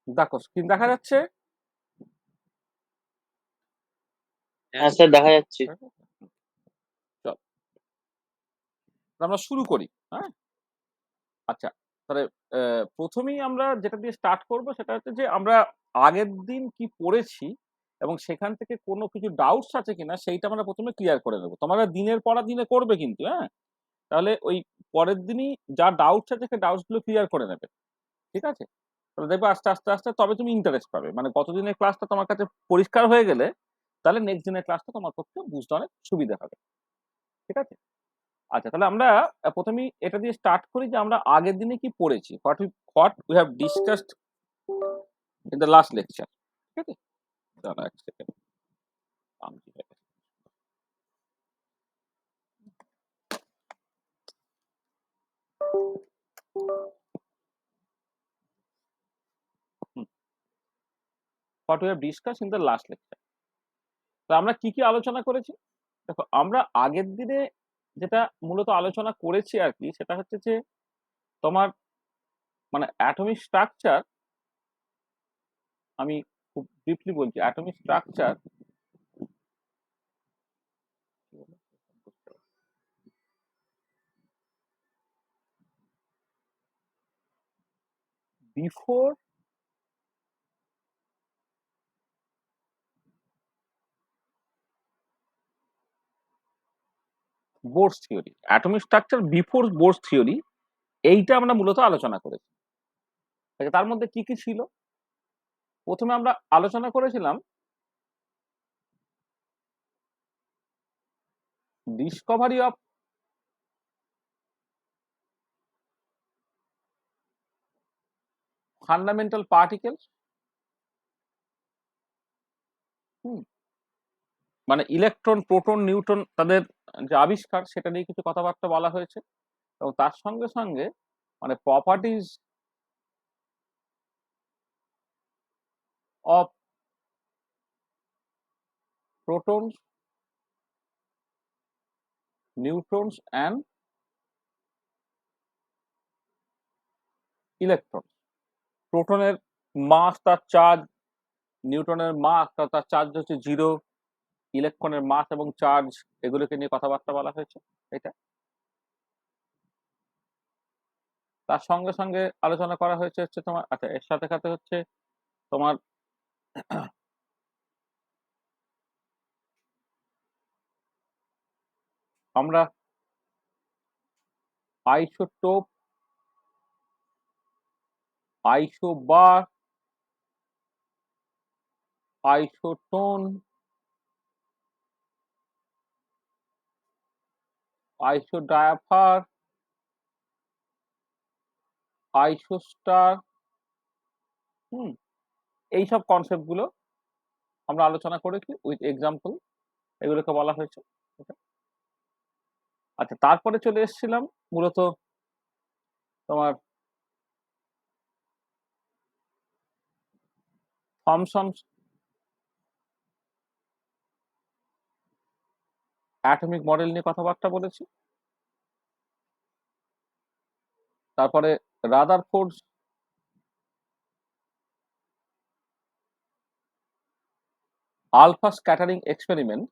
দেখো স্ক্রিন দেখা যাচ্ছে। হ্যাঁ স্যার, দেখা যাচ্ছে। চল আমরা শুরু করি। হ্যাঁ, আচ্ছা, তাহলে প্রথমেই আমরা যেটা দিয়ে স্টার্ট করব সেটা হচ্ছে যে আমরা আগের দিন কি পড়েছি এবং সেখান থেকে কোনো কিছু ডাউটস আছে কিনা সেইটা আমরা প্রথমে ক্লিয়ার করে নেবো। তোমরা দিনের পড়া দিনে করবে কিন্তু, হ্যাঁ, তাহলে ওই পরের দিনই যা ডাউটস আছে সেই ডাউটস গুলো ক্লিয়ার করে নেবে। ঠিক আছে? তাহলে দেখবে আস্তে আস্তে আস্তে তবে তুমি ইন্টারেস্ট পাবে, মানে গতদিনের ক্লাসটা তোমার কাছে পরিষ্কার হয়ে গেলে তাহলে নেক্সট দিনের ক্লাসটা তোমার পক্ষে বুঝতে অনেক সুবিধা হবে। ঠিক আছে? আচ্ছা, তাহলে আমরা প্রথমেই এটা দিয়ে স্টার্ট করি যে আমরা আগের দিনে কি পড়েছি, what we have discussed in the last lecture. ঠিক আছে, দাঁড়া এক second. What we have discussed in the last lecture. তো আমরা কি কি আলোচনা করেছি? দেখো, আমরা আগের দিনে যেটা মূলত আলোচনা করেছি আর কি, সেটা হচ্ছে যে তোমার মানে অ্যাটমিক স্ট্রাকচার। আমি খুব ব্রিফলি বলছি, atomic structure before Bohr's theory, atomic structure before Bohr's theory, এইটা আমরা মূলত আলোচনা করেছি। আচ্ছা, তার মধ্যে কি কি ছিল? প্রথমে আমরা আলোচনা করেছিলাম ডিসকভারি অফ ফান্ডামেন্টাল পার্টিকেলস। মানে ইলেকট্রন, প্রোটন, নিউট্রন তাদের যে আবিষ্কার সেটা নিয়ে কিছু কথাবার্তা বলা হয়েছে, এবং তার সঙ্গে সঙ্গে মানে properties of protons, neutrons and electron. প্রোটনের মাস, তার চার্জ, নিউটনের মাস তার চার্জ হচ্ছে জিরো, ইলেকট্রনের মাস এবং চার্জ, এগুলোকে নিয়ে কথাবার্তা বলা হয়েছে। এটা তার সঙ্গে সঙ্গে আলোচনা করা হয়েছে হচ্ছে তোমার, আচ্ছা, এর সাথে সাথে হচ্ছে তোমার আমরা আইসোটোপ, আইসোবার, আইসোটোন, আইসোডায়াফার, আইসোস্টার, হুম, এইসব কনসেপ্ট গুলো আমরা আলোচনা করেছি উইথ এক্সাম্পল, এগুলোকে বলা হয়েছে। আচ্ছা, তারপরে চলে এসেছিলাম মূলত তোমার থমসন অ্যাটমিক মডেল নিয়ে কথাবার্তা বলেছি। তারপরে রাদারফোর্ড আলফা স্ক্যাটারিং এক্সপেরিমেন্ট,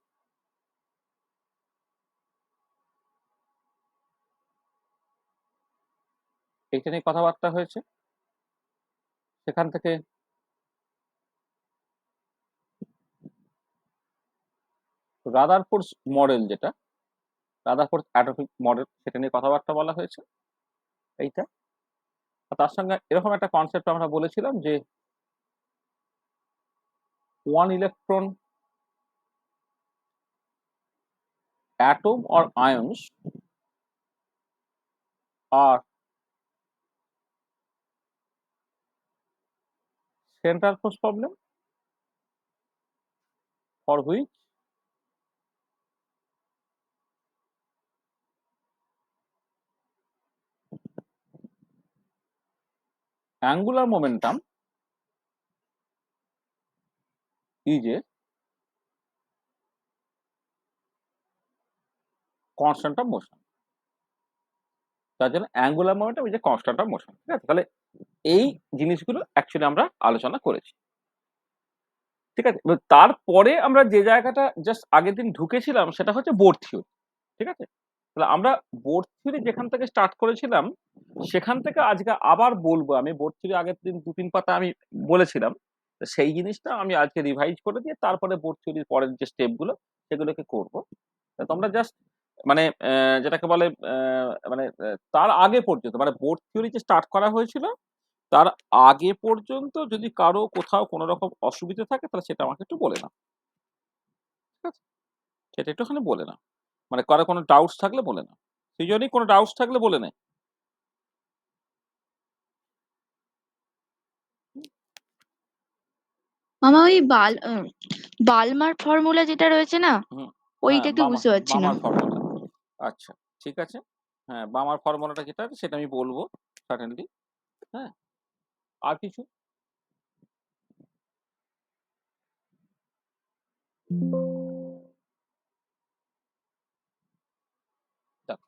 এটা নিয়ে কথাবার্তা হয়েছে। সেখান থেকে রাদারফোর্ড মডেল, যেটা রাদারফোর্ড অ্যাটমিক মডেল, সেটা নিয়ে কথাবার্তা বলা হয়েছে। এইটা আর তার সঙ্গে এরকম একটা কনসেপ্ট আমরা বলেছিলাম যে one electron atom or ions are central force problem for which angular momentum is a constant of motion। তার জন্য angular momentum is a constant of motion. ঠিক আছে? তাহলে এই জিনিসগুলো অ্যাকচুয়ালি আমরা আলোচনা করেছি। ঠিক আছে? এবার তারপরে আমরা যে জায়গাটা জাস্ট আগের দিন ঢুকেছিলাম সেটা হচ্ছে বোর থিওরি। ঠিক আছে? তাহলে আমরা বোর থিওরি যেখান থেকে স্টার্ট করেছিলাম, সেখান থেকে আজকে আবার বলবো আমি। বোর থিওরি আগের দিন ২-৩ পাতা আমি বলেছিলাম। তো সেই জিনিসটা আমি আজকে রিভাইজ করে দিয়ে তারপরে বোর থিওরির পরের যে স্টেপ গুলো সেগুলোকে করব। তা তোমরা জাস্ট মানে যেটাকে বলে মানে তার আগে পর্যন্ত মানে বোর থিওরি যে স্টার্ট করা হয়েছিল তার আগে পর্যন্ত যদি কারো কোথাও কোনো রকম অসুবিধা থাকে তাহলে সেটা আমাকে একটু বলে নাও। ঠিক আছে? সেটা একটুখানি বলে নাও। মানে কারো কোনো ডাউটস থাকলে বলে নাও। সৃজনী কোনো ডাউটস থাকলে বলে নে। মামা ওই বালমার ফর্মুলা যেটা রয়েছে না, হুম, হ্যাঁ, ওইটা একটু বুঝতে পারছি না। বামার ফর্মুলা। আচ্ছা, ঠিক আছে। হ্যাঁ, বামার ফর্মুলাটা যেটা আছে সেটা আমি বলবো সার্টেনলি। হ্যাঁ, আর কিছু? দেখো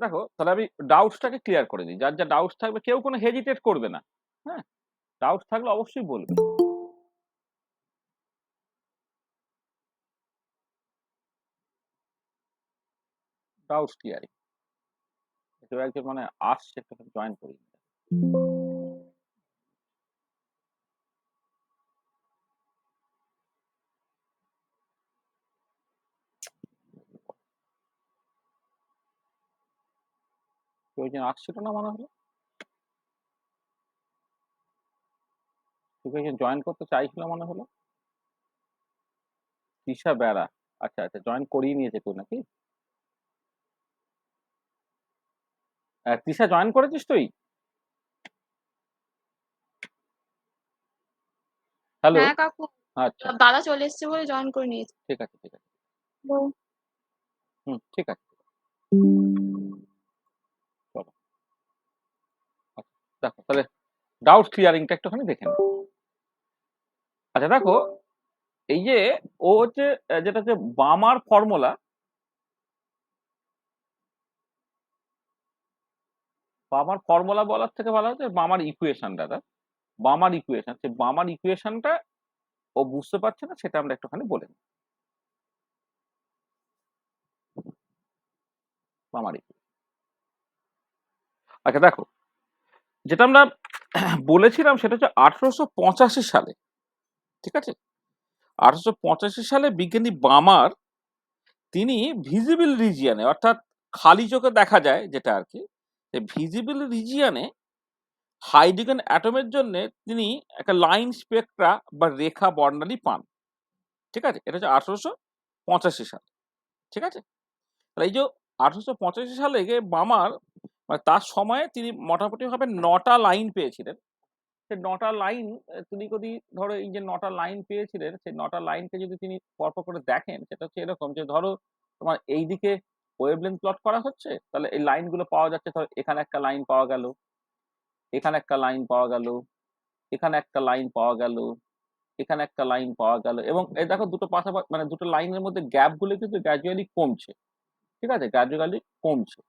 দেখো, তাহলে আমি ডাউটসটাকে ক্লিয়ার করে দিই। যার যা ডাউটস থাকবে কেউ কোনো হেজিটেট করবে না। হ্যাঁ, ডাউটস থাকলে অবশ্যই বলবে। Doubts clearing. কেউ একজন মানে আসছে, একটু জয়েন করি। কেউ একজন আসছিল না মনে হলো। কেউ একজন জয়েন করতে চাইছিল মনে হলো। তৃষা বেড়া। আচ্ছা আচ্ছা, জয়েন করিয়ে নিয়েছে কেউ নাকি? তৃষা জয়েন করেছিস তুই? হ্যালো। হ্যাঁ কাকু, আচ্ছা, দাদা চলে এসেছে বলে জয়েন করে নিয়েছি। ঠিক আছে ঠিক আছে। হুম, ঠিক আছে। চলো। আচ্ছা, দেখো তাহলে ডাউট ক্লিয়ারিংটা একটুখানি দেখে নিই। আচ্ছা দেখো, এই যে ও হচ্ছে যেটা হচ্ছে বামার ফর্মুলা। বামার ফর্মুলা বলার থেকে ভালো হচ্ছে বামার ইকুয়েশন দাদা। বামার ইকুয়েশন, সে বামার ইকুয়েশনটা ও বুঝতে পারছে না, সেটা আমরা একটুখানি বলে নিই। বামার ইকুয়েশন। আচ্ছা দেখো, যেটা আমরা বলেছিলাম সেটা হচ্ছে 1885 সালে। ঠিক আছে? 1885 সালে বিজ্ঞানী বামার তিনি ভিজিবল রিজিয়নে, অর্থাৎ খালি চোখে দেখা যায় যেটা আর কি, ভিজিবল রিজিয়নে হাইড্রোজেন অ্যাটমের জন্য তিনি একটা লাইন স্পেকট্রা বা রেখা বর্ণালী পান। ঠিক আছে? এটা হচ্ছে 1885 সাল। ঠিক আছে? তাহলে এই যে 1885 সালে গিয়ে বামার মানে তার সময়ে তিনি মোটামুটি ভাবে 9টা লাইন পেয়েছিলেন। সেই 9টা লাইন তিনি যদি ধরো এই যে 9টা লাইন পেয়েছিলেন, সেই 9টা লাইনকে যদি তিনি পরপর করে দেখেন, সেটা হচ্ছে এরকম যে ধরো তোমার এইদিকে ওয়েভলেন্থ প্লট করা হচ্ছে, তাহলে এই লাইনগুলো পাওয়া যাচ্ছে। ধরো এখানে একটা লাইন পাওয়া গেল, এখানে একটা লাইন পাওয়া গেল, এখানে একটা লাইন পাওয়া গেল, এখানে একটা লাইন পাওয়া গেল, এবং এই দেখো দুটো পাশাপাশি মানে দুটো লাইনের মধ্যে গ্যাপ গুলো কিন্তু গ্র্যাজুয়ালি কমছে। ঠিক আছে? গ্র্যাজুয়ালি কমছে।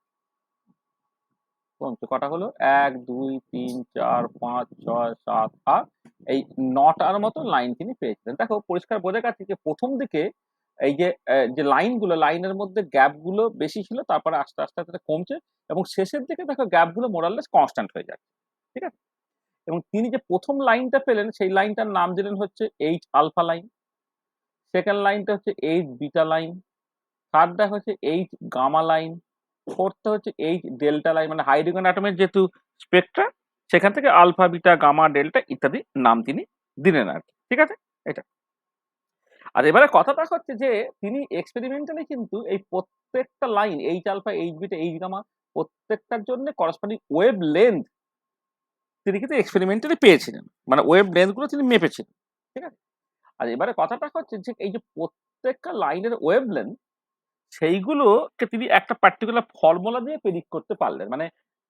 কমছে কটা হলো? ১, ২, ৩, ৪, ৫, ৬, ৭, ৮, এই ৯টার মতো লাইন তিনি পেয়েছিলেন। দেখো পরিষ্কার বোঝা যাচ্ছে যে প্রথম দিকে এই যে যে লাইনগুলো, লাইনের মধ্যে গ্যাপ গুলো বেশি ছিল, তারপরে আস্তে আস্তে আস্তে কমছে, এবং শেষের দিকে দেখো গ্যাপ গুলো মোরাললেস কনস্ট্যান্ট হয়ে যাচ্ছে। ঠিক আছে? এবং তিনি যে প্রথম লাইনটা পেলেন সেই লাইনটার নাম দিলেন হচ্ছে এইচ আলফা লাইন। সেকেন্ড লাইনটা হচ্ছে এইচ বিটা লাইন। থার্ডটা হচ্ছে এইচ গামা লাইন। ফোর্থটা হচ্ছে এইচ ডেল্টা লাইন। মানে হাইড্রোজেন অ্যাটমের যেহেতু স্পেকট্রা, সেখান থেকে আলফা বিটা গামা ডেল্টা ইত্যাদি নাম তিনি দিলেন আর কি। ঠিক আছে? এটা। আর এবারে কথাটা হচ্ছে যে তিনি এক্সপেরিমেন্টালি কিন্তু এই প্রত্যেকটা line H alpha, H beta, H gamma প্রত্যেকটার জন্য করসপন্ডিং ওয়েভ লেন্থ তিনি কিন্তু এক্সপেরিমেন্টালি পেয়েছিলেন। মানে ওয়েভ লেন্থ গুলো তিনি মেপেছিলেন। ঠিক আছে? আর এবারে কথাটা হচ্ছে যে এই যে প্রত্যেকটা লাইনের ওয়েভ লেন্থ, সেইগুলোকে তিনি একটা পার্টিকুলার ফর্মুলা দিয়ে প্রেডিক্ট করতে পারলেন। মানে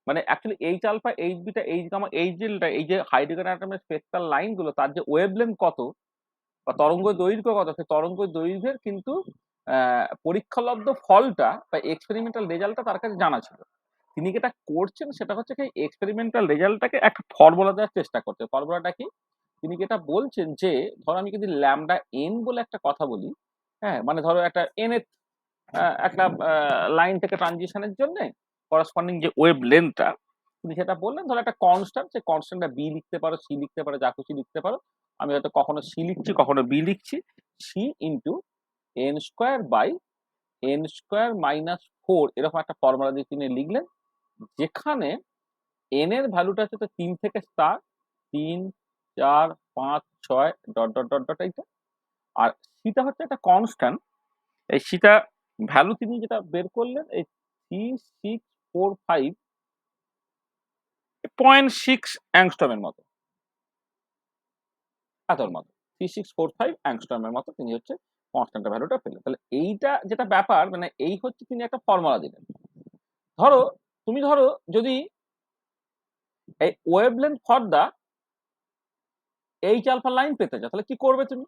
মানে actually H alpha, H beta, H gamma, H delta, এই যে হাইড্রোজেন অ্যাটমের স্পেকট্রাল লাইনগুলো, তার যে ওয়েভ লেন্থ কত বা তরঙ্গ দৈর্ঘ্য কত, সেই তরঙ্গ দৈর্ঘ্যের কিন্তু পরীক্ষালব্ধ ফলটা বা এক্সপেরিমেন্টাল রেজাল্টটা তার কাছে জানা ছিল। তিনি যেটা করছেন সেটা হচ্ছে কি এক্সপেরিমেন্টাল রেজাল্টটাকে একটা ফর্মুলা দেওয়ার চেষ্টা করছে। ফর্মুলাটা কি? তিনি যেটা বলছেন যে ধরো আমি যদি ল্যামডা এন বলে একটা কথা বলি, হ্যাঁ? মানে ধরো একটা এন এর একটা লাইন থেকে ট্রানজিশনের জন্যে করেসপন্ডিং যে ওয়েভ লেন্থটা তিনি সেটা বললেন ধরো একটা কনস্ট্যান্ট, সেই কনস্ট্যান্টটা বি লিখতে পারো, সি লিখতে পারো, যা খুশি লিখতে পারো। আমি হয়তো কখনো সি লিখছি, কখনো বি লিখছি। C into n square by N square minus 4 এরকম একটা ফর্মুলা দিয়ে তিনি লিখলেন। যেখানে এন এর ভ্যালুটা হচ্ছে তো 3 থেকে start 3, 4, 5, 6 dot dot dot dot এইটা। আর সিটা হচ্ছে একটা কনস্ট্যান্ট। এই সিটা ভ্যালু তিনি যেটা বের করলেন এই 3645.6 অ্যাংস্ট্রমের মতো, এতর মতো 3645 অ্যাংস্ট্রমের মতো তিনি হচ্ছে কনস্ট্যান্টের ভ্যালুটা পেলেন। তাহলে এইটা যেটা ব্যাপার মানে এই হচ্ছে তিনি একটা ফর্মুলা দিলেন। ধরো তুমি ধরো যদি এই wavelength for the H alpha line পেতে চাও তাহলে কি করবে তুমি?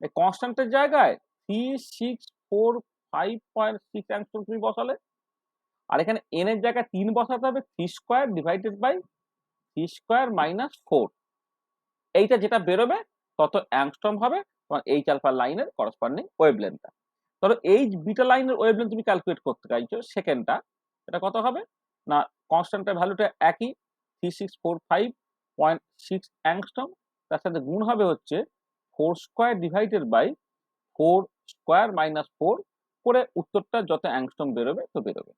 এই কনস্ট্যান্টের জায়গায় 3645.6 অ্যাংস্ট্রম তুমি বসালে, আর এখানে এন এর জায়গায় 3 বসাতে হবে 3 square divided by 3 square minus 4। এইটা যেটা বেরোবে তত অ্যাংস্ট্রম হবে তোমার এইচ আলফা লাইনের করসপন্ডিং ওয়েভলেন্থটা। ধরো এইচ বিটা লাইনের ওয়েভলেন্থ তুমি ক্যালকুলেট করতে চাইছো সেকেন্ডটা, এটা কত হবে না কনস্ট্যান্টের ভ্যালুটা একই 3645.6 অ্যাংস্ট্রম, তার সাথে গুণ হবে হচ্ছে 4 square divided by 4 square minus 4 করে উত্তরটা যত অ্যাংস্ট্রম বেরোবে তো বেরোবে।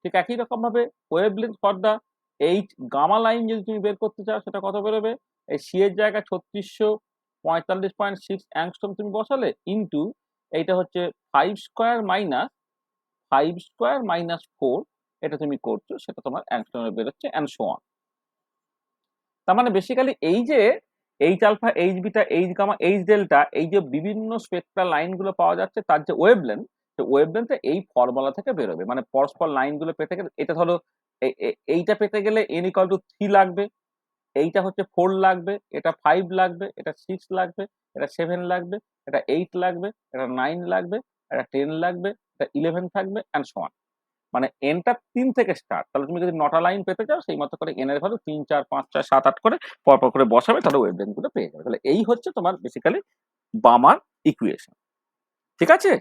ঠিক একই রকম ভাবে wavelength for the H gamma line যদি তুমি বের করতে চাও সেটা কত বেরোবে? এই সি এর জায়গায় 3645.6 অ্যাংস্ট্রম তুমি বসালে ইনটু এইটা হচ্ছে 5 স্কোয়ার মাইনাস 4 এটা তুমি করছো সেটা তোমার অ্যাংস্ট্রমে বেরোচ্ছে অ্যান্ড সো অন। তার মানে বেসিক্যালি এই যে H alpha, H beta, H gamma, H delta এই যে বিভিন্ন স্পেকট্রাল লাইনগুলো পাওয়া যাচ্ছে তার যে ওয়েভলেন্থ, ওয়েভলেন্থটা এই ফর্মুলা থেকে বেরোবে। মানে পরস্পর লাইনগুলো পেতে গেলে এটা ধরো এইটা পেতে গেলে n ইকুয়াল টু 3 লাগবে, এইটা হচ্ছে 4 লাগবে, এটা 5 লাগবে, এটা 6 লাগবে, এটা 7 লাগবে, এটা 8 লাগবে, এটা 9 লাগবে, এটা 10 লাগবে, এটা 11 থাকবে অ্যান্ড সো অন। মানে এনটা 3 থেকে স্টার্ট। তাহলে তুমি যদি 9টা লাইন পেতে চাও সেই মতো করে এন এর ভ্যালু 3, 4, 5, 6, 7, 8 করে পরপর করে বসাবে, তাহলে ওয়েভলেন্থ গুলো পেয়ে যাবে। তাহলে এই হচ্ছে তোমার বেসিক্যালি বামার ইকুয়েশন। ঠিক আছে,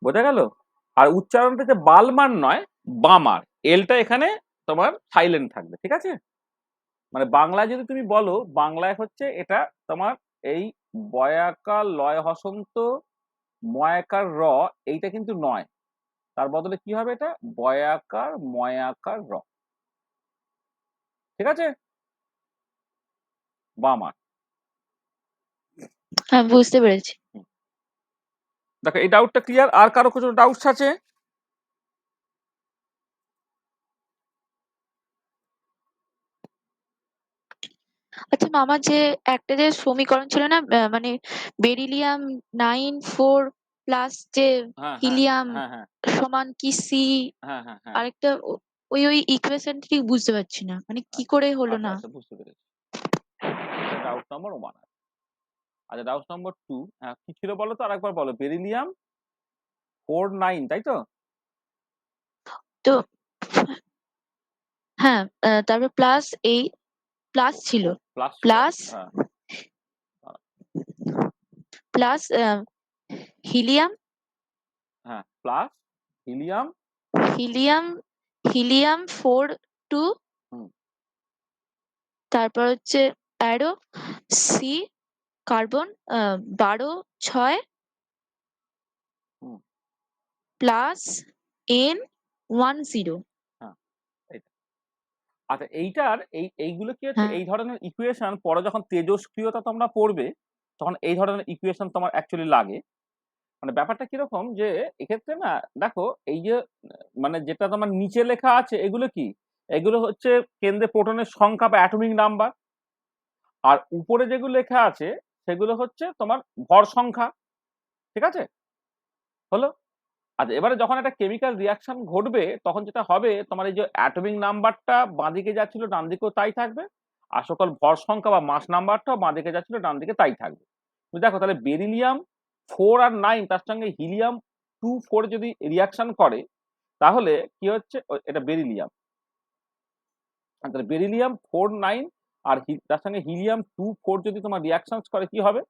বোঝা গেল? আর উচ্চারণটা যে বালমার নয় বামার, এলটা এখানে তোমার সাইলেন্ট থাকবে। ঠিক আছে, মানে বাংলায় যদি তুমি বলো বাংলায় হচ্ছে এটা তোমার এই বয়াকার লয় হসন্ত ময়াকার র এইটা কিন্তু নয়, তার বদলে কি হবে এটা বয়াকার ময়াকার র। ঠিক আছে, বামার। হ্যাঁ, বুঝতে পেরেছি। দেখো এই ডাউটটা ক্লিয়ার? আর কারো কিছু ডাউটস আছে? আচ্ছা মামা, যে একটা যে সমীকরণ ছিল না, মানে বেরিলিয়াম 9 4 প্লাস যে হ্যাঁ হ্যাঁ হিলিয়াম হ্যাঁ হ্যাঁ সমান কি সি, হ্যাঁ হ্যাঁ হ্যাঁ আরেকটা ওই ইকুয়েশন ঠিক বুঝতে পারছি না, মানে কি করে হলো আচ্ছা না। আচ্ছা বুঝতে পেরেছি। ডাউট নম্বর 1 আছে। আচ্ছা ডাউট নম্বর 2 হ্যাঁ কি ছিল বলো তো আরেকবার বলো। বেরিলিয়াম 4 9 তাই তো? তো হ্যাঁ, তারপর প্লাস এই প্লাস ছিল, প্লাস ছিল। প্লাস হ্যাঁ প্লাস হিলিয়াম হ্যাঁ প্লাস হিলিয়াম হিলিয়াম হিলিয়াম 4 2, হুম তারপর হচ্ছে অ্যারো সি কার্বন 12 6 হুম প্লাস N 10। হ্যাঁ এইটা। আচ্ছা এইটার এইগুলো কি হচ্ছে হ্যাঁ, এই ধরনের ইকুয়েশন পরে যখন তেজস্ক্রিয়তা তোমরা পড়বে তখন এই ধরনের ইকুয়েশন তোমার অ্যাকচুয়ালি লাগে। মানে ব্যাপারটা কিরকম যে এক্ষেত্রে না দেখো এই যে মানে যেটা তোমার নিচে লেখা আছে এগুলো কি, এগুলো হচ্ছে কেন্দ্রে প্রোটনের সংখ্যা বা অ্যাটমিক নাম্বার, আর উপরে যেগুলো লেখা আছে সেগুলো হচ্ছে তোমার ভর সংখ্যা। ঠিক আছে, হলো? আচ্ছা এবারে যখন একটা কেমিক্যাল রিয়াকশন ঘটবে তখন যেটা হবে তোমার এই যে অ্যাটমিক নাম্বারটা বাঁদিকে যাচ্ছিল ডান দিকেও তাই থাকবে, আর সকল ভর সংখ্যা বা মাস নাম্বারটাও বাঁদিকে যাচ্ছিল ডান দিকে তাই থাকবে। তুমি দেখো তাহলে বেরিলিয়াম 4 আর 9 তার সঙ্গে হিলিয়াম 2 4 যদি রিঅ্যাকশন করে তাহলে কি হচ্ছে এটা বেরিলিয়াম। তাহলে বেরিলিয়াম 4 9 আর তার সঙ্গে হিলিয়াম 2 4 যদি তোমার রিঅ্যাকশন করে কি হবে?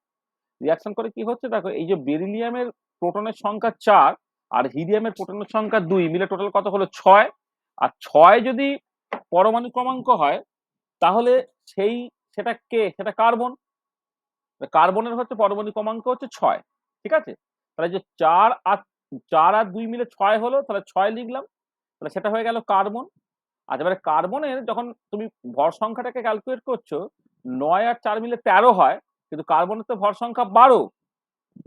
রিঅ্যাকশন করে কি হচ্ছে দেখো, এই যে বেরিলিয়ামের প্রোটনের সংখ্যা 4 আর হিলিয়ামের প্রোটনের সংখ্যা 2 মিলে টোটাল কত হলো 6। আর 6 যদি পরমাণু ক্রমাঙ্ক হয় তাহলে সেটা কে? সেটা কার্বন। কার্বনের হচ্ছে পরমাণু ক্রমাঙ্ক হচ্ছে 6, ঠিক আছে? তাহলে যে 4 আর 2 মিলে 6 হলো, তাহলে 6 লিখলাম, তাহলে সেটা হয়ে গেল কার্বন। আর এবারে কার্বনের যখন তুমি ভর সংখ্যাটাকে ক্যালকুলেট করছো 9 আর 4 মিলে 13 হয়, কিন্তু কার্বনের তো ভর সংখ্যা 12।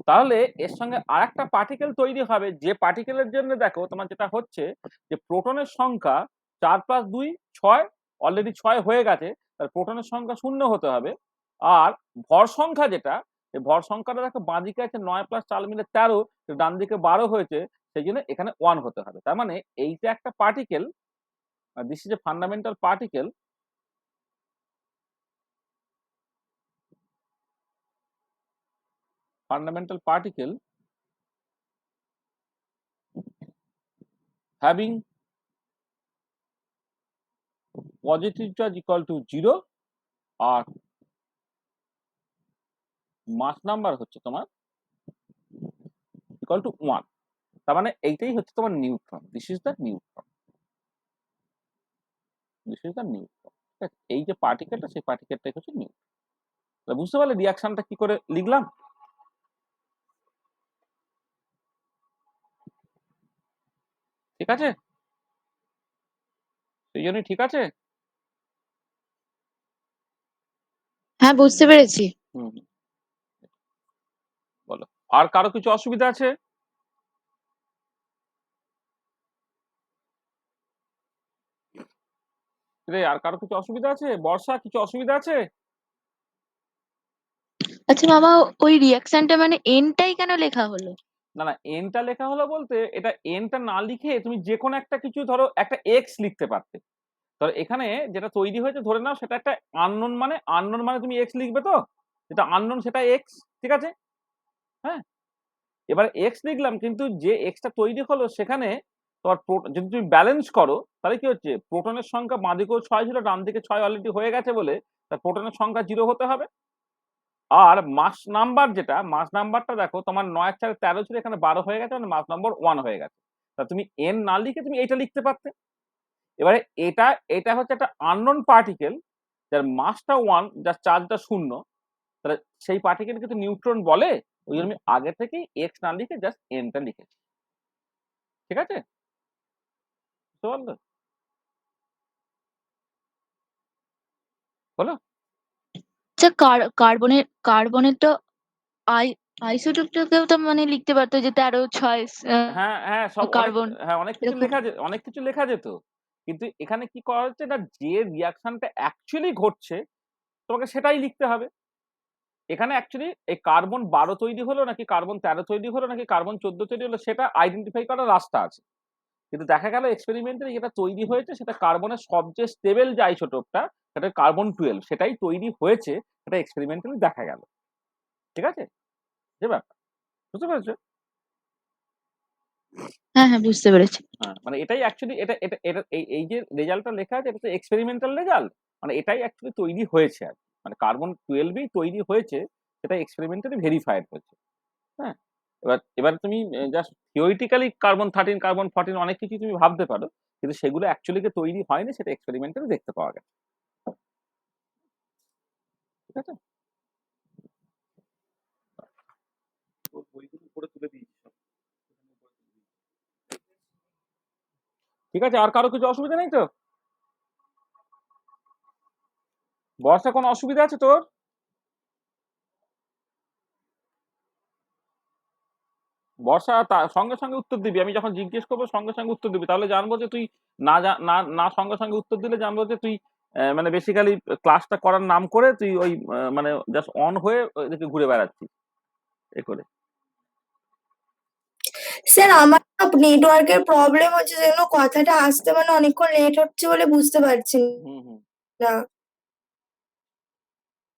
তাহলে এর সঙ্গে আরেকটা পার্টিকেল তৈরি হবে, যে পার্টিকেলের জন্য দেখো তোমার যেটা হচ্ছে যে প্রোটনের সংখ্যা 4 + 2 6, অলরেডি 6 হয়ে গেছে, তাহলে প্রোটনের সংখ্যা 0 হতে হবে। আর ভর সংখ্যা যেটা, এই ভর সংখ্যাটা দেখো বাঁদিকে আছে 9 + 4 মিলে 13, ডান দিকে 12 হয়েছে, সেই জন্য এখানে 1 হতে হবে। তার মানে এইটা একটা particle, this is a fundamental particle, having positive charge equal to 0 আর মাস নাম্বার হচ্ছে তোমার ইকুয়াল টু 1। তার মানে এইটাই হচ্ছে তোমার neutron. This is the neutron. এই যে পার্টিকেলটা, সেই পার্টিকেলটাই হচ্ছে নিউট্রন। বুঝতে পারলে রিয়াকশনটা কি করে লিখলাম? ঠিক আছে, সেই জন্যই ঠিক আছে। হ্যাঁ, বুঝতে পেরেছি। হুম, বলো আর কারো কিছু অসুবিধা আছে? রে আর কারো কিছু অসুবিধা আছে? বর্ষা, কিছু অসুবিধা আছে? আচ্ছা মামা, ওই রিঅ্যাকশনটা মানে এনটাই কেন লেখা হলো? না না, এনটা লেখা হলো বলতে, এটা এনটা না লিখে তুমি যে কোনো একটা কিছু ধরো একটা এক্স লিখতে পারতে। ধরো এখানে যেটা তৈরি হয়েছে ধরে নাও সেটা একটা আননোন, মানে আননোন মানে তুমি এক্স লিখবে, তো যেটা আননোন সেটা এক্স, ঠিক আছে? হ্যাঁ, এবার এক্স লিখলাম, কিন্তু যে এক্সটা তৈরি হলো সেখানে তোমার যদি তুমি ব্যালেন্স করো তাহলে কি হচ্ছে, প্রোটনের সংখ্যা বাঁ দিকেও 6 ছিল, ডান দিকে 6 অলরেডি হয়ে গেছে বলে তার প্রোটনের সংখ্যা 0 হতে হবে। আর মাস নাম্বার যেটা, মাস নাম্বারটা দেখো তোমার 9 আর 4 13 ছিল, এখানে 12 হয়ে গেছে, মানে মাস নম্বর 1 হয়ে গেছে। তা তুমি এন না লিখে তুমি এইটা লিখতে পারতে। এবারে এটা হচ্ছে একটা আননোন পার্টিকেল যার মাসটা 1, যার চার্জটা 0, তাহলে সেই পার্টিকেল কিন্তু নিউট্রন বলে। ওই জন্য আমি আগে থেকেই এক্স না লিখে জাস্ট এনটা লিখেছি, ঠিক আছে? বুঝতে পারলে? বলো। আচ্ছা, কার্বনের তো আই আইসোটোপটাকেও তো মানে লিখতে পারতো যে 13 6 হ্যাঁ হ্যাঁ, সব অনেক, কার্বন হ্যাঁ অনেক কিছু এরকম। লেখা অনেক কিছু লেখা যেত, কিন্তু এখানে কি করা হচ্ছে না, যে রিয়াকশনটা অ্যাকচুয়ালি ঘটছে তোমাকে সেটাই লিখতে হবে। এখানে অ্যাকচুয়ালি এই কার্বন 12 তৈরি হলো নাকি কার্বন 13 তৈরি হলো নাকি কার্বন 14 তৈরি হলো সেটা আইডেন্টিফাই করার রাস্তা আছে। কিন্তু দেখা গেল এক্সপেরিমেন্টে যেটা তৈরি হয়েছে সেটা কার্বনের সবচেয়ে স্টেবল যে আইসোটোপটা, সেটা কার্বন 12, সেটাই তৈরি হয়েছে, সেটা এক্সপেরিমেন্টালি দেখা গেল। ঠিক আছে, যে ব্যাপার, বুঝতে পেরেছো? হ্যাঁ হ্যাঁ, বুঝতে পেরেছি। হ্যাঁ, মানে এটাই অ্যাকচুয়ালি এটা এটা এটা এই যে রেজাল্টটা লেখা আছে এটা তো এক্সপেরিমেন্টাল রেজাল্ট, মানে এটাই অ্যাকচুয়ালি তৈরি হয়েছে আর কি। মানে কার্বন 12ই তৈরি হয়েছে, সেটা এক্সপেরিমেন্টালি ভেরিফাইড হয়েছে। হ্যাঁ, এবার তুমি জাস্ট থিওরিটিক্যালি কার্বন 13 কার্বন 14 অনেক কিছু তুমি ভাবতে পারো, কিন্তু সেগুলো অ্যাকচুয়ালি যে তৈরি হয়নি সেটা এক্সপেরিমেন্টালি দেখতে পাওয়া গেছে। ঠিক আছে, বইগুলো উপরে তুলে দিয়েছি সব। ঠিক আছে, আর কারো কিছু অসুবিধা নেই তো? বর্ষা, কোনো অসুবিধা আছে তোর? বর্ষা সঙ্গে সঙ্গে উত্তর দিবি, আমি যখন জিজ্ঞেস করবো সঙ্গে সঙ্গে উত্তর দিবি, তাহলে জানবো যে তুই না না না সঙ্গে সঙ্গে উত্তর দিলে জানবো যে তুই মানে বেসিক্যালি ক্লাসটা করার নাম করে তুই ওই মানে জাস্ট অন হয়ে ওইদিকে ঘুরে বেড়াচ্ছিস এ করে। স্যার আমার নেটওয়ার্কের প্রবলেম হচ্ছে, যেন কথাটা আসতে মানে অনেকক্ষণ লেট হচ্ছে বলে বুঝতে পারছি হুম হুম, না।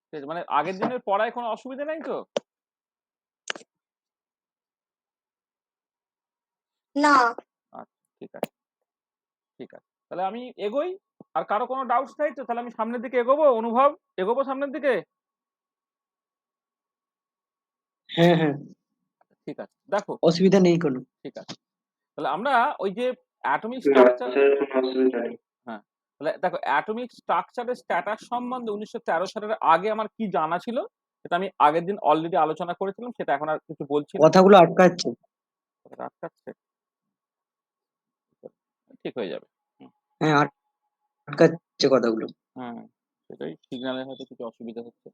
ঠিক আছে, মানে আগের দিনের পড়ায় কোনো অসুবিধা নেই তো? না। আচ্ছা, ঠিক আছে, ঠিক আছে। তাহলে আমি এগোই। আর কারো কোনো ডাউটস নেই তো? তাহলে আমি সামনের দিকে এগোবো? অনুভব, এগোবো সামনের দিকে? হ্যাঁ হ্যাঁ, ঠিক আছে। দেখো, অসুবিধা নেই কোনো। ঠিক আছে। তাহলে আমরা ওই যে অ্যাটমিক স্ট্রাকচার, হ্যাঁ, তাহলে দেখো অ্যাটমিক স্ট্রাকচারের স্ট্যাটাস সম্বন্ধে 1913 সালের আগে আমার কি জানা ছিল সেটা আমি আগের দিন অলরেডি আলোচনা করেছিলাম, সেটা এখন আর কিছু বলছি না। কথাগুলো আটকাচ্ছে। আটকাচ্ছে, ঠিক হয়ে যাবে। হুম, হ্যাঁ, আটকাচ্ছে কথাগুলো। হ্যাঁ, সেটাই, সিগন্যালের হয়তো কিছু অসুবিধা হচ্ছে।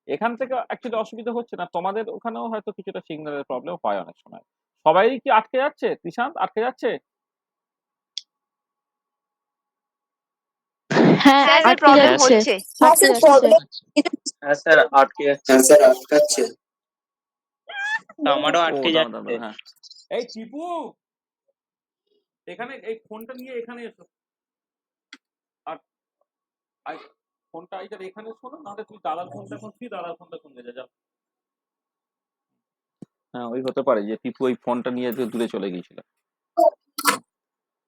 এখান থেকে অ্যাকচুয়ালি অসুবিধা হচ্ছে না, তোমাদের ওখানেও হয়তো কিছুটা সিগন্যালের প্রবলেম হয় অনেক সময়। সবাই কি আটকে যাচ্ছে? কৃষান্ত, আটকে যাচ্ছে? হ্যাঁ, স্যার আটকে প্রবলেম যাচ্ছে, হচ্ছে। হ্যাঁ আটকে স্যার, যাচ্ছে। প্রবলেম। হ্যাঁ স্যার, আটকে যাচ্ছে। হ্যাঁ স্যার, আটকাচ্ছে। আমারও ও আটকে দাঁড়া যাচ্ছে। দাঁড়া, হ্যাঁ। এই টিপু, এখানে এই ফোনটা নিয়ে এখানে এসো। আর আর ফোনটা আইদার এখানে শোনো, নাহলে তুই দাদার ফোনটা এখন তুই দাদার ফোনটা শুনতে যা, যাও। হ্যাঁ, ওই হতে পারে যে টিপু ওই ফোনটা নিয়ে যে দূরে চলে গিয়েছিল।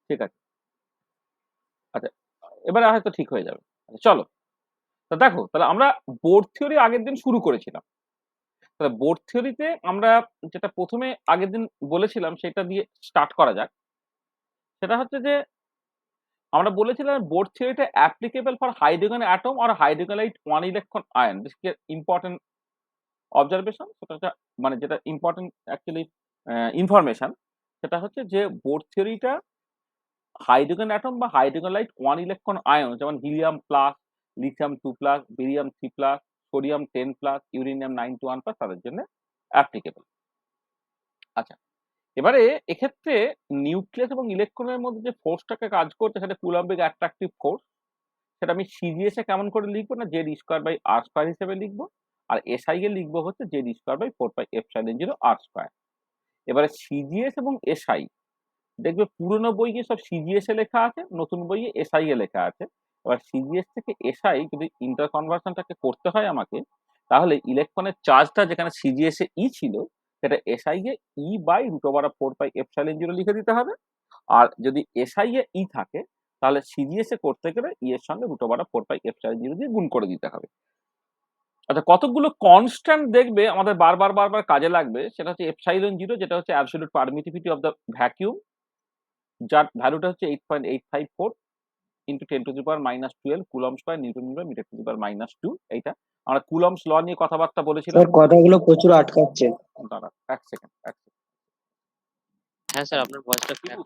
ঠিক আছে, আচ্ছা, এবারে হয়তো ঠিক হয়ে যাবে। আচ্ছা, চলো। তা দেখো, তাহলে আমরা বোর্ড থিওরি আগের দিন শুরু করেছিলাম। তাহলে বোর্ড থিওরিতে আমরা যেটা প্রথমে আগের দিন বলেছিলাম সেটা দিয়ে স্টার্ট করা যাক। সেটা হচ্ছে যে আমরা বলেছিলাম বোর্ড থিওরিটা অ্যাপ্লিকেবল ফর হাইড্রোজেন অ্যাটম আর hydrogen like one electron ion. This is important observation. সেটা হচ্ছে মানে যেটা ইম্পর্টেন্ট অ্যাকচুয়ালি ইনফরমেশন, সেটা হচ্ছে যে বোর্ড থিওরিটা হাইড্রোজেন অ্যাটম বা hydrogen like one electron ion যেমন helium plus, lithium 2 plus, barium 3 plus, sodium 10 plus, uranium 91 plus তাদের জন্য অ্যাপ্লিকেবল। আচ্ছা, এবারে এক্ষেত্রে নিউক্লিয়াস এবং ইলেকট্রনের মধ্যে যে ফোর্সটাকে কাজ করছে সেটা কুলম্বিক অ্যাট্রাকটিভ ফোর্স। সেটা আমি সিজিএস এ কেমন করে লিখবো না Z square by R square হিসেবে লিখবো। আর এসআই এ লিখবো হচ্ছে Z square by 4 pi epsilon 0 R square. এবারে সিজিএস এবং এসআই দেখবে পুরোনো বইয়ে সব সিজিএস এ লেখা আছে, নতুন বইয়ে এসআই এ লেখা আছে। এবার সিজিএস থেকে এসআই যদি ইন্টার কনভার্সনটাকে করতে হয় আমাকে, তাহলে ইলেকট্রনের চার্জটা যেখানে সিজিএস এ ই ছিল সেটা এসআই এ e by root over 4 pi epsilon 0 লিখে দিতে হবে। আর যদি এসআই এ ই থাকে তাহলে সিজিএস এ করতে গেলে ই এর সঙ্গে রুট ওভার 4 পাই এপসাইলন 0 দিয়ে গুণ করে দিতে হবে। আচ্ছা, কতগুলো কনস্ট্যান্ট দেখবে আমাদের বারবার বারবার কাজে লাগবে, সেটা হচ্ছে এপসাইলন 0 যেটা হচ্ছে absolute permittivity of the vacuum, যার ভ্যালুটা হচ্ছে 8.854 into 10 to the power minus 12 coulomb square newton metre to the power minus 2। এইটা আমরা কুলম্বস ল নিয়ে কথাবার্তা বলেছিলাম। স্যার, কথাগুলো প্রচুর আটকাচ্ছে। দাঁড়া, এক সেকেন্ড, এক সেকেন্ড। হ্যাঁ স্যার, আপনার ভয়েসটা টিপু,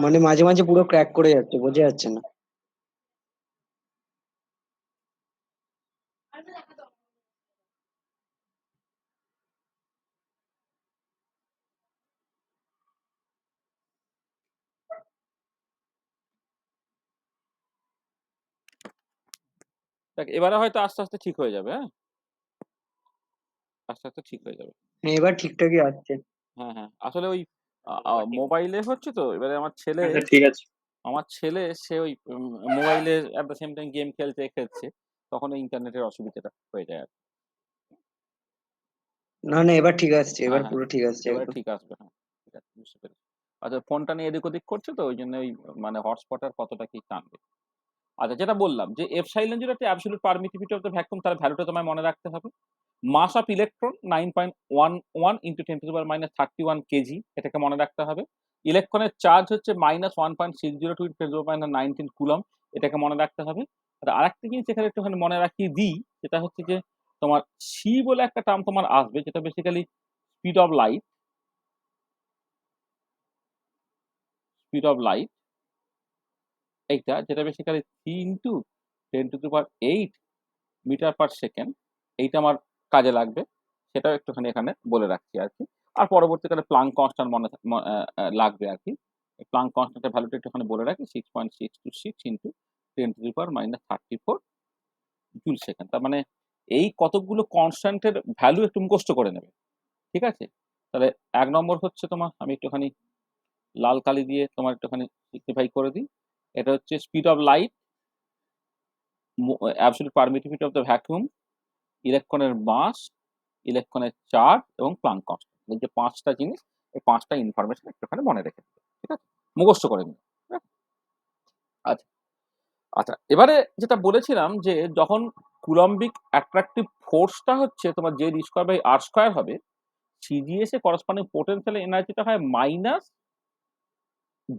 মানে মাঝে মাঝে পুরো ক্র্যাক করে যাচ্ছে, বোঝা যাচ্ছে না। দেখ এবারে হয়তো আস্তে আস্তে ঠিক হয়ে যাবে। হ্যাঁ, আস্তে আস্তে ঠিক হয়ে যাবে। হ্যাঁ, এবার ঠিকঠাকই আসছে। হ্যাঁ হ্যাঁ, আসলে ওই মোবাইলে হচ্ছে তো, এবারে আমার ছেলে, ঠিক আছে। সে ওই মোবাইলে at the same time game খেলছে, তখন ওই ইন্টারনেটের অসুবিধাটা হয়ে যায় আর কি। না না, এবার ঠিক আসছে, হ্যাঁ এবার হ্যাঁ, পুরো ঠিক আসছে এবারে একদম। ঠিক আসবে। হ্যাঁ, ঠিক আছে, বুঝতে পেরেছি। আচ্ছা, ফোনটা নিয়ে এদিক ওদিক করছে তো ওই জন্য ওই মানে হটস্পটার কতটা কি টানবে। আচ্ছা, যেটা বললাম যে এপসাইলন 0 একটা absolute permittivity of the vacuum, তার ভ্যালুটা তোমায় মনে রাখতে হবে। Mass of electron 9.11 into 10 to the power minus 31 KG, এটাকে মনে রাখতে হবে। ইলেকট্রনের চার্জ হচ্ছে minus 1.602 into 10 to the power 19 coulomb, এটাকে মনে রাখতে হবে। আর আরেকটা জিনিস এখানে একটুখানি মনে রাখিয়ে দিই, সেটা হচ্ছে যে তোমার সি বলে একটা টার্ম তোমার আসবে, যেটা basically speed of light. Speed of light এইটা, যেটা basically 3 into 10 to the power 8 metre per second, এইটা আমার কাজে লাগবে। সেটাও একটুখানি এখানে বলে রাখছি আর কি। আর পরবর্তীকালে প্লাঙ্ক কনস্ট্যান্ট মনে লাগবে আর কি। প্লাঙ্ক কনস্ট্যান্টের ভ্যালুটা একটুখানি বলে রাখি 6.626 into 10 to the power minus 34 joule second. তার মানে এই কতগুলো কনস্ট্যান্টের ভ্যালু একটু মুখস্থ করে নেবে, ঠিক আছে? তাহলে 1 নম্বর হচ্ছে তোমার, আমি একটুখানি লাল কালি দিয়ে তোমার একটুখানি সিগনিফাই করে দিই। এটা হচ্ছে speed of light, absolute permittivity of the vacuum, ইলেকট্রনের মাস, ইলেকট্রনের চার্জ এবং প্লাঙ্ক কনস্ট্যান্ট। এই যে 5টা জিনিস, এই 5টা ইনফরমেশন একটুখানি মনে রেখে দিও, ঠিক আছে? মুখস্থ করে নিও। ঠিক আছে? আচ্ছা, আচ্ছা। এবারে যেটা বলেছিলাম যে যখন কুলম্বিক অ্যাট্রাকটিভ ফোর্সটা হচ্ছে তোমার Z²/R² হবে, CGS এ করসপন্ডিং পোটেনশিয়াল এনার্জিটা হয়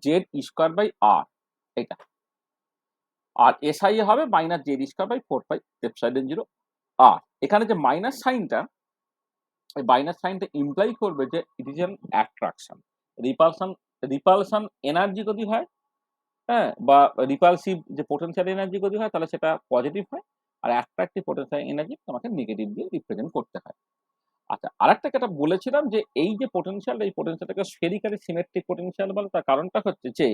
-Z²/R এইটা। আর SI এ হবে -Z²/4πε0R। এখানে যে মাইনাস সাইনটা, এই মাইনাস সাইনটা ইমপ্লাই করবে যে it is an attraction. Repulsion energy যদি হয়, হ্যাঁ? বা রিপালসিভ যে পোটেনশিয়াল এনার্জি যদি হয় তাহলে সেটা পজিটিভ হয়। আর অ্যাট্রাকটিভ পোটেনশিয়াল এনার্জি তোমাকে নেগেটিভ দিয়ে রিপ্রেজেন্ট করতে হয়। আচ্ছা, আরেকটা যেটা বলেছিলাম যে এই যে পোটেনশিয়াল, এই পোটেনশিয়ালটাকে স্ফেরিক্যালি সিমেট্রিক পোটেনশিয়াল বলে। তার কারণটা হচ্ছে যে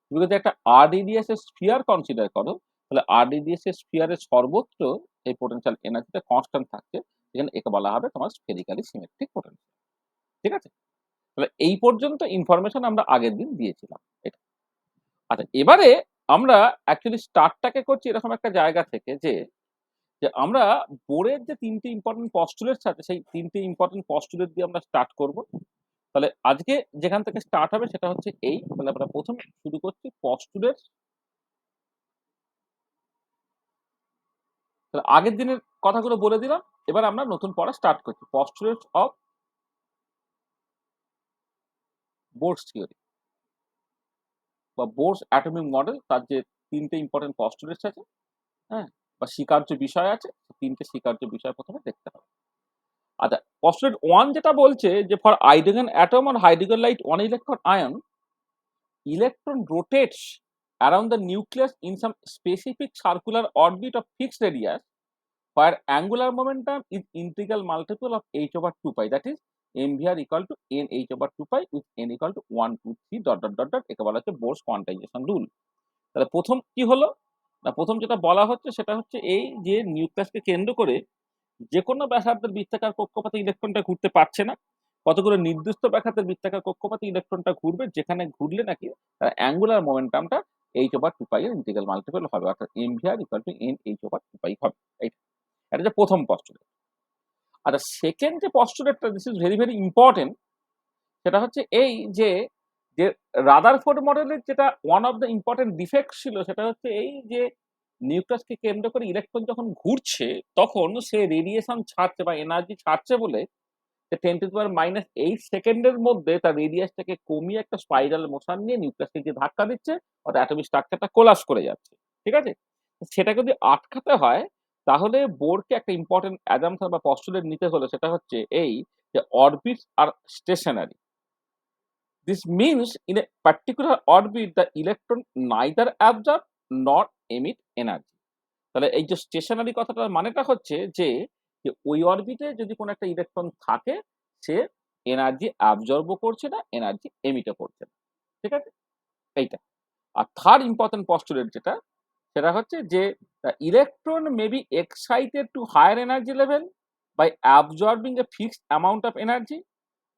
তুমি যদি একটা RDDS এর স্ফিয়ার কনসিডার করো, তাহলে RDDS এর স্ফিয়ারের সর্বত্র এই পোটেনশিয়াল এনার্জিটা কনস্ট্যান্ট থাকছে। এখানে একে বলা হবে তোমার স্ফেরিক্যালি সিমেট্রিক পোটেনশিয়াল। ঠিক আছে? তাহলে এই পর্যন্ত ইনফরমেশন আমরা আগের দিন দিয়েছিলাম। এটা। আচ্ছা, এবারে আমরা অ্যাকচুয়ালি স্টার্টটাকে করছি এরকম একটা জায়গা থেকে যে আমরা বোরের যে 3টে ইম্পোর্টেন্ট পস্টুলেটস আছে সেই 3টে ইম্পোর্টেন্ট পস্টুলেট দিয়ে আমরা স্টার্ট করব। তাহলে আজকে যেখান থেকে স্টার্ট হবে সেটা হচ্ছে এই। তাহলে আমরা প্রথমে শুরু করছি পস্টুলেটস। তাহলে আগের দিনের কথাগুলো বলে দিলাম। এবার আমরা নতুন পড়া স্টার্ট করছি। পস্টুলেটস অফ বোরস থিওরি বা বোরস অ্যাটমিক মডেল। তার যে 3টে ইম্পোর্টেন্ট পস্টুলেটস আছে, হ্যাঁ? বা স্বীকার্য বিষয় আছে, 3টে স্বীকার্য বিষয় প্রথমে দেখতে হবে। আচ্ছা, পস্টুলেট 1 যেটা বলছে যে for hydrogen atom or hydrogen light 1 electron ion, electron rotates around the nucleus in some specific circular orbit of fixed radius where angular momentum is integral multiple of h/2 pi, that is mvr equal to nh/2 pi with n equal to 1 2 3 dot dot dot dot। একে বলা হচ্ছে বোরস quantisation rule. তাহলে প্রথম কি হলো না, প্রথম যেটা বলা হচ্ছে সেটা হচ্ছে এই যে নিউক্লিয়াসকে কেন্দ্র করে যে কোনো ব্যাসার্ধের বৃত্তাকার কক্ষপথে ইলেকট্রনটা ঘুরতে পারছে না। কতগুলো নির্দিষ্ট ব্যাসার্ধের বৃত্তাকার কক্ষপথে ইলেকট্রনটা ঘুরবে, যেখানে ঘুরলে নাকি তার অ্যাঙ্গুলার মোমেন্টামটা h/2 পাই এর ইন্টিগ্রাল মাল্টিপল হবে, অর্থাৎ mvr equal to n h/2 pi হবে। এটা যে প্রথম পস্টুলেট। আচ্ছা, সেকেন্ড যে পস্টুলেটটা, this is very very important, সেটা হচ্ছে এই যে যে রাদারফোর্ড মডেলের যেটা one of the important defect ছিল সেটা হচ্ছে এই যে নিউক্লিয়াসকে কেন্দ্র করে ইলেকট্রন যখন ঘুরছে তখন সে রেডিয়েশন ছাড়ছে বা এনার্জি ছাড়ছে বলে 10⁻⁸ সেকেন্ডের মধ্যে তার রেডিয়াসটাকে কমিয়ে একটা স্পাইরাল মোশন নিয়ে নিউক্লিয়াসকে যে ধাক্কা দিচ্ছে, অর্থাৎ অ্যাটমিক স্ট্রাকচারটা কোলাপস করে যাচ্ছে। ঠিক আছে? সেটা যদি আটকাতে হয় তাহলে বোরকে একটা ইম্পর্টেন্ট অ্যাজাম্পশন বা পস্টুলেট নিতে হলো, সেটা হচ্ছে এই যে orbits R stationery. This means in a particular orbit the electron neither absorb nor emit energy. তাহলে এই যে স্টেশনারি কথাটার মানেটা হচ্ছে যে ওই অরবিটে যদি কোনো একটা ইলেকট্রন থাকে সে এনার্জি অ্যাবজর্বও করছে না, এনার্জি এমিটও করছে না। ঠিক আছে? এইটা। আর থার্ড ইম্পর্টেন্ট পস্টুলেট যেটা, সেটা হচ্ছে যে the electron may be excited to higher energy level by absorbing a fixed amount of energy,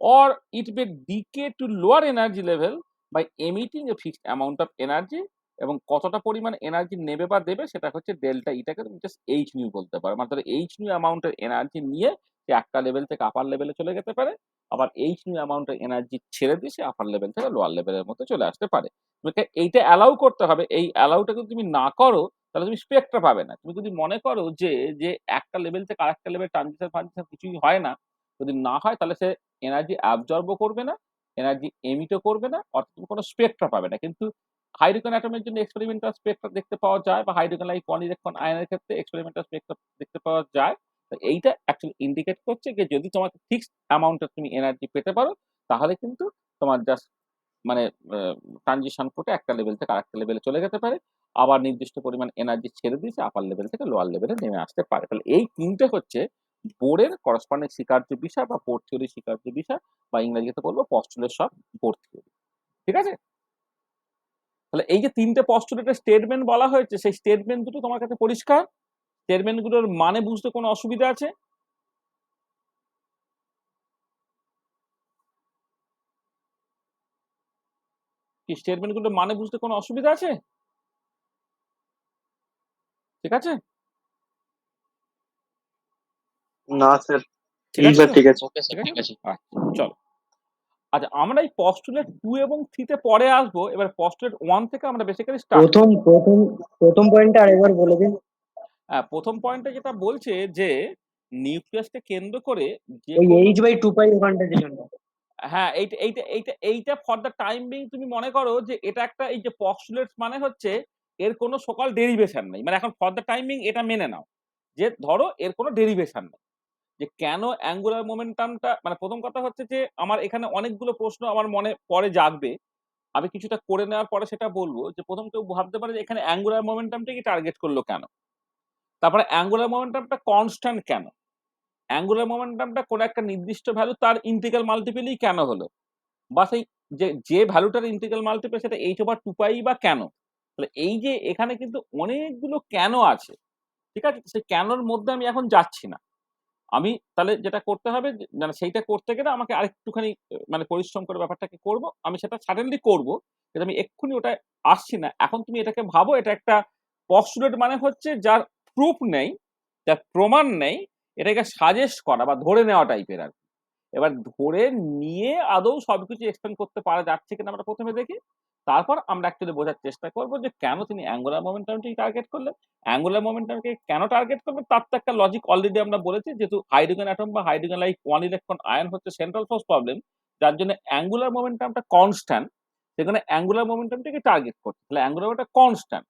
or it may decay to lower energy level by emitting a fixed amount of energy। এবং কতটা পরিমাণ energy নেবে বা দেবে সেটা হচ্ছে delta ইটাকে তুমি just H new বলতে পারো। মানে এইচ নিউ অ্যামাউন্টের এনার্জি নিয়ে সে একটা লেভেল থেকে আপার লেভেলে চলে যেতে পারে, আবার এইচ নিউ অ্যামাউন্টের এনার্জি ছেড়ে দিয়ে সে আপার লেভেল থেকে লোয়ার লেভেলের মধ্যে চলে আসতে পারে। তোমাকে এইটা অ্যালাউ করতে হবে। এই অ্যালাউটা যদি তুমি না করো তাহলে তুমি স্পেক্ট্রা পাবে না। তুমি যদি মনে করো যে যে একটা লেভেল থেকে আরেকটা লেভেল ট্রানজিশন ফানজিশন কিছুই হয় না, যদি না হয় তাহলে সে এনার্জি অ্যাবজর্বও করবে না, এনার্জি এমিটও করবে না, অর্থাৎ তুমি কোনো স্পেক্ট্রা পাবে না। কিন্তু হাইড্রোজেন অ্যাটমের জন্য এক্সপেরিমেন্টাল স্পেক্ট্রা দেখতে পাওয়া যায়, বা হাইড্রোজেন লাইক 1 ইলেকট্রন আয়নের ক্ষেত্রে এক্সপেরিমেন্টাল স্পেক্ট্রা দেখতে পাওয়া যায়। তো এইটা অ্যাকচুয়ালি ইন্ডিকেট করছে যে যদি তোমাকে ফিক্সড অ্যামাউন্টের তুমি এনার্জি পেতে পারো তাহলে কিন্তু তোমার জাস্ট মানে ট্রানজিশন করে একটা লেভেল থেকে আরেকটা লেভেলে চলে যেতে পারে, আবার নির্দিষ্ট পরিমাণ এনার্জি ছেড়ে দিয়ে সে আপার লেভেল থেকে লোয়ার লেভেলে নেমে আসতে পারে। তাহলে এই 3টে হচ্ছে বোরের করসপন্ডিং স্বীকার্য বিষয় বা বোর থিওরি স্বীকার্য বিষয়, বা ইংরেজিতে বলবো পস্টুলেট অফ বোর থিওরি। ঠিক আছে? তাহলে এই যে 3টে পস্টুলেটের স্টেটমেন্ট বলা হয়েছে, সেই স্টেটমেন্ট দুটো তোমার কাছে পরিষ্কার? স্টেটমেন্ট গুলোর মানে বুঝতে কোনো অসুবিধা আছে? কি স্টেটমেন্ট গুলোর মানে বুঝতে কোনো অসুবিধা আছে? ঠিক আছে? না স্যার, ঠিক আছে? ঠিক আছে। ঠিক আছে? আচ্ছা, চলো। আচ্ছা, আমরা এই পস্টুলেট 2 এবং 3 তে পরে আসবো। এবার পস্টুলেট 1 থেকে আমরা বেসিক্যালি স্টার্ট প্রথম প্রথম প্রথম পয়েন্টটা আরেকবার বলে দিন। প্রথম পয়েন্টে যেটা বলছে যে নিউক্লিয়াসকে কেন্দ্র করে যে ওই কোনো h/2 পাই ওখানটা যেটা। হ্যাঁ, এইটা ফর দ্য টাইম বিং তুমি মনে করো যে এটা একটা এই যে পস্টুলেটস মানে হচ্ছে এর কোনো সকল ডেরিভেশন নেই। মানে এখন ফর দ্য টাইম বিং এটা মেনে নাও যে ধরো এর কোনো ডেরিভেশন নেই। যে কেন অ্যাঙ্গুলার মোমেন্টামটা মানে প্রথম কথা হচ্ছে যে আমার এখানে অনেকগুলো প্রশ্ন আমার মনে পরে জাগবে। আমি কিছুটা করে নেওয়ার পরে সেটা বলবো যে প্রথম কেউ ভাবতে পারে যে এখানে অ্যাঙ্গুলার মোমেন্টামটা কি টার্গেট করলো কেন? তারপরে অ্যাঙ্গুলার মোমেন্টামটা কনস্ট্যান্ট কেন? অ্যাঙ্গুলার মোমেন্টামটা কোনো একটা নির্দিষ্ট ভ্যালু তার ইন্টিগ্রাল মাল্টিপলই কেন হলো? বা সেই যে ভ্যালুটার ইন্টিগ্রাল মাল্টিপল সেটা h/2 পাই বা কেন? তাহলে এই যে এখানে কিন্তু অনেকগুলো কেন আছে। ঠিক আছে? সেই কেনর মধ্যে আমি এখন যাচ্ছি না। আমি তাহলে যেটা করতে হবে যে মানে সেইটা করতে গেলে আমাকে আরেকটুখানি মানে পরিশ্রম করে ব্যাপারটাকে করব। আমি সেটা সাডেনলি করব। কিন্তু আমি এক্ষুনি ওটায় আসছি না। এখন তুমি এটাকে ভাবো এটা একটা পস্টুলেট মানে হচ্ছে যার প্রুফ নেই, যার প্রমাণ নেই, এটাকে সাজেস্ট করা বা ধরে নেওয়া টাইপের আরকি। এবার ধরে নিয়ে আদৌ সবকিছু এক্সপ্লেন করতে পারা যাচ্ছে কিনা আমরা প্রথমে দেখি। তারপর আমরা অ্যাকচুয়ালি বোঝার চেষ্টা করব যে কেন তিনি অ্যাঙ্গুলার মোমেন্টামটি টার্গেট করলেন। অ্যাঙ্গুলার মোমেন্টামকে কেন টার্গেট করবেন তার তো একটা লজিক অলরেডি আমরা বলেছি যেহেতু হাইড্রোজেন অ্যাটম বা হাইড্রোজেন লাইক 1 ইলেকট্রন আয়ন হচ্ছে সেন্ট্রাল ফোর্স প্রবলেম যার জন্য অ্যাঙ্গুলার মোমেন্টামটা কনস্ট্যান্ট সেখানে অ্যাঙ্গুলার মোমেন্টামটাকে টার্গেট করছে। তাহলে অ্যাঙ্গুলার মোমেন্টাম কনস্ট্যান্ট।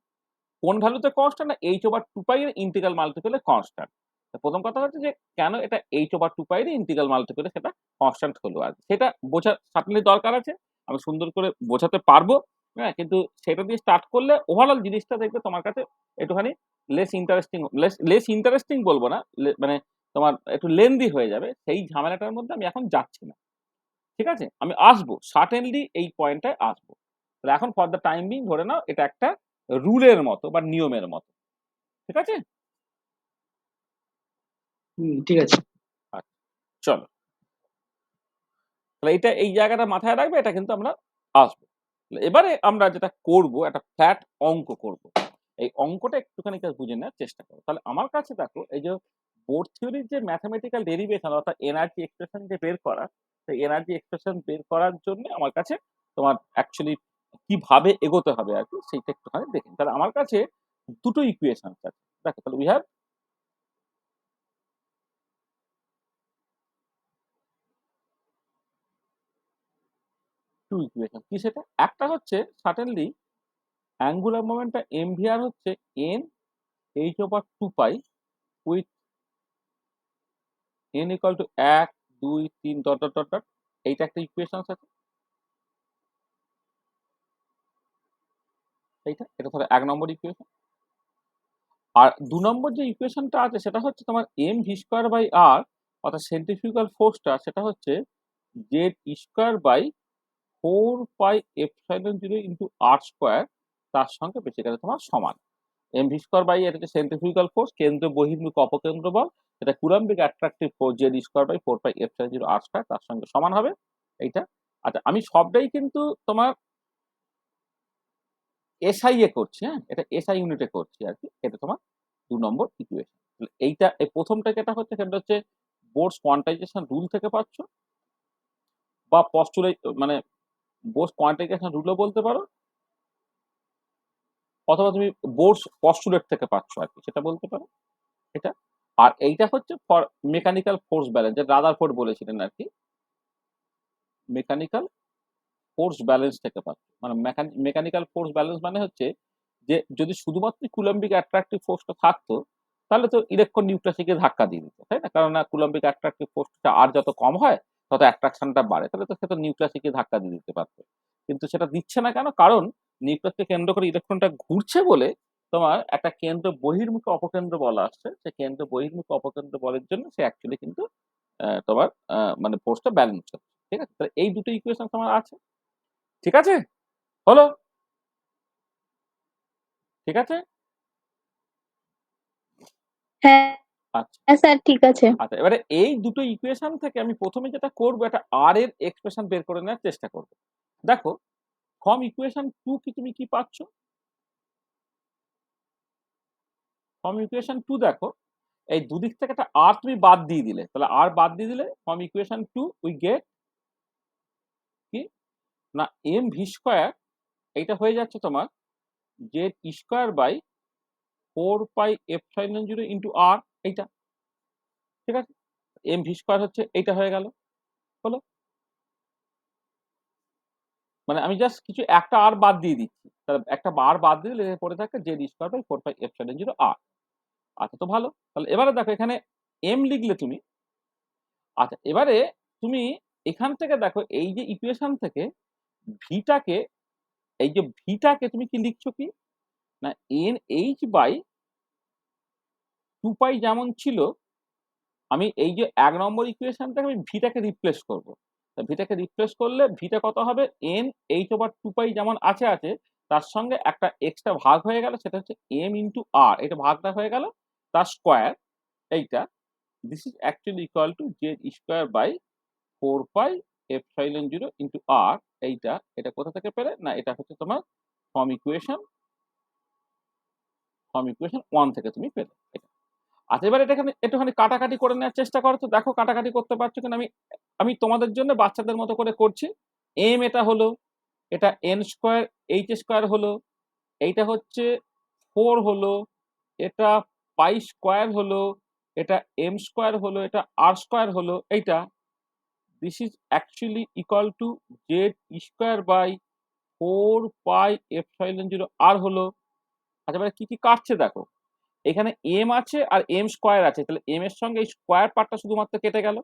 কোন ভ্যালুতে কনস্ট্যান্ট না h/2 পাই এর ইন্টিগ্রাল মাল্টিপল এ কনস্ট্যান্ট। তো প্রথম কথা হচ্ছে যে কেন এটা h/2 পাই এর ইন্টিগ্রাল মাল্টিপল এ সেটা কনস্ট্যান্ট হলো আরকি। সেটা বোঝা সার্টেনলি দরকার আছে। আমি সুন্দর করে বোঝাতে পারবো। হ্যাঁ? কিন্তু সেটা দিয়ে স্টার্ট করলে ওভারঅল জিনিসটা দেখবে তোমার কাছে একটুখানি লেস ইন্টারেস্টিং বলব না। মানে তোমার একটু লেন্দি হয়ে যাবে। সেই ঝামেলাটার মধ্যে আমি এখন যাচ্ছি না। ঠিক আছে? আমি আসবো। সার্টেনলি এই পয়েন্টটায় আসবো। তাহলে এখন ফর দ্য টাইম বিং ধরে নাও এটা একটা রুলের মতো বা নিয়মের মতো। ঠিক আছে? ঠিক আছে। আচ্ছা, চলো। তাহলে এই জায়গাটা মাথায় রাখবে এটা কিন্তু আমরা আসবো। তাহলে এবারে আমরা যেটা করব একটা ফ্ল্যাট অঙ্ক করব। এই অঙ্কটা একটুখানি জাস্ট বুঝে নেওয়ার চেষ্টা করো। তাহলে আমার কাছে দেখো এই যে বোর থিওরির যে ম্যাথমেটিক্যাল ডেরিভেশন অর্থাৎ এনার্জি এক্সপ্রেশন যে বের করা, সেই এনার্জি এক্সপ্রেশন বের করার জন্য আমার কাছে তোমার অ্যাকচুয়ালি কিভাবে এগোতে হবে আরকি সেইটা একটুখানি দেখে নিই। তাহলে আমার কাছে দুটো ইকুয়েশন আছে। দেখো তাহলে উই হ্যাভ টু ইকুয়েশন। কি সেটা? একটা হচ্ছে সার্টেনলি অ্যাঙ্গুলার মোমেন্টটা mvr হচ্ছে n h/2 pi with n equal to 1, 2, 3 dot, dot, dot, dot. এইটা একটা ইকুয়েশনস আছে। এটা ধরো 1 নম্বর ইকুয়েশন। আর 2 নম্বর যে ইকুয়েশনটা আছে সেটা হচ্ছে তোমার mv²/r অর্থাৎ সেন্ট্রিফিউগাল ফোর্সটা সেটা হচ্ছে z²/4πε0 ইনটু r² তার সঙ্গে বেসিক্যালি তোমার সমান। mv² এটা হচ্ছে সেন্ট্রিফিউগাল ফোর্স কেন্দ্র বহির্মুখ অপকেন্দ্র বল এটা কুলম্বিক অ্যাট্রাকটিভ ফোর্স z²/4πε0r² তার সঙ্গে সমান হবে এইটা। আচ্ছা আমি সবটাই কিন্তু তোমার এসআই এ করছি, হ্যাঁ? এটা এসআই ইউনিটে করছি আরকি। এটা তোমার 2 নম্বর ইকুয়েশন। এইটা এই প্রথমটা যেটা হচ্ছে সেটা হচ্ছে বোরস কোয়ান্টাইজেশন রুল থেকে পাচ্ছ বা মানে বোরস কোয়ান্টাইজেশন রুলও বলতে পারো অথবা তুমি বোরস পস্টুলেট থেকে পাচ্ছ আরকি সেটা বলতে পারো এটা। আর এইটা হচ্ছে ফর মেকানিক্যাল ফোর্স ব্যালেন্স যেটা রাদারফোর্ড বলেছিলেন আরকি। মেকানিক্যাল ফোর্স ব্যালেন্স থেকে পাচ্ছ। মানে মেকানিক্যাল ফোর্স ব্যালেন্স মানে হচ্ছে যে যদি শুধুমাত্র কুলম্বিক অ্যাট্রাকটিভ ফোর্সটা থাকতো তাহলে তো ইলেকট্রন নিউক্লিয়াসে গিয়ে ধাক্কা দিয়ে দিত, তাই না? কারণ কুলম্বিক অ্যাট্রাকটিভ ফোর্সটা আর যত কম হয় তত অ্যাট্রাকশনটা বাড়ে। তাহলে তো সেটা নিউক্লিয়াসে গিয়ে ধাক্কা দিয়ে দিতে পারতো। কিন্তু সেটা দিচ্ছে না কেন? কারণ নিউক্লিয়াসকে কেন্দ্র করে ইলেকট্রনটা ঘুরছে বলে তোমার একটা কেন্দ্র বহির্মুখী অপকেন্দ্র বল আসছে। সেই কেন্দ্র বহির্মুখী অপকেন্দ্র বলের জন্য সে অ্যাকচুয়ালি কিন্তু তোমার মানে ফোর্সটা ব্যালেন্স হচ্ছে। ঠিক আছে? তাহলে এই দুটো ইকুয়েশন তোমার আছে। ঠিক আছে? হলো? ঠিক আছে? হ্যাঁ আচ্ছা। হ্যাঁ স্যার ঠিক আছে। আচ্ছা এবারে এই দুটো ইকুয়েশন থেকে আমি প্রথমে যেটা করব একটা আর এর এক্সপ্রেশন বের করে নেওয়ার চেষ্টা করব। দেখো ফ্রম ইকুয়েশন 2 কি তুমি কি পাচ্ছ? ফ্রম ইকুয়েশন 2 দেখো এই দুদিক থেকে একটা আর তুমি বাদ দিয়ে দিলে। তাহলে আর বাদ দিয়ে দিলে ফ্রম ইকুয়েশন 2 উই গেট না এম ভি স্কোয়ার এইটা হয়ে যাচ্ছে তোমার Z square by 4πε0 into R, এইটা ঠিক আছে। এম ভি স্কোয়ার হচ্ছে এইটা হয়ে গেল, হলো। মানে আমি জাস্ট কিছু একটা আর বাদ দিয়ে দিচ্ছি, তাহলে একটা বার বাদ দিলে পড়ে থাকে জেড স্কোয়ার বাই 4πε0 আর। আচ্ছা, তো ভালো। তাহলে এবারে দেখো এখানে এম লিখলে তুমি, আচ্ছা এবারে তুমি এখান থেকে দেখো এই যে ইকুয়েশন থেকে ভিটাকে, এই যে ভিটাকে তুমি কি লিখছো কি না এন এইচ বাই 2π যেমন ছিল, আমি এই যে 1 নম্বর ইকুয়েশন থেকে আমি ভিটাকে রিপ্লেস করব। তা ভিটাকে রিপ্লেস করলে ভিটা কত হবে, এন এইচ ওভার 2π যেমন আছে আছে, তার সঙ্গে একটা এক্সট্রা ভাগ হয়ে গেল, সেটা হচ্ছে এম ইন্টু আর, এটা ভাগটা হয়ে গেল তার স্কোয়ার, এইটা। This is actually equal to Z square by 4πε0 into R, এইটা। এটা কোথা থেকে পেলে না, এটা হচ্ছে তোমার ফ্রম ইকুয়েশন 1 থেকে তুমি পেলে এটা। আচ্ছা এবার এটা একটুখানি কাটাকাটি করে নেওয়ার চেষ্টা করো, তো দেখো কাটাকাটি করতে পারছো কিনা। আমি তোমাদের জন্য বাচ্চাদের মতো করে করছি। এম এটা হলো, এটা এন স্কোয়ার এইচ স্কোয়ার হলো, এইটা হচ্ছে 4 হলো, এটা পাই স্কোয়ার হলো, এটা এম স্কোয়ার হলো, এটা আর স্কোয়ার হলো, এইটা। This is actually equal to Z square by 4πε0 R হলো। আচ্ছা এবার কি কি কাটছে দেখো, এখানে এম আছে আর এম স্কোয়ার আছে, তাহলে এম এর সঙ্গে এই স্কোয়ার পার্টটা শুধুমাত্র কেটে গেল।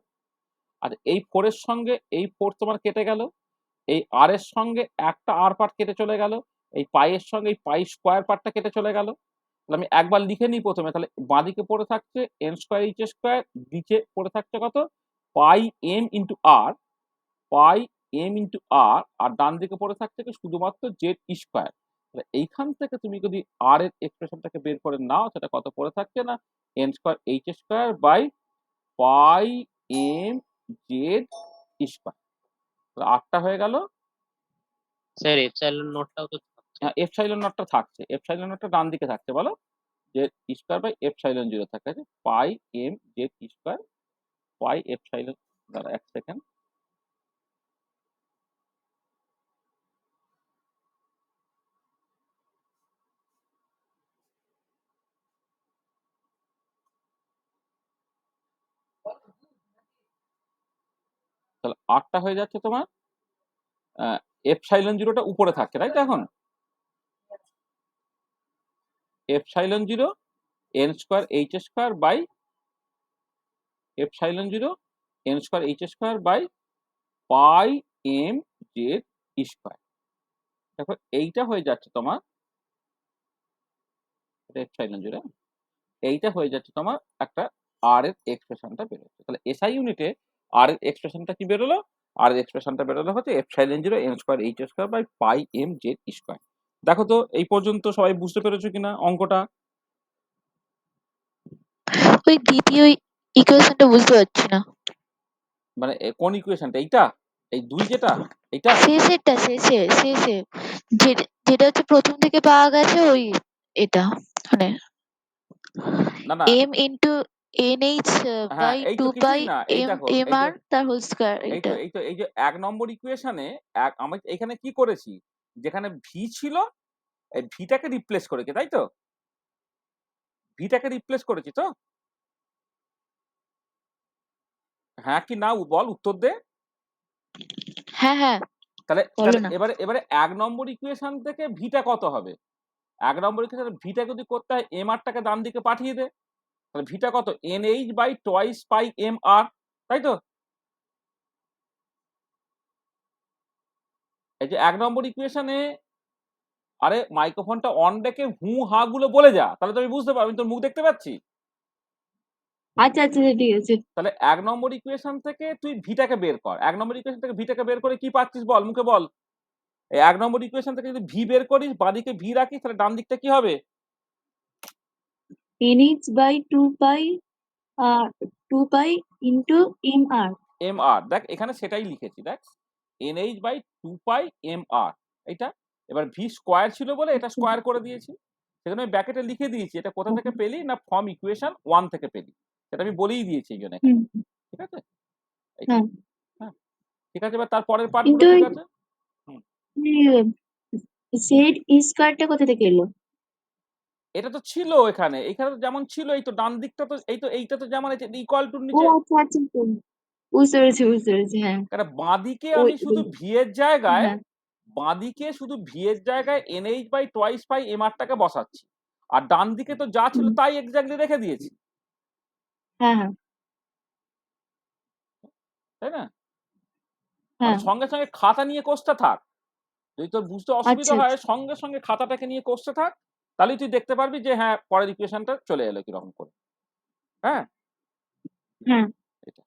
আর এই 4 এর সঙ্গে এই 4 তোমার কেটে গেল, এই আর এর সঙ্গে একটা আর পার্ট কেটে চলে গেল, এই পাই এর সঙ্গে এই পাই স্কোয়ার পার্টটা কেটে চলে গেল। তাহলে আমি একবার লিখে নিই প্রথমে, তাহলে বাঁদিকে পড়ে থাকছে এন স্কোয়ার এইচ স্কোয়ার, নিচে পড়ে থাকছে কত পাই এম ইন্টু আর, পাই এম ইন্টু আর, আর ডান দিকে পড়ে থাকছে কি শুধুমাত্র জেড স্কোয়ার। তাহলে এইখান থেকে তুমি যদি আর এর এক্সপ্রেশনটাকে বের করে নাও, সেটা কত পড়ে থাকছে না n square H square by pi M Z square. তাহলে আটটা হয়ে গেল। স্যার এপসাইলন নটটাও তো থাকছে। হ্যাঁ, এপসাইলন নটটা থাকছে, এপসাইলন নটটা ডান দিকে থাকছে, বলো জেড স্কোয়ার বাই এপসাইলন 0 থাকে, pi M Z square pi epsilon. দাঁড়া এক সেকেন্ড, তাহলে আটটা হয়ে যাচ্ছে তোমার। এপসাইলন 0টা উপরে থাকছে, তাই তো। এখন epsilon 0 n square H square by epsilon 0 n square H square by pi M Z square. দেখো এইটা হয়ে যাচ্ছে তোমার, এপসাইলন 0, এইটা হয়ে যাচ্ছে তোমার একটা আর এর এক্সপ্রেশনটা বেরোচ্ছে। তাহলে এসআই ইউনিটে আর এর এক্সপ্রেশনটা কি বেরোলো, আর এর এক্সপ্রেশনটা বেরোলো হচ্ছে epsilon 0 n square H square by pi M Z square. দেখো তো এই পর্যন্ত সবাই বুঝতে পেরেছো কিনা অঙ্কটা? ওই দ্বিতীয় ইকুয়েশনটা বুঝতে পারছি না। মানে কোন ইকুয়েশনটা, এইটা এই 2 যেটা, এইটা শেষে যেটা হচ্ছে প্রথম থেকে পাওয়া গেছে ওই, এটা মানে না না, এম ইন্টু এন এইচ হ্যাঁ বাই এই টু তো পাই কিছুই না, এই এম দেখো এম এই তো আর তার হোল স্কোয়ার, এই তো এটা। এই তো এই যে 1 নম্বর ইকুয়েশনে আমি এখানে কি করেছি, যেখানে ভি ছিল এই ভিটাকে রিপ্লেস করেছি, তাই তো। ভিটাকে রিপ্লেস করেছি তো, হ্যাঁ কি না বল, উত্তর দে। হ্যাঁ হ্যাঁ, তাহলে বলো না। এবারে 1 নম্বর ইকুয়েশন থেকে ভিটা কত হবে, 1 নম্বর ইকুয়েশন ভিটা যদি করতে হয় এম আরটাকে ডান দিকে পাঠিয়ে দে, তাহলে ভিটা কত N H by twice pi M R, তাই তো। এই যে 1 নম্বর ইকুয়েশনে, আরে মাইক্রোফোনটা অন রেখে হু হা গুলো বলে যা, তাহলে তো আমি বুঝতে পারবো, আমি তোর মুখ দেখতে পাচ্ছি। আচ্ছা আচ্ছা ঠিক আছে। তাহলে 1 নম্বর ইকুয়েশন থেকে তুই ভিটাকে বের কর, 1 নম্বর ইকুয়েশন থেকে ভিটাকে বের করে কি পাচ্ছিস বল, মুখে বল। এই 1 নম্বর ইকুয়েশন থেকে যদি ভি বের করিস, বাঁদিকে ভি রাখিস, তাহলে ডান দিকটা কি হবে, NH by 2 pi 2 pi into MR. M R. দেখ এখানে সেটাই লিখেছি, দেখ NH by 2 pi M R, এইটা। এবার ভি স্কোয়ার ছিল বলে এটা স্কোয়ার করে দিয়েছি, সেজন্য আমি ব্র্যাকেটে লিখে দিয়েছি এটা কোথা থেকে পেলি না ফ্রম ইকুয়েশন 1 থেকে পেলি, সেটা আমি বলেই দিয়েছি এই জন্য এখানে, ঠিক আছে। এইটা, হ্যাঁ হ্যাঁ ঠিক আছে। এবার তারপরের পার্ট কিন্তু গুলো ঠিক আছে। সেড স্কোয়ারটা কোথা থেকে এলো? এটা তো ছিল এখানে তো যেমন ছিল, এই তো ডান দিকটা তো এইটা তো যেমন ইকুয়াল টুর ও নিচে। আচ্ছা আচ্ছা তো, বুঝতে পেরেছি হ্যাঁ। কারণ বাঁদিকে ওই আমি শুধু ভি এর জায়গায় হ্যাঁ NH বাই টোয়াইস পাই এমআরটাকে বসাচ্ছি, আর ডান দিকে তো যা ছিল তাই এক্স্যাক্টলি রেখে দিয়েছি, হ্যাঁ হ্যাঁ তাই না? মানে হ্যাঁ সঙ্গে সঙ্গে খাতা নিয়ে কোষটা থাক, যদি তোর বুঝতে অসুবিধা আচ্ছা হয় আচ্ছা সঙ্গে সঙ্গে খাতাটাকে নিয়ে কোষটা থাক, তাহলেই তুই দেখতে পারবি যে হ্যাঁ পরের ইকুয়েশনটা চলে এলো কিরকম করে। হ্যাঁ, হ্যাঁ এটা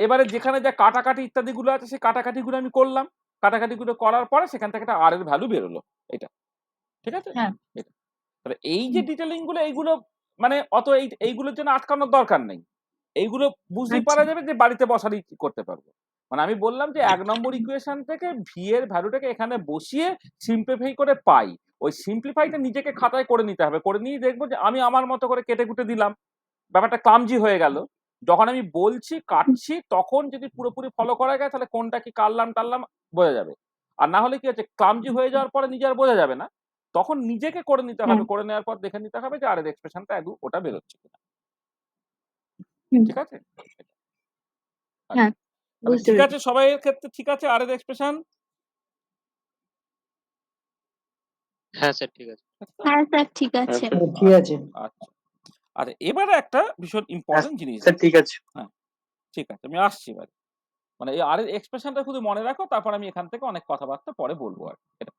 এবারে যেখানে যা কাটাকাটি ইত্যাদি গুলো আছে সেই কাটাকাটি গুলো আমি করলাম, কাটাকাটি গুলো করার পরে সেখান থেকে একটা আর এর ভ্যালু বেরোলো, এটা ঠিক আছে। হ্যাঁ এটা তাহলে এই যে ডিটেলিং গুলো এইগুলো মানে অত এইগুলোর জন্য আটকানোর দরকার নেই, এইগুলো বুঝতেই আচ্ছা পারা যাবে যে বাড়িতে বসারই করতে পারবো। মানে আমি বললাম যে 1 নম্বর ইকুয়েশন থেকে ভি এর ভ্যালুটাকে এখানে বসিয়ে সিম্পলিফাই করে পাই, ওই সিম্পলিফাইটা নিজেকে খাতায় করে নিতে হবে, করে নিয়ে দেখবো যে আমি আমার মতো করে কেটে কুটে দিলাম, ব্যাপারটা ক্লামজি হয়ে গেল। যখন আমি বলছি কাটছি তখন যদি পুরোপুরি ফলো করা যায় তাহলে কোনটা কি কাটলাম টাললাম বোঝা যাবে, আর না হলে কি হচ্ছে ক্লামজি হয়ে যাওয়ার পরে নিজে আর বোঝা যাবে না, তখন নিজেকে করে নিতে হ্যাঁ হবে, করে নেওয়ার পর দেখে নিতে হবে যে আর এর এক্সপ্রেশনটা ওটা বেরোচ্ছে কিনা, হুম, ঠিক আছে। আচ্ছা, হ্যাঁ তাহলে বুঝতে ঠিক পেরেছি। আছে, সবাইয়ের ক্ষেত্রে ঠিক আছে আর এর এক্সপ্রেশন। হ্যাঁ স্যার ঠিক আছে। হ্যাঁ স্যার ঠিক আছে। ঠিক আছে। আচ্ছা আচ্ছা, এবারে একটা ভীষণ ইম্পর্টেন্ট জিনিস স্যার আছে। ঠিক আছে। হ্যাঁ ঠিক আছে, আমি আসছি এবারে, মানে এই আর এর এক্সপ্রেশনটা শুধু মনে রাখো, তারপর আমি এখান থেকে অনেক কথাবার্তা পরে বলবো আর কি। এটা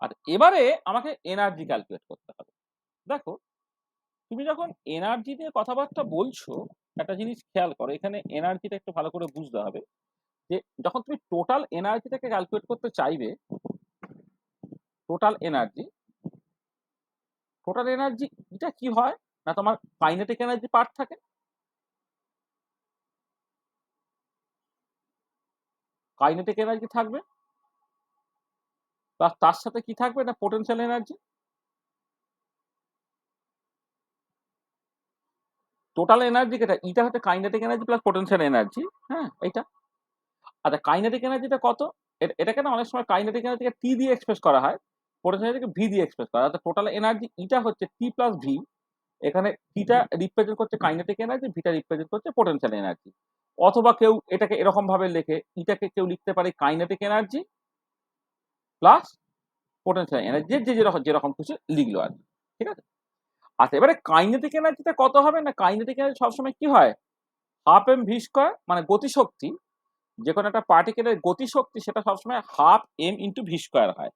আর এবারে আমাকে এনার্জি ক্যালকুলেট করতে হবে। দেখো, তুমি যখন এনার্জি নিয়ে কথাবার্তা বলছো একটা জিনিস খেয়াল করো, এখানে এনার্জিটা একটু ভালো করে বুঝতে হবে যে যখন তুমি টোটাল এনার্জিটাকে ক্যালকুলেট করতে চাইবে, টোটাল এনার্জি এটা কি হয় না, তোমার কাইনেটিক এনার্জি পার্ট থাকে, কাইনেটিক এনার্জি থাকবে, তার সাথে কি থাকবে না পোটেনশিয়াল এনার্জি। টোটাল এনার্জি এটা হচ্ছে kinetic energy plus potential energy. হ্যাঁ এইটা, আচ্ছা কাইনেটিক এনার্জিটা কত, এটাকে না অনেক সময় কাইনেটিক এনার্জিকে টি দিয়ে এক্সপ্রেস করা হয়, পোটেনশিয়াল এনার্জিকে ভি দিয়ে এক্সপ্রেস করা হয়। অর্থাৎ টোটাল এনার্জি এটা হচ্ছে টি প্লাস ভি, এখানে টিটা রিপ্রেজেন্ট করছে কাইনেটিক এনার্জি, ভিটা রিপ্রেজেন্ট করছে পোটেনশিয়াল এনার্জি। অথবা কেউ এটাকে এরকম ভাবে লেখে, ইটাকে কেউ লিখতে পারে kinetic energy plus potential energy, যে যেরকম কিছু লিখলো আর কি, ঠিক আছে। আচ্ছা এবারে কাইনেটিক এনার্জিটা কত হবে না, কাইনেটিক এনার্জি সবসময় কি হয় হাফ এম ভি স্কোয়ার, মানে গতিশক্তি, যে কোনো একটা পার্টিকেলের গতিশক্তি সেটা সবসময় half m into v square হয়,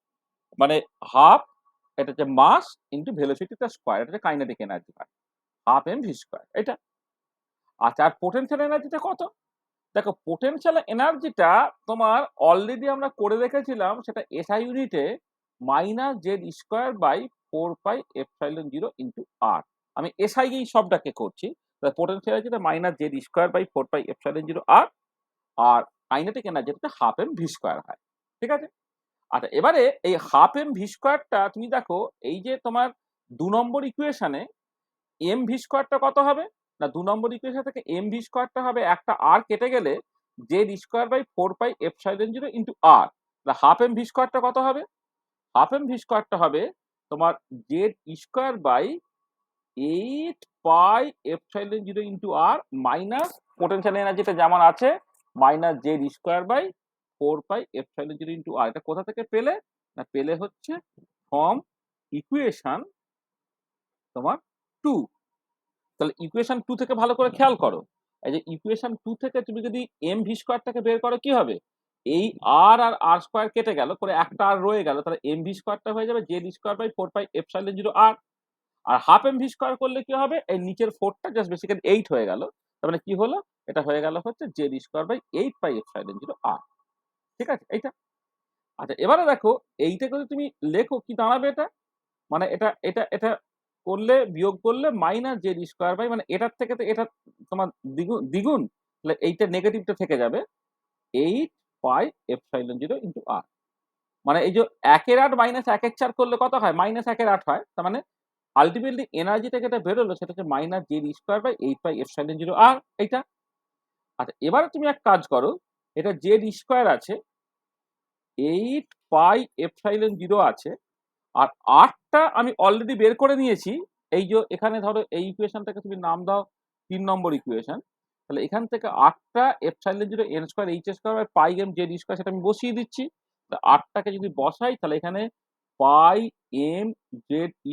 মানে হাফ, এটা হচ্ছে মাস ইন্টু ভেলোসিটিটা স্কোয়ার, এটা হচ্ছে কাইনেটিক এনার্জি হয় হাফ এম ভি স্কোয়ার এটা। আচ্ছা আর পোটেনশিয়াল এনার্জিটা কত, দেখো পোটেনশিয়াল এনার্জিটা তোমার অলরেডি আমরা করে রেখেছিলাম, সেটা এসআই ইউনিটে minus Z square by 4πε0 into R, আমি এসআই এই সবটাকে করছি, পোটেনশিয়াল এনার্জিটা minus Z square by 4πε0 R, আর কাইনেটিক এনার্জিটা হাফ এম ভি স্কোয়ার হয়, ঠিক আছে। আচ্ছা এবারে এই হাফ এম ভি স্কোয়ারটা তুমি দেখো, এই যে তোমার 2 নম্বর ইকুয়েশনে এম ভি স্কোয়ারটা কত হবে না, 2 নম্বর ইকুয়েশন থেকে এম ভি স্কোয়ারটা হবে একটা আর কেটে গেলে Z square by 4πε0 into R, half M V স্কোয়ারটা কত হবে, হাফ এম ভি স্কোয়ারটা হবে তোমার Z square by 8πε0 into R minus potential এনার্জিটা যেমন আছে minus Z square by 4πε0 into R. এটা কোথা থেকে পেলে না, পেলে হচ্ছে ফ্রম ইকুয়েশন তোমার 2। তাহলে ইকুয়েশন 2 থেকে ভালো করে খেয়াল করো, এই যে ইকুয়েশন 2 থেকে তুমি যদি এম ভি স্কোয়ারটাকে বের করো কি হবে, এই আর আর আর স্কোয়ার কেটে গেল, করে একটা আর রয়ে গেল, তাহলে এম ভি স্কোয়ারটা হয়ে যাবে জেড স্কোয়ার বাই 4πε0 আর, আর হাফ এম ভি স্কোয়ার করলে কি হবে, এই নিচের 4টা জাস্ট বেসিক্যালি 8 হয়ে গেল, তার মানে কি হলো, এটা হয়ে গেল হচ্ছে জেড স্কোয়ার বাই 8πε0 আর, ঠিক আছে এইটা। আচ্ছা এবারে দেখো এইটা যদি তুমি লেখো কি দাঁড়াবে এটা, মানে এটা এটা এটা করলে বিয়োগ করলে মাইনাস জেড স্কোয়ার বাই, মানে এটার থেকে তো এটা তোমার দ্বিগুণ দ্বিগুণ, তাহলে এইটা নেগেটিভটা থেকে যাবে 8πε0 ইন্টু আর, মানে এই যে 1/8 মাইনাস 1/4 করলে কত হয়, মাইনাস 1/8 হয়, তার মানে আলটিমেটলি এনার্জি থেকে এটা বেরোলো সেটা হচ্ছে মাইনাস জেড স্কোয়ার বাই 8πε0 আর এইটা। আচ্ছা এবারে তুমি এক কাজ করো, এটা জেড স্কোয়ার আছে, 8 পাই এপসাইলন 0 আছে, আর আরটা আমি অলরেডি বের করে নিয়েছি। এই যে এখানে ধরো এই ইকুয়েশনটাকে তুমি নাম দাও 3 নম্বর ইকুয়েশন। তাহলে এখান থেকে আরটা epsilon 0 n square h square by pi m z square সেটা আমি বসিয়ে দিচ্ছি। আরটাকে যদি বসাই তাহলে এখানে pi m z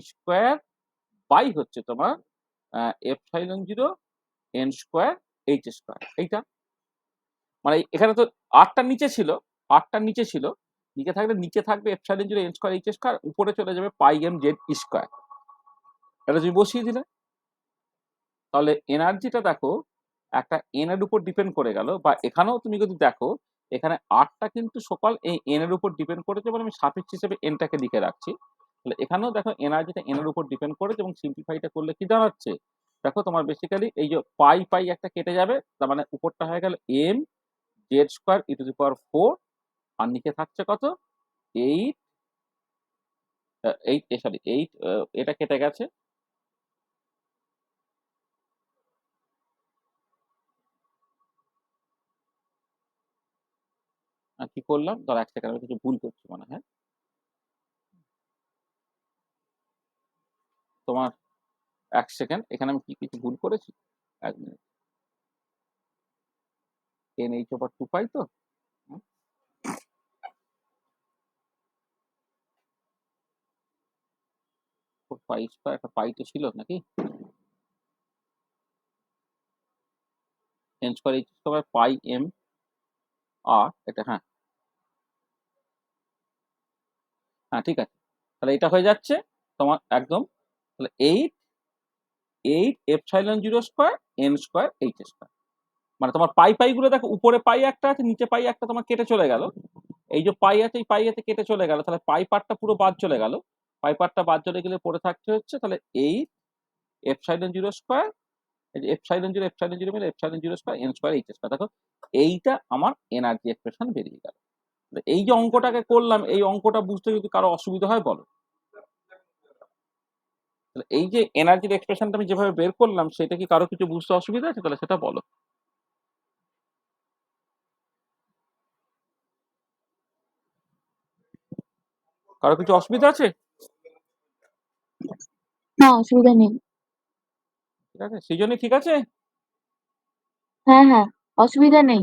square by হচ্ছে তোমার epsilon 0 n square h square. এইটা মানে এখানে তো আটটার নিচে ছিল, আটটার নিচে ছিল, নিচে থাকলে নিচে থাকবে epsilon 0 n square h square, উপরে চলে যাবে পাই m z স্কয়ার। এটা তুমি বসিয়ে দিলে, তাহলে এনার্জিটা দেখো একটা এন এর উপর ডিপেন্ড করে গেল। বা এখানেও তুমি যদি দেখো এখানে আটটা কিন্তু সকাল এই এন এর উপর ডিপেন্ড করেছে, মানে আমি সাফিক্স হিসেবে এনটাকে লিখে রাখছি। তাহলে এখানেও দেখো এনার্জিটা এন এর উপর ডিপেন্ড করেছে, এবং সিম্পলিফাইটা করলে কি দাঁড়াচ্ছে দেখো তোমার বেসিক্যালি এই যে পাই পাই একটা কেটে যাবে, তার মানে উপরটা হয়ে গেল M Z square E to the power 4, আর নিচে থাকছে কত 8 8 সরি 8 এটা কেটে গেছে। কি করলাম ধর এক সেকেন্ড, আমি কিছু ভুল করছি মনে হয়। তোমার এক সেকেন্ড, এখানে আমি কি কিছু ভুল করেছি, এক minute. Then H over 2 pi তো, পাই স্কয়ার একটা পাই তো ছিল নাকি, N square H square pi M R এটা, হ্যাঁ হ্যাঁ ঠিক আছে। তাহলে এটা হয়ে যাচ্ছে তোমার একদম, তাহলে 8 epsilon 0 square N square H square. মানে তোমার পাই পাই গুলো দেখো, উপরে পাই একটা আছে, নিচে পাই একটা তোমার কেটে চলে গেল। এই যে পাই আছে, এই পাই আছে কেটে চলে গেল, তাহলে পাই পার্টটা পুরো বাদ চলে গেল। পাই পার্টটা বাদ চলে গেলে পড়ে থাকছে হচ্ছে তাহলে 8 এপসাইলন 0 স্কয়ার, এই যে এপসাইলন 0 মিলে epsilon 0 square N square H square. দেখো এইটা আমার এনার্জি এক্সপ্রেশন বেরিয়ে গেল। এই যে অঙ্কটাকে করলাম, এই অঙ্কটা বুঝতে যদি কারো অসুবিধা হয় বলো। তাহলে এই যে এনার্জির এক্সপ্রেশনটা আমি যেভাবে বের করলাম, সেটা কি কারো কিছু বুঝতে অসুবিধা আছে? তাহলে সেটা বলো। কারো কিছু অসুবিধা আছে? না, অসুবিধা নেই। ঠিক আছে, সৃজনী ঠিক আছে? হ্যাঁ, হ্যাঁ, অসুবিধা নেই।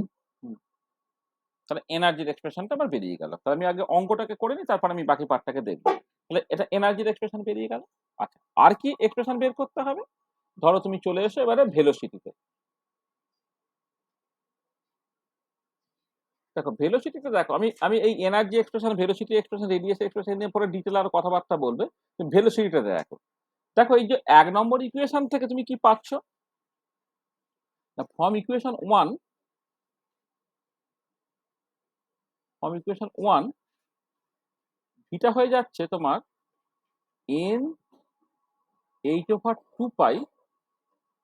তাহলে এনার্জির এক্সপ্রেশনটা আবার বেরিয়ে গেল। তাহলে আমি আগে অঙ্কটাকে করে নিই, তারপর আমি বাকি পার্টটাকে দেখব। তাহলে এটা এনার্জির এক্সপ্রেশন বেরিয়ে গেল। আচ্ছা, আর কি এক্সপ্রেশন বের করতে হবে? ধরো তুমি চলে এসো এবারে ভেলোসিটিতে। দেখো ভেলোসিটিতে দেখো, আমি আমি এই energy expression, velocity expression, radius expression নিয়ে পরে ডিটেল আর কথাবার্তা বলবে। তুমি ভেলোসিটিটা দেখো। দেখো এই যে 1 নম্বর ইকুয়েশন থেকে তুমি কি পাচ্ছ? ফ্রম ইকুয়েশন 1, এটা হয়ে যাচ্ছে তোমার n h ওভার 2 পাই,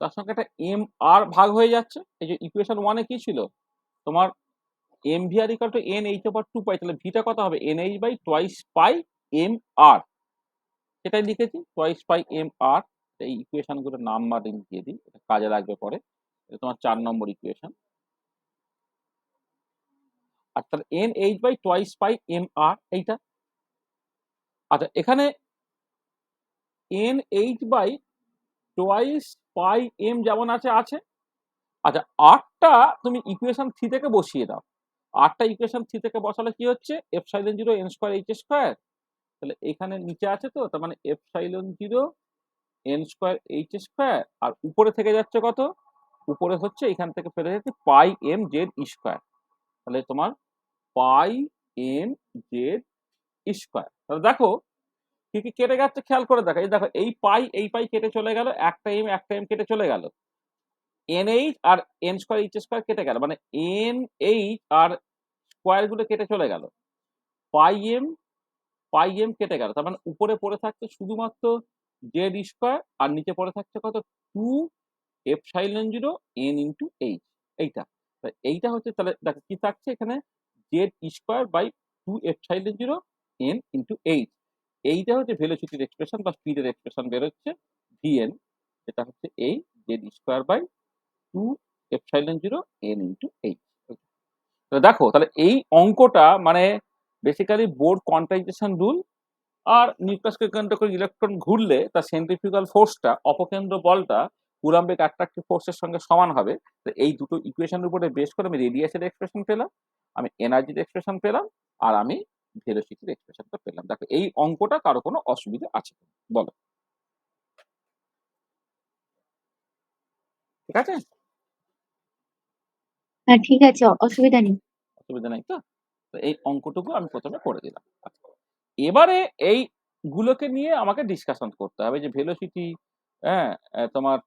তার সঙ্গে একটা এম আর ভাগ হয়ে যাচ্ছে। এই যে ইকুয়েশন 1 এ কি ছিল তোমার M V R equal to N H over 2 pi, তাহলে ভিটা কত হবে N H by twice pi M R, সেটাই লিখেছি টোয়াইস পাই এম আর। এই ইকুয়েশন গুলোর নাম্বার দিয়ে দিই, এটা কাজে লাগবে পরে। এটা তোমার 4 নম্বর ইকুয়েশন। আর তাহলে N H by twice pi M R এইটা। আচ্ছা, এখানে N H by twice pi M যেমন আছে আছে। আচ্ছা, আটটা তুমি ইকুয়েশন 3 থেকে বসিয়ে দাও। আটটা ইকুয়েশন 3 থেকে বসালে কি হচ্ছে epsilon 0 N square H square. তাহলে এখানে নিচে আছে তো, তার মানে epsilon 0 N square H square, আর উপরে থেকে যাচ্ছে কত, উপরে হচ্ছে এখান থেকে ফেলে যাচ্ছে পাই এম জেড স্কয়ার। তাহলে তোমার পাই এম জেড স্কয়ার। তাহলে দেখো কি কি কেটে যাচ্ছে খেয়াল করে দেখো। এই দেখো এই পাই কেটে চলে গেল, একটা এম কেটে চলে গেল, N H R N square H square কেটে গেল, মানে এন এইচ আর স্কয়ার গুলো কেটে চলে গেল, পাই এম কেটে গেল। তার মানে উপরে পড়ে থাকছে শুধুমাত্র জেড স্কয়ার, আর নিচে পড়ে থাকছে কত 2 এপসাইলন 0 এন ইন্টু এইচ। এইটা এইটা হচ্ছে, তাহলে দেখো কি থাকছে এখানে Z square by 2 epsilon 0 n into h. এইটা হচ্ছে ভেলোসিটির এক্সপ্রেশন বা স্পিডের এক্সপ্রেশন বেরোচ্ছে ভিএন, যেটা হচ্ছে এই Z square by 2 epsilon 0 n into h. দেখো তাহলে এই অঙ্কটা মানে বেসিক্যালি বোর কোয়ান্টাইজেশন রুল আর নিউক্লিয়াসকে কেন্দ্র করে ইলেকট্রন ঘুরলে তার সেন্ট্রিফিউগাল ফোর্সটা অপকেন্দ্র বলটা কুরাম্বিক অ্যাট্রাকটিভ ফোর্সের সঙ্গে সমান হবে। তো এই দুটো ইকুয়েশনের উপরে বেস করে আমি রেডিয়াসের এক্সপ্রেশন পেলাম, আমি এনার্জির এক্সপ্রেশন পেলাম, আর আমি ভেলোসিটির এক্সপ্রেশনটা পেলাম। দেখো এই অঙ্কটা কারো কোনো অসুবিধা আছে কিনা? বলো, ঠিক আছে? হ্যাঁ ঠিক আছে, অসুবিধা নেই। অসুবিধা নাই তো? তো এই অঙ্কটুকু আমি প্রথমে করে দিলাম। আচ্ছা, এবারে এই গুলোকে নিয়ে আমাকে ডিসকাশন করতে হবে যে ভেলোসিটি, হ্যাঁ, তোমার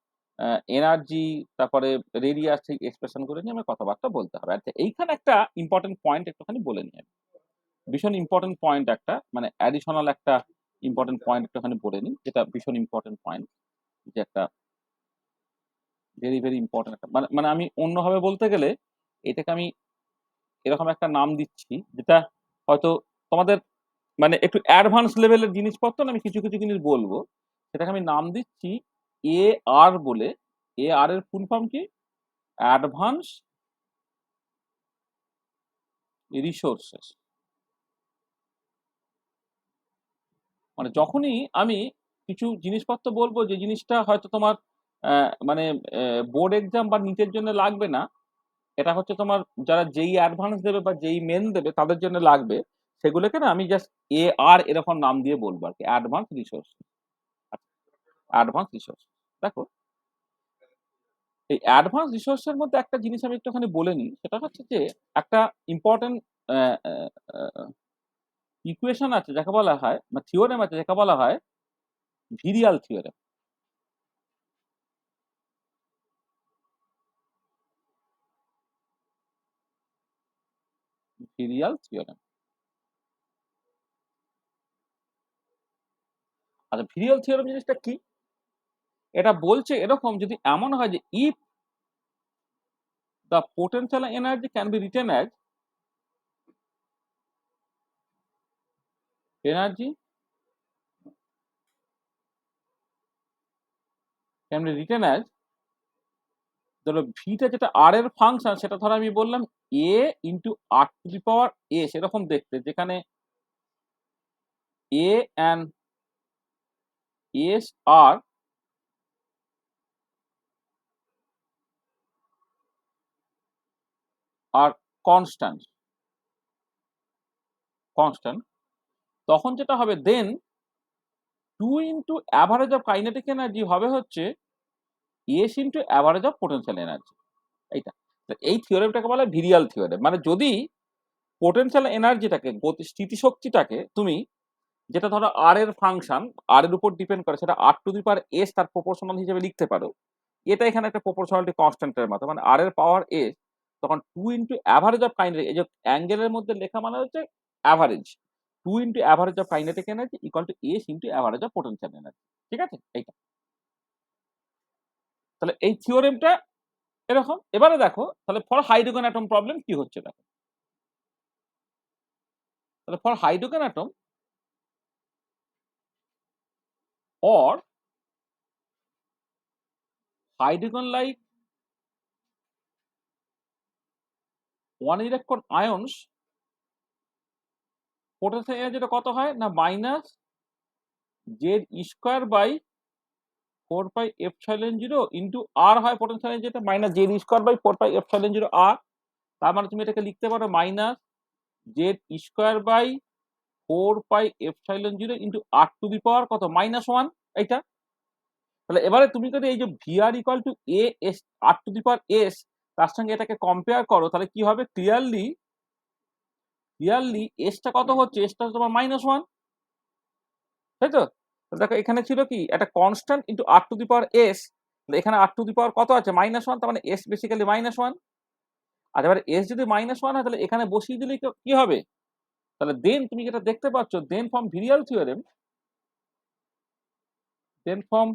এনার্জি, তারপরে রেডিয়াস, এই এক্সপ্রেশন গুলো নিয়ে আমার কথাবার্তা বলতে হবে। আচ্ছা, এইখানে একটা ইম্পর্টেন্ট পয়েন্ট একটুখানি বলে নিই আমি। ভীষণ ইম্পর্টেন্ট পয়েন্ট একটা, মানে অ্যাডিশনাল একটা ইম্পর্টেন্ট পয়েন্ট একটুখানি বলে নিই, যেটা ভীষণ ইম্পর্টেন্ট পয়েন্ট, যে একটা ভেরি ভেরি ইম্পর্টেন্ট একটা, মানে মানে আমি অন্যভাবে বলতে গেলে এটাকে আমি এরকম একটা নাম দিচ্ছি, যেটা হয়তো তোমাদের মানে একটু অ্যাডভান্স লেভেলের জিনিসপত্র না, আমি কিছু কিছু জিনিস বলবো, সেটাকে আমি নাম দিচ্ছি এ আর বলে। এ আর এর ফুল ফর্ম কি? Advance resources. মানে যখনই আমি কিছু জিনিসপত্র বলবো যে জিনিসটা হয়তো তোমার মানে বোর্ড এক্সাম বা নিটের জন্য লাগবে না, এটা হচ্ছে তোমার যারা যেই অ্যাডভান্স দেবে বা যেই মেন দেবে তাদের জন্য লাগবে, সেগুলোকে না আমি জাস্ট এ আর এরকম নাম দিয়ে বলবো আর কি, অ্যাডভান্স রিসোর্স। Advance resource. দেখো, এই অ্যাডভান্স রিসোর্সের মধ্যে একটা জিনিস আমি একটুখানি বলে নিই, সেটা হচ্ছে যে একটা ইম্পর্টেন্ট ইকুয়েশন আছে যাকে বলা হয়, বা থিওরেম আছে যাকে বলা হয় ভিরিয়াল থিওরেম। Virial theorem. আচ্ছা, ভিরিয়াল থিওরেম জিনিসটা কি? এটা বলছে এরকম, যদি এমন হয় যে if the potential energy can be written as energy can be written as, ধরো ভিটা যেটা আর এর ফাংশন, সেটা ধরো আমি বললাম A into R to the power S, এরকম দেখতে, যেখানে A and S are are constant, তখন যেটা হবে then 2 into average of kinetic energy হবে হচ্ছে S into average of potential energy. এইটা, এই থিওরেমটাকে বলা হয় ভিরিয়াল থিওরেম। মানে যদি পোটেনশিয়াল এনার্জিটাকে, স্থিতিশক্তিটাকে তুমি, যেটা ধরো আর এর ফাংশন, আর এর উপর ডিপেন্ড করে, সেটা আর টু দি পাওয়ার এস তার প্রপোর্শনাল হিসেবে লিখতে পারো। এটা এখানে একটা প্রপোর্শনালিটি কনস্ট্যান্টের মতো, মানে আর এর পাওয়ার এস, তখন 2 ইন্টু অ্যাভারেজ অফ কাইনেটিক, এই যে অ্যাঙ্গেলের মধ্যে লেখা মানে হচ্ছে average, 2 into average of kinetic energy equal two S into average of potential energy. ঠিক আছে? এইটা তাহলে এই থিওরেমটা এরকম। এবারে দেখো তাহলে ফর হাইড্রোজেন অ্যাটম প্রবলেম কি হচ্ছে, দেখো তাহলে for hydrogen atom or hydrogen like one electron ions, potential energy কত হয় না minus Z square by 4πε0 into R হয় পোটেনশিয়াল এনার্জি, যেটা minus Z square by 4πε0 R. তার মানে তুমি এটাকে লিখতে পারো minus Z square by 4πε0 into R to the power কত -1। এইটা তাহলে এবারে তুমি যদি এই যে VR equal to A S R to the power S, তার সঙ্গে এটাকে কম্পেয়ার করো, তাহলে কি হবে? ক্লিয়ারলি এসটা কত হচ্ছে? এসটা তোমার -1, তাই তো? দেখো এখানে ছিল কি একটা constant into R to the power s, এখানে আর টু দি পাওয়ার কত আছে? -1, তার মানে এস বেসিক্যালি -1। আর এবার এস যদি -1 হয়, তাহলে এখানে বসিয়ে দিলে কি হবে? তাহলে দেন তুমি যেটা দেখতে পাচ্ছ, then from virial theorem, then from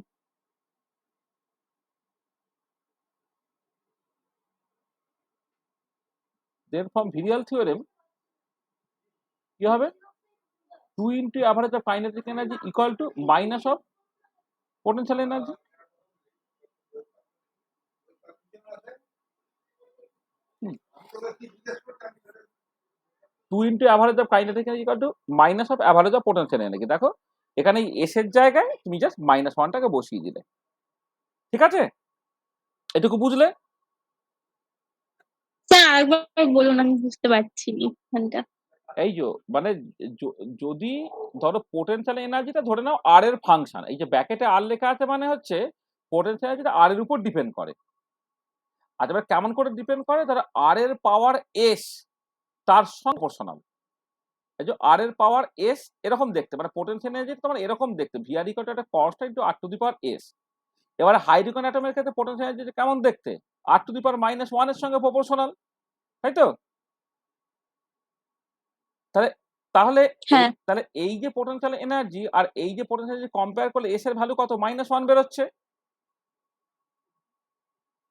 virial theorem কি হবে? 2 into average of kinetic energy equal to minus of potential energy. 2 into average of kinetic energy equal to minus of average of potential energy. দেখো এখানে এই S এর জায়গায় তুমি just -1টাকে বসিয়ে দিলে। ঠিক আছে, এটুকু বুঝলে? স্যার আরেকবার বলুন, আমি বুঝতে পারছি না এখানটা। এই যে মানে যদি ধরো পোটেনশিয়াল এনার্জিটা ধরে নাও আর এর ফাংশন, এই যে ব্র্যাকেটে আর লেখা আছে মানে হচ্ছে পোটেনশিয়াল এনার্জিটা আর এর উপর ডিপেন্ড করে। আর এবার কেমন করে ডিপেন্ড করে, ধরো আর এর পাওয়ার এস তার সঙ্গে প্রপোর্শনাল। এই যে আর এর পাওয়ার এস এরকম দেখতে, মানে পোটেনশিয়াল এনার্জি তোমার এরকম দেখতে, ভি আর ইকুয়াল টু একটা constant to r to the power s. এবারে হাইড্রোজেন অ্যাটমের ক্ষেত্রে পোটেনশিয়াল এনার্জি কেমন দেখতে, আর টু দি পাওয়ার -1 এর সঙ্গে প্রপোর্শনাল, তাই তো? তাহলে তাহলে হ্যাঁ। তাহলে এই যে পোটেনশিয়াল এনার্জি আর এই যে পোটেনশিয়াল এনার্জি কম্পেয়ার করলে এস এর ভ্যালু কত, -1 বেরোচ্ছে,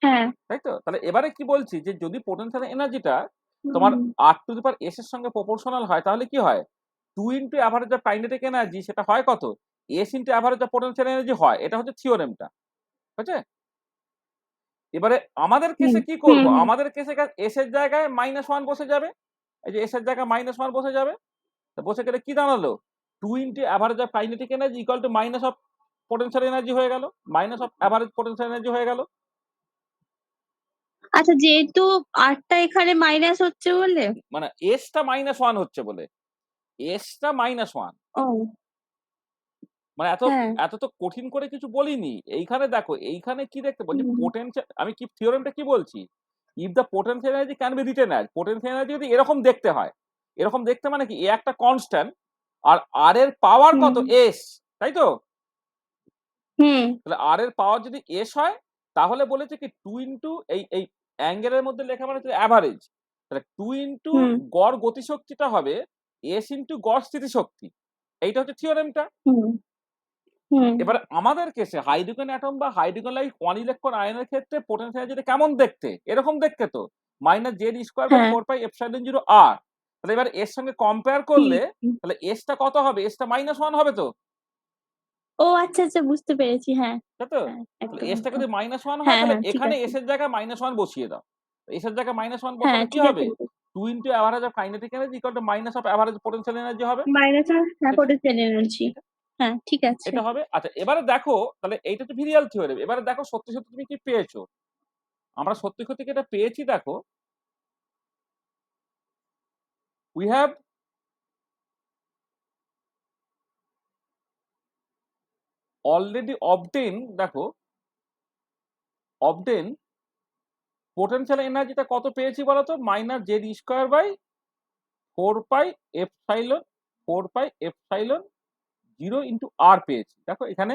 হ্যাঁ। তাই তো? তাহলে এবারে কি বলছি যে যদি পোটেনশিয়াল এনার্জিটা তোমার আর টু দি পাওয়ার এস এর সঙ্গে প্রপোর্শনাল হয় তাহলে কি হয়, 2 into average of kinetic energy সেটা হয় কত, S into average of potential energy হয়। এটা হচ্ছে থিওরেমটা, ঠিক আছে? এবারে আমাদের কেসে কি করব, আমাদের কেসে এস এর জায়গায় -1 বসে যাবে, এই যে এস এর জায়গায় -1 বসে যাবে। তা বসে গেলে কি দাঁড়ালো, 2 into average of kinetic energy equal to minus of potential energy হয়ে গেল, minus of average potential energy হয়ে গেল। আচ্ছা, যেহেতু আটটা এখানে মাইনাস হচ্ছে বলে, মানে এসটা -1 হচ্ছে বলে, এসটা -1, ও মানে এত হ্যাঁ। এত তো কঠিন করে কিছু বলিনি। এইখানে দেখো, এইখানে কি দেখতে বলছি, পোটেনশিয়াল, আমি কি থিওরেমটা কি বলছি, if the potential energy can be written as, potential energy যদি এরকম দেখতে হয়, এরকম দেখতে মানে কি, এ একটা কনস্ট্যান্ট আর আর এর পাওয়ার কত এস, তাই তো? তাহলে আর এর পাওয়ার যদি এস হয় তাহলে বলেছে কি 2 ইন্টু এই অ্যাঙ্গেলের মধ্যে লেখা মানে হচ্ছে অ্যাভারেজ, তাহলে 2 ইন্টু গড় গতিশক্তিটা হবে এস ইন্টু গড় স্থিতিশক্তি। এইটা হচ্ছে থিওরেমটা। এবার আমাদের কেসে হাইড্রোজেন অ্যাটম বা হাইড্রোজেন লাইক 1 ইলেকট্রন আয়নের ক্ষেত্রে পোটেনশিয়াল এনার্জি কেমন দেখতে, এরকম দেখতে তো, -z²/4πε0 r। তাহলে এবার এর সঙ্গে কম্পেয়ার করলে তাহলে এসটা কত হবে, এসটা -1 হবে তো, ও আচ্ছা আচ্ছা, বুঝতে পেরেছি। হ্যাঁ, তাই তো? হ্যাঁ, তাহলে একদম এসটা একদম। যদি -1 হয় হ্যাঁ তাহলে হ্যাঁ, ঠিক এখানে আছে। এস এর জায়গায় -1 বসিয়ে দাও। এস এর জায়গায় -1 হ্যাঁ, বসালে কি ঠিক হবে, আছে। 2 into average of kinetic energy equal to minus of average potential energy হবে। মাইনাস হ্যাঁ, এটা পোটেনশিয়াল এনার্জি। হ্যাঁ, ঠিক আছে। এটা হবে। আচ্ছা এবারে দেখো, তাহলে এইটা তো ভিরিয়াল থিওরেম। এবারে দেখো সত্যি সত্যি তুমি কি পেয়েছো, আমরা সত্যি সত্যি কি এটা পেয়েছি। দেখো, we have already obtained, দেখো obtain পোটেনশিয়াল এনার্জিটা কত পেয়েছি বলতো, -z²/4πε0 ইন্টু আর পেয়েছি। দেখো এখানে,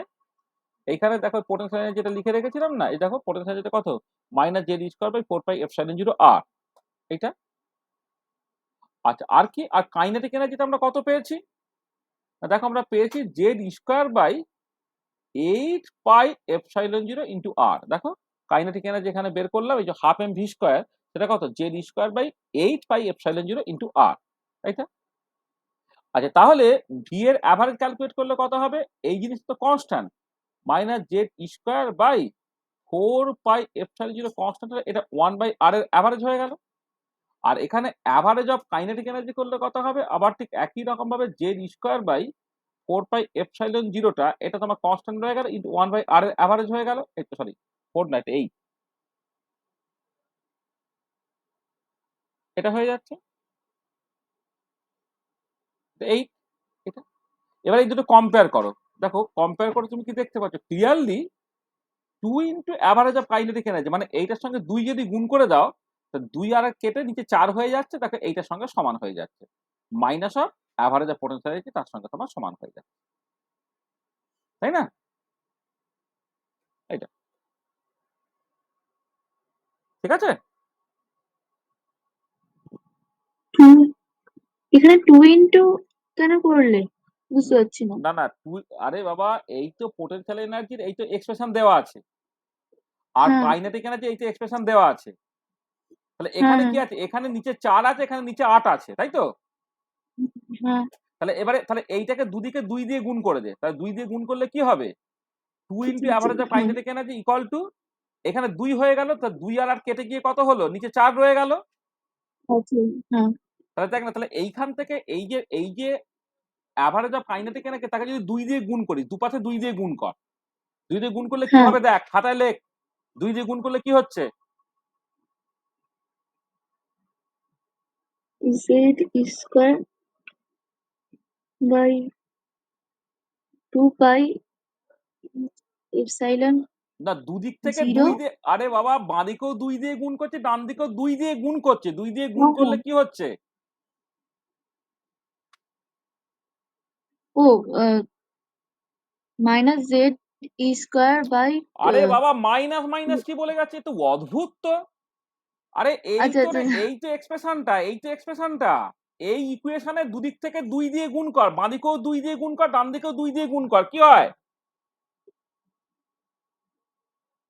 এইখানে দেখো পোটেনশিয়াল এনার্জি যেটা লিখে রেখেছিলাম না, এই দেখো পোটেনশিয়াল এনার্জিটা কত, -z²/4πε0 আর, এইটা। আচ্ছা আর কি, আর কাইনেটিক এনার্জিটা আমরা কত পেয়েছি, দেখো আমরা পেয়েছি z²/8πε0 ইন্টু আর। দেখো কাইনেটিক এনার্জি এখানে বের করলাম, এই যে 12 mv², সেটা কত, z²/8πε0 ইন্টু আর, তাইটা? আচ্ছা তাহলে ভি এর অ্যাভারেজ ক্যালকুলেট করলে কত হবে, এই জিনিস তো কনস্ট্যান্ট, -z²/4πε0 কনস্ট্যান্ট, এটা 1/r এর অ্যাভারেজ হয়ে গেল। আর এখানে অ্যাভারেজ অফ কাইনেটিক এনার্জি করলে কত হবে, আবার ঠিক একই রকম ভাবে z²/4πε0টা এটা তোমার কনস্ট্যান্ট হয়ে গেল ইন্টু 1/r এর অ্যাভারেজ হয়ে গেল। এই তো সরি 4 না, এটা 8, এটা হয়ে যাচ্ছে 8 এটা। এবার এই দুটো কম্পেয়ার করো, দেখো কম্পেয়ার করে তুমি কি দেখতে পাচ্ছ clearly, 2 into average of kinetic energy, মানে এইটার সঙ্গে 2 যদি গুণ করে দাও, তো 2 আর কেটে নিচে 4 হয়ে যাচ্ছে, দেখো এইটার সঙ্গে সমান হয়ে যাচ্ছে, minus of average of potential energy তার সঙ্গে তোমার সমান হয়ে যাচ্ছে, তাই না? এইটা ঠিক আছে। এখানে 2 ইন্টু কেন করলে, বুঝতে পারছি না। না না তুই, আরে বাবা এই তো পোটেনশিয়াল এনার্জির এই তো এক্সপ্রেশন দেওয়া আছে, আর কাইনেটিক এনার্জি এই তো এক্সপ্রেশন দেওয়া আছে। তাহলে এখানে কি আছে, এখানে নিচে 4 আছে, এখানে নিচে 8 আছে, তাই তো? তাহলে এবারে তাহলে এইটাকে দুদিকে 2 দিয়ে গুণ করে দে, তাহলে 2 দিয়ে গুণ করলে কি হবে, 2 into average of kinetic energy equal two, এখানে 2 হয়ে গেল, তা 2 আর কেটে গিয়ে কত হলো, নিচে 4 রয়ে গেল, তাহলে দেখ না, তাহলে এইখান থেকে এই যে অ্যাভারেজ অফ কাইনেটিক এনার্জি তাকে যদি 2 দিয়ে গুণ করি, দুপাশে 2 দিয়ে গুণ কর, 2 দিয়ে গুণ করলে কি হ্যাঁ হবে দেখ, খাতায় লেখ। 2 দিয়ে গুণ করলে কি হচ্ছে? Z square by 2 pi epsilon না, দুদিক থেকে 0। 2 দিয়ে, আরে বাবা বাঁ দিকেও 2 দিয়ে গুণ করছে, ডান দিকেও 2 দিয়ে গুণ করছে। 2 দিয়ে গুণ হ্যাঁ করলে হ্যাঁ কি হচ্ছে? ও মাইনাস জেড স্কোয়ার বাই আরে বাবা মাইনাস মাইনাস কি বলে গেছে, তো অদ্ভুত তো। আরে আচ্ছা আচ্ছা এই তো এক্সপ্রেশনটা এই ইকুয়েশনের দুদিক থেকে 2 দিয়ে গুণ কর, বাঁ দিকেও 2 দিয়ে গুণ কর, ডান দিকেও 2 দিয়ে গুণ কর, কি হয়?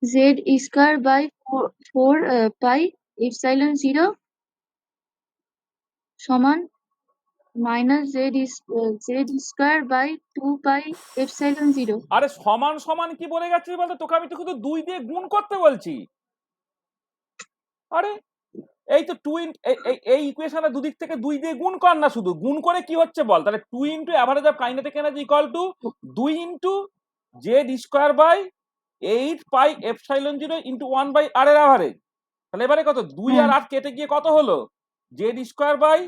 Z square by 4 pi epsilon 0 সমান minus Z square by 2 pi epsilon 0। আরে সমান সমান কি বলে গেছিস বলতো, তোকে আমি তো শুধু 2 দিয়ে গুণ করতে বলছি। আরে এই তো এই ইকুয়েশনের দুদিক থেকে 2 দিয়ে গুণ কর না, শুধু গুণ করে কি হচ্ছে বল। তাহলে 2 into average of kinetic energy equal to 2 into Z square by 8 pi epsilon 0 into 1 by R এর অ্যাভারেজ। তাহলে এবারে কত, 2 হ্যাঁ আর 8 কেটে গিয়ে কত হলো? Z square by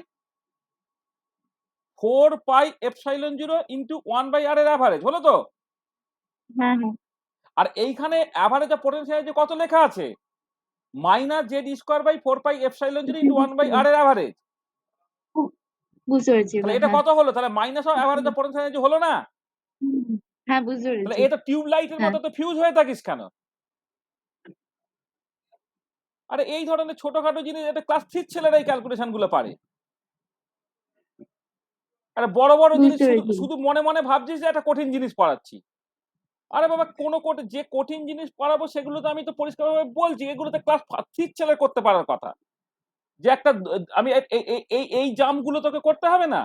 4 pi epsilon 0 into 1 by R এর অ্যাভারেজ হলো তো। হ্যাঁ হ্যাঁ আর এইখানে অ্যাভারেজ অফ পোটেনশিয়াল যে কত লেখা আছে, minus Z square by 4 pi epsilon 0 into 1 by R এর অ্যাভারেজ। বুঝতে পেরেছি তাহলে এবার। এটা হ্যাঁ কত হলো? তাহলে minus of average of potential energy হলো না? হ্যাঁ বুঝতে তাহলে পেরেছি। এটা টিউব লাইটের হ্যাঁ মতো তো ফিউজ হয়ে থাকিস কেন? আরে এই ধরনের ছোটখাটো জিনিস এটা ক্লাস 3 ছেলেরাই ক্যালকুলেশন গুলো পারে। আরে বড় বড় জিনিস বুঝতে শুধু পেরেছি। শুধু মনে মনে ভাবছিস যে একটা কঠিন জিনিস পড়াচ্ছি। আরে বাবা যে কঠিন জিনিস পড়াবো সেগুলো তো আমি তো পরিষ্কারভাবে বলছি, এগুলোতে ক্লাস 3 ছেলে করতে পারার কথা। যে একটা আমি এই জামগুলো তোকে করতে হবে না।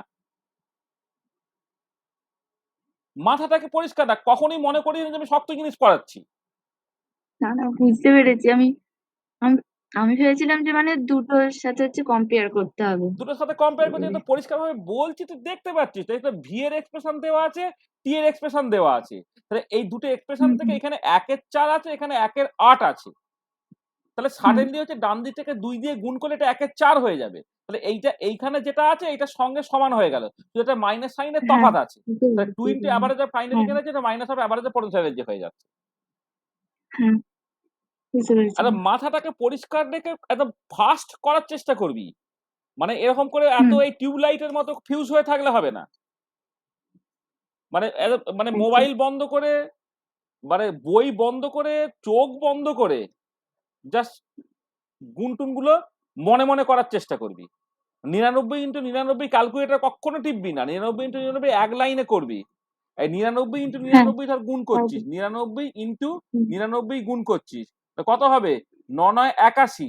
মাথাটাকে পরিষ্কার রাখ, কখনোই মনে করিস না যে আমি শক্ত জিনিস পড়াচ্ছি। না না বুঝতে পেরেছি। আমি আমি আমি ভেবেছিলাম যে মানে দুটোর সাথে হচ্ছে কম্পেয়ার করতে হবে। দুটোর সাথে কম্পেয়ার করছি, তো পরিষ্কারভাবে বলছি, তুই দেখতে পাচ্ছিস। তাই তো ভি এর এক্সপ্রেশন দেওয়া আছে, টি এর এক্সপ্রেশন দেওয়া আছে। তাহলে এই দুটো এক্সপ্রেশন হুম থেকে হুম এখানে 1 এর 4 আছে, এখানে 1 এর 8 আছে। তাহলে হুম সাডেনলি হচ্ছে ডান দিক থেকে 2 দিয়ে গুণ করলে এটা 1 এর 4 হয়ে যাবে। তাহলে এইখানে যেটা আছে এটার সঙ্গে সমান হয়ে গেল, তো এটা মাইনাস সাইনের হ্যাঁ তফাৎ আছে। বুঝতে তাহলে 2 পেরেছি ইন্টু এবার। অ্যাভারেজ অফ কাইনেটিক হ্যাঁ এনার্জি, এটা minus of average of potential energy হয়ে যাচ্ছে। হ্যাঁ বুঝতে পেরেছি। আর মাথাটাকে পরিষ্কার রেখে একদম ফাস্ট করার চেষ্টা করবি। মানে এরকম করে এত হুম এই টিউব লাইটের মতো ফিউজ হয়ে থাকলে হবে না। মানে আচ্ছা মোবাইল বন্ধ করে, মানে বই বন্ধ করে, চোখ বন্ধ করে জাস্ট গুনটুন গুলো মনে মনে করার চেষ্টা করবি। 99 ইন্টু 99 ক্যালকুলেটর কখনো টিপবি না। 99 ইন্টু 99 এক লাইনে করবি। এই 99 ইন্টু হ্যাঁ 99 ধর গুণ করছিস, পারবো। 99 ইন্টু হুম 99 গুণ করছিস, তো কত হবে? 9 9 81।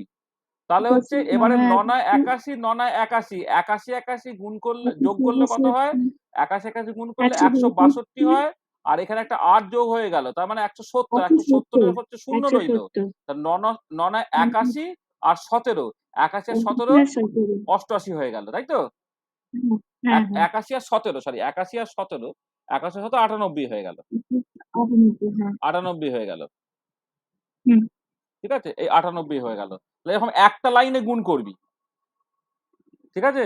তাহলে হচ্ছে একাশি এবারে 9 9 একাশি 81 9 9 81 81 81 গুণ করলে, যোগ একাশি করলে একাশি কত হয়? 81 81 গুণ করলে 162 162 হয়। আর এখানে একটা 8 যোগ হয়ে গেল, তার মানে 170। 170 170 এর হচ্ছে শূন্য রইলো। 170 তা 9 9 81 আর 17, 81 আর 17 17 88 হয়ে গেল, তাই তো? হ্যাঁ হ্যাঁ 81 আর 17, সরি 81 আর 17, 81 আর 17 98 হয়ে গেল। 98 হ্যাঁ 98 হয়ে গেল, হুম ঠিক আছে? এই 98 হয়ে গেল। তাহলে এরকম একটা লাইনে গুণ করবি, ঠিক আছে?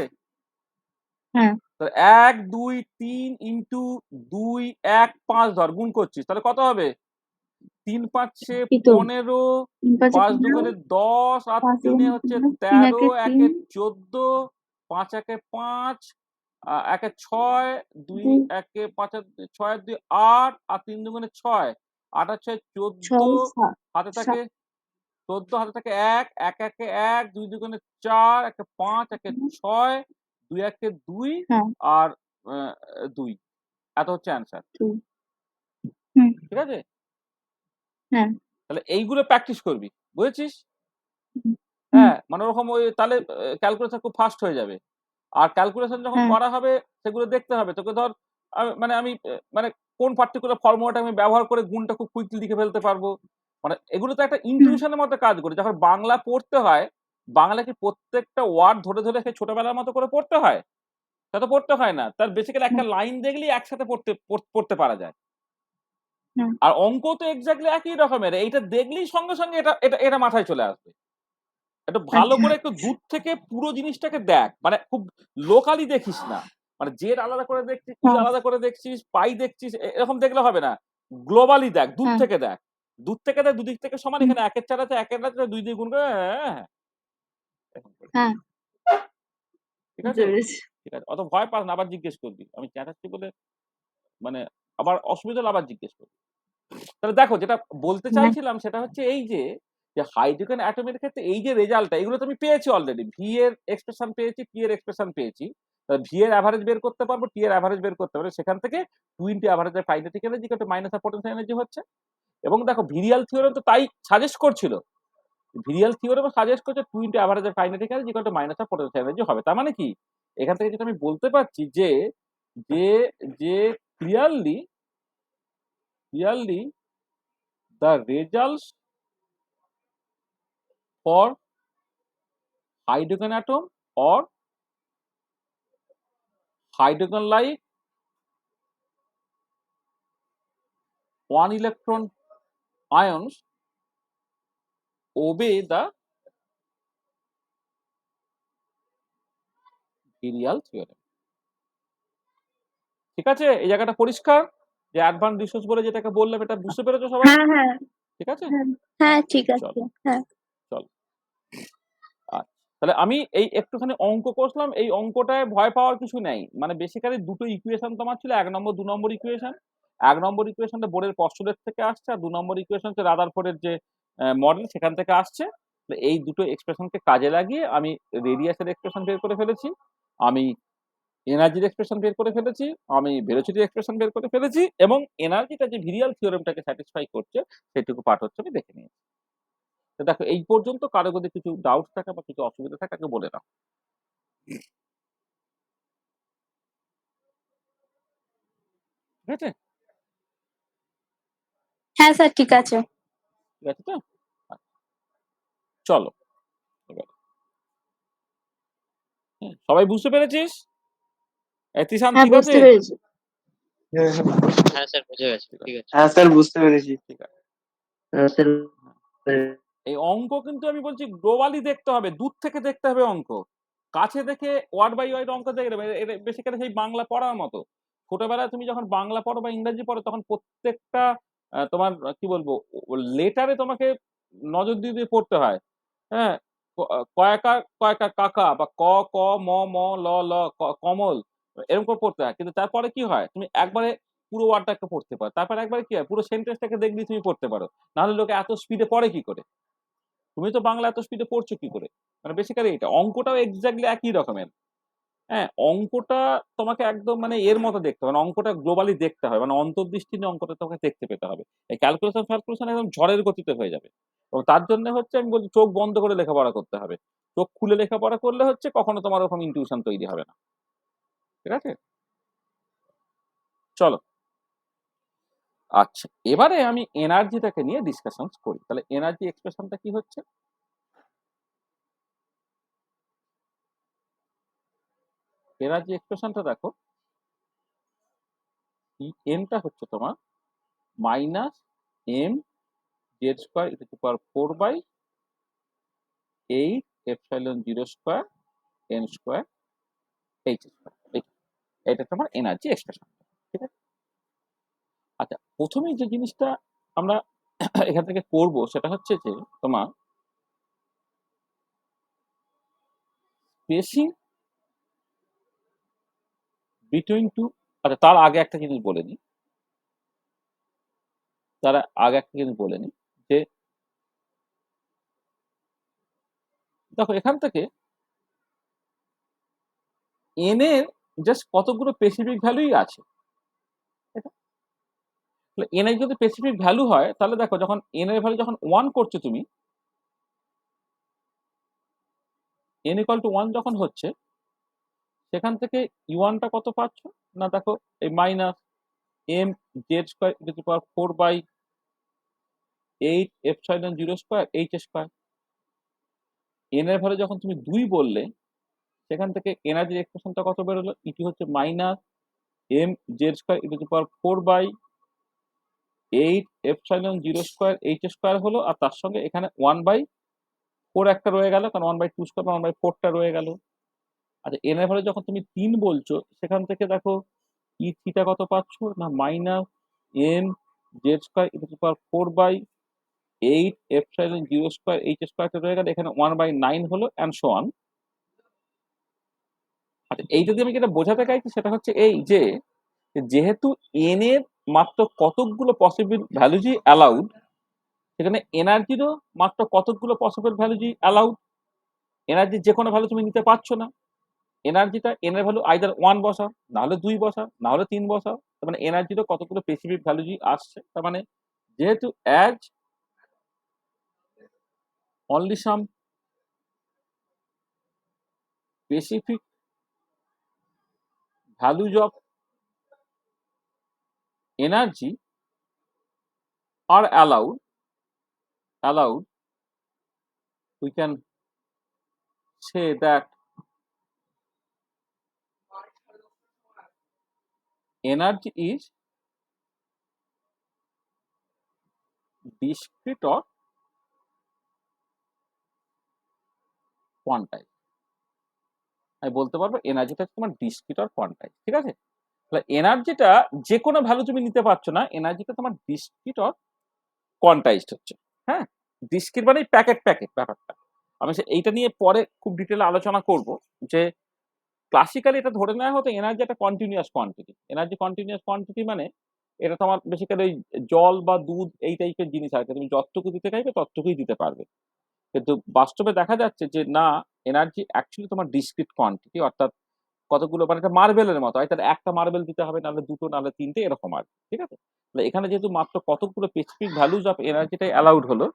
হ্যাঁ তাহলে 1 2 3 ইন্টু 2 1 5 ধর গুণ করছিস, তাহলে কত হবে? 3 5 এই তো 15, 3 5 5 15 দুগুণে 10, আর 5 3 হচ্ছে 3 13, একে 1 3 14, 5 1 5, 1 6, 2 2 1 5 6 2 8, আর 3 দুগুণে 6, 8 আর 6 14, 6 7 হাতে 7 থাকে 14, হাতে থাকে 1 1 1 1, 2 দুগুণে 4, 1 5, 1 6, 2 1 2, হ্যাঁ আর 2। এত হচ্ছে অ্যান্সার, 2 হুম ঠিক আছে? হ্যাঁ তাহলে এইগুলো প্র্যাকটিস করবি, বুঝেছিস? হুম হুম হ্যাঁ, মানে ওরকম ওই তাহলে ক্যালকুলেশন খুব ফাস্ট হয়ে যাবে। আর ক্যালকুলেশন যখন হ্যাঁ করা হবে সেগুলো দেখতে হবে তোকে। ধর আমি মানে কোন পার্টিকুলার ফর্মুলাটা আমি ব্যবহার করে গুণটা খুব কুইকলি লিখে ফেলতে পারবো। মানে এগুলো তো একটা হুম ইনটিউশনের মতো কাজ করে। যখন বাংলা পড়তে হয়, বাংলা কি প্রত্যেকটা ওয়ার্ড ধরে ধরে সেই ছোটবেলার মতো করে পড়তে হয়? তা তো পড়তে হয় না। তার বেসিক্যালি একটা লাইন দেখলেই একসাথে পড়তে পারা যায়। হুম। আর অঙ্ক তো এক্সাক্টলি একই রকমের। এইটা দেখলেই সঙ্গে, সঙ্গে এটা মাথায় চলে আসবে। একটু ভালো আচ্ছা। করে একটু দূর থেকে পুরো জিনিসটাকে দেখ। মানে খুব লোকালি দেখিস না। মানে জেড আলাদা করে দেখছিস, ই হ্যাঁ, আলাদা করে দেখছিস, পাই দেখছিস, এরকম দেখলে হবে না। গ্লোবালি দেখ, দূর হ্যাঁ, থেকে দেখ। দূর থেকে দেখ, দুদিক থেকে সমান। হুম, এখানে ১ এর ৪ আছে, ১ এর আছে ২ দিয়ে গুণ করে হ্যাঁ, এরকম করে। হ্যাঁ, ঠিক বুঝতে আছে? পেরেছি। ঠিক আছে। অত ভয় পাস না, আবার জিজ্ঞেস করবি। আমি চেঁচাচ্ছি বলে মানে আবার অসুবিধা হলে আবার জিজ্ঞেস করবি। তাহলে দেখো যেটা বলতে হ্যাঁ, চাইছিলাম সেটা হচ্ছে এই যে, হাইড্রোজেন অ্যাটমের ক্ষেত্রে এই যে রেজাল্টটা এগুলো তো আমি পেয়েছি অলরেডি। ভি এর এক্সপ্রেশন পেয়েছি, টি এর এক্সপ্রেশন পেয়েছি। ভি এর এভারেজ বের করতে পারবো, টি এর এভারেজ বের করতে পারবো। সেখান থেকে 2 into average of kinetic energy equal to minus of potential energy হচ্ছে। এবং দেখো ভিরিয়াল থিওরেম তো তাই সাজেস্ট করছিল। ভিরিয়াল থিওরেমও সাজেস্ট করছে 2 into average of kinetic energy equal to minus of potential energy হবে। তার মানে কি? এখান থেকে যেটা আমি বলতে পারছি যে, যে যে clearly the results for hydrogen atom or hydrogen like 1 electron ions obey the virial theorem. ঠিক আছে? এই জায়গাটা পরিষ্কার? যে অ্যাডভান্স রিসোর্স বলে যেটাকে বললাম এটা বুঝতে পেরেছো সবাই? হ্যাঁ, হ্যাঁ, ঠিক আছে? হ্যাঁ, হ্যাঁ, হ্যাঁ, ঠিক আছে। চলো, হ্যাঁ, চলো। আচ্ছা। তাহলে আমি এই একটুখানি অঙ্ক কষলাম। এই অঙ্কটায় ভয় পাওয়ার কিছু নেই। মানে বেসিক্যালি ২ টো ইকুয়েশন তোমার ছিল। ১ নম্বর, ২ নম্বর ইকুয়েশন। ১ নম্বর ইকুয়েশনটা বোর্ডের পশ্চাৎ থেকে আসছে। আর ২ নম্বর ইকুয়েশন হচ্ছে রাদারফোর্ডের যে মডেল সেখান থেকে আসছে। তো এই দুটো এক্সপ্রেশনকে কাজে লাগিয়ে আমি রেডিয়াসের এক্সপ্রেশন বের করে ফেলেছি। আমি এনার্জির এক্সপ্রেশন বের করে ফেলেছি। আমি ভেলোসিটির এক্সপ্রেশন বের করে ফেলেছি এবং এনার্জিটা যে ভিরিয়াল থিওরেমটাকে স্যাটিসফাই করছে সেটুকু পার্ট হচ্ছে আমি দেখে নিয়েছি। তো দেখো এই পর্যন্ত কারো যদি কিছু ডাউট থাকে বা কিছু অসুবিধা থাকে আগে বলে নাও। ঠিক আছে? হ্যাঁ স্যার, ঠিক আছে। ঠিক আছে তো? আচ্ছা, চলো এবার। সবাই বুঝতে পেরেছিস? তিশান হ্যাঁ, ঠিক আছে? বুঝতে পেরেছি। হ্যাঁ, হ্যাঁ। হ্যাঁ স্যার, বুঝে গেছি। ঠিক ঠিক আছে, আছে। হ্যাঁ স্যার, বুঝতে পেরেছি। ঠিক আছে। হ্যাঁ স্যার। এই অঙ্ক কিন্তু আমি বলছি গ্লোবালি দেখতে হবে, দূর থেকে দেখতে হবে অঙ্ক। কাছে দেখে ওয়ার্ড বাই ওয়ার্ড অঙ্ক দেখে নেবে। এটা বেসিক্যালি সেই বাংলা পড়ার মতো। ছোটবেলায় তুমি যখন বাংলা পড়ো বা ইংরেজি পড়ো তখন প্রত্যেকটা তোমার কি বলবো লেটারে তোমাকে নজর দিয়ে, দিয়ে পড়তে হয়। হ্যাঁ? কয়াকার কয়াকা কাকা বা ক, ক, ম, ম, ল, ল, কমল এরকম করে পড়তে হয়। কিন্তু তারপরে কি হয়? তুমি একবারে পুরো ওয়ার্ডটাকে পড়তে পারো। তারপরে একবারে কি হয়? পুরো সেন্টেন্সটাকে দেখলেই তুমি পড়তে পারো। নাহলে লোকে এত স্পিডে পড়ে কি করে? তুমি তো বাংলা এত স্পিডে পড়ছো কি করে? মানে বেসিক্যালি এটা। অঙ্কটাও এক্সাক্টলি একই রকমের। হ্যাঁ? অঙ্কটা তোমাকে একদম মানে এর মতো দেখতে হবে। মানে অঙ্কটা গ্লোবালি দেখতে হয়। মানে অন্তর্দৃষ্টি নিয়ে অঙ্কটা তোমাকে দেখতে পেতে হবে। এই ক্যালকুলেশন একদম ঝড়ের গতিতে হয়ে যাবে। এবং তার জন্য হচ্ছে আমি বলছি চোখ বন্ধ করে লেখাপড়া করতে হবে। চোখ খুলে লেখাপড়া করলে হচ্ছে কখনো তোমার ওরকম ইনটিউশন তৈরি হবে না। ঠিক আছে? চলো। আচ্ছা, এবারে আমি এনার্জিটাকে নিয়ে ডিসকাশনস করি। তাহলে এনার্জি এক্সপ্রেশনটা কি হচ্ছে? এনার্জি এক্সপ্রেশনটা দেখো। এনটা হচ্ছে তোমার minus M Z square into to power 4/8 epsilon 0 square N square H square. এটা তোমার এনার্জি এক্সপ্রেশন। ঠিক আছে? আচ্ছা, প্রথমেই যে জিনিসটা আমরা এখান থেকে করব সেটা হচ্ছে যে তোমার স্পেসিং বিটুইন টু। আচ্ছা, তার আগে একটা জিনিস বলে নিই। যে দেখো এখান থেকে এন এর জাস্ট কতগুলো স্পেসিফিক ভ্যালুই আছে। এন এর যদি স্পেসিফিক ভ্যালু হয় তাহলে দেখো যখন এন এর ভ্যালু যখন 1 করছো তুমি, n ইকুয়াল টু 1 যখন হচ্ছে সেখান থেকে টা কত পাচ্ছ? না দেখো এই minus M Z square into to power 4/8 epsilon 0 square H square. N এর ভ্যালু যখন তুমি 2 বললে সেখান থেকে এনার্জির এক্সপ্রেশনটা কত বেরোলো? ইটি হচ্ছে minus M Z square into the power 4/8 epsilon 0 square H square হলো, আর তার সঙ্গে এখানে 1/4 একটা রয়ে গেল, কারণ 1/2 স্কয়ার বা 1/4টা রয়ে গেল। আচ্ছা, এন এর ভ্যালু যখন তুমি 3 বলছো সেখান থেকে দেখো ই থিটা কত পাচ্ছ না, minus M Z square into the power 4/8 epsilon 0 square H স্কয়ারটা রয়ে গেল, এখানে 1/9 হলো, অ্যান্ড সো অন। আচ্ছা, এইটা দিয়ে আমি যেটা বোঝাতে চাইছি সেটা হচ্ছে এই যে যেহেতু এন এর মাত্র কতকগুলো পসিবল ভ্যালুজই অ্যালাউড, সেখানে এনার্জিরও মাত্র কতকগুলো পসিবল ভ্যালুজই অ্যালাউড। এনার্জির যে কোনো ভ্যালু তুমি নিতে পারছো না। এনার্জিটা এন এর ভ্যালু আইদার 1 বসাও, না হলে 2 বসাও, না হলে 3 বসাও। তার মানে এনার্জিরও কতগুলো স্পেসিফিক ভ্যালুজই আসছে। তার মানে যেহেতু as only some specific values of energy are allowed, we can say that energy is discrete or quantized. আমি বলতে পারবো এনার্জিটা তোমার ডিসক্রিট আর কোয়ান্টাইজ, ঠিক আছে? তাহলে এনার্জিটা যে কোনো ভ্যালু তুমি নিতে পারছো না, এনার্জিটা তোমার ডিসক্রিট আর কোয়ান্টাইজড হচ্ছে। হ্যাঁ, ডিসক্রিট মানে প্যাকেট ব্যাপারটা। আমি এইটা নিয়ে পরে খুব ডিটেলে আলোচনা করব যে ক্লাসিক্যালি এটা ধরে নেওয়া হতো এনার্জি একটা continuous quantity. Energy continuous quantity মানে এটা তোমার বেসিক্যালি ওই জল বা দুধ এই টাইপের জিনিস আর কি, তুমি যতটুকু দিতে চাইবে ততটুকুই দিতে পারবে। কিন্তু বাস্তবে দেখা যাচ্ছে যে না, এনার্জি অ্যাকচুয়ালি তোমার ডিসক্রিট কোয়ান্টিটি, অর্থাৎ কতগুলো, মানে এটা মার্বেলের মতো, হয়তো একটা মার্বেল দিতে হবে, নাহলে দুটো, নাহলে তিনটে, এরকম আর কি, ঠিক আছে? তাহলে এখানে যেহেতু মাত্র কতগুলো স্পেসিফিক ভ্যালুজ অফ এনার্জিটাই অ্যালাউড হলো,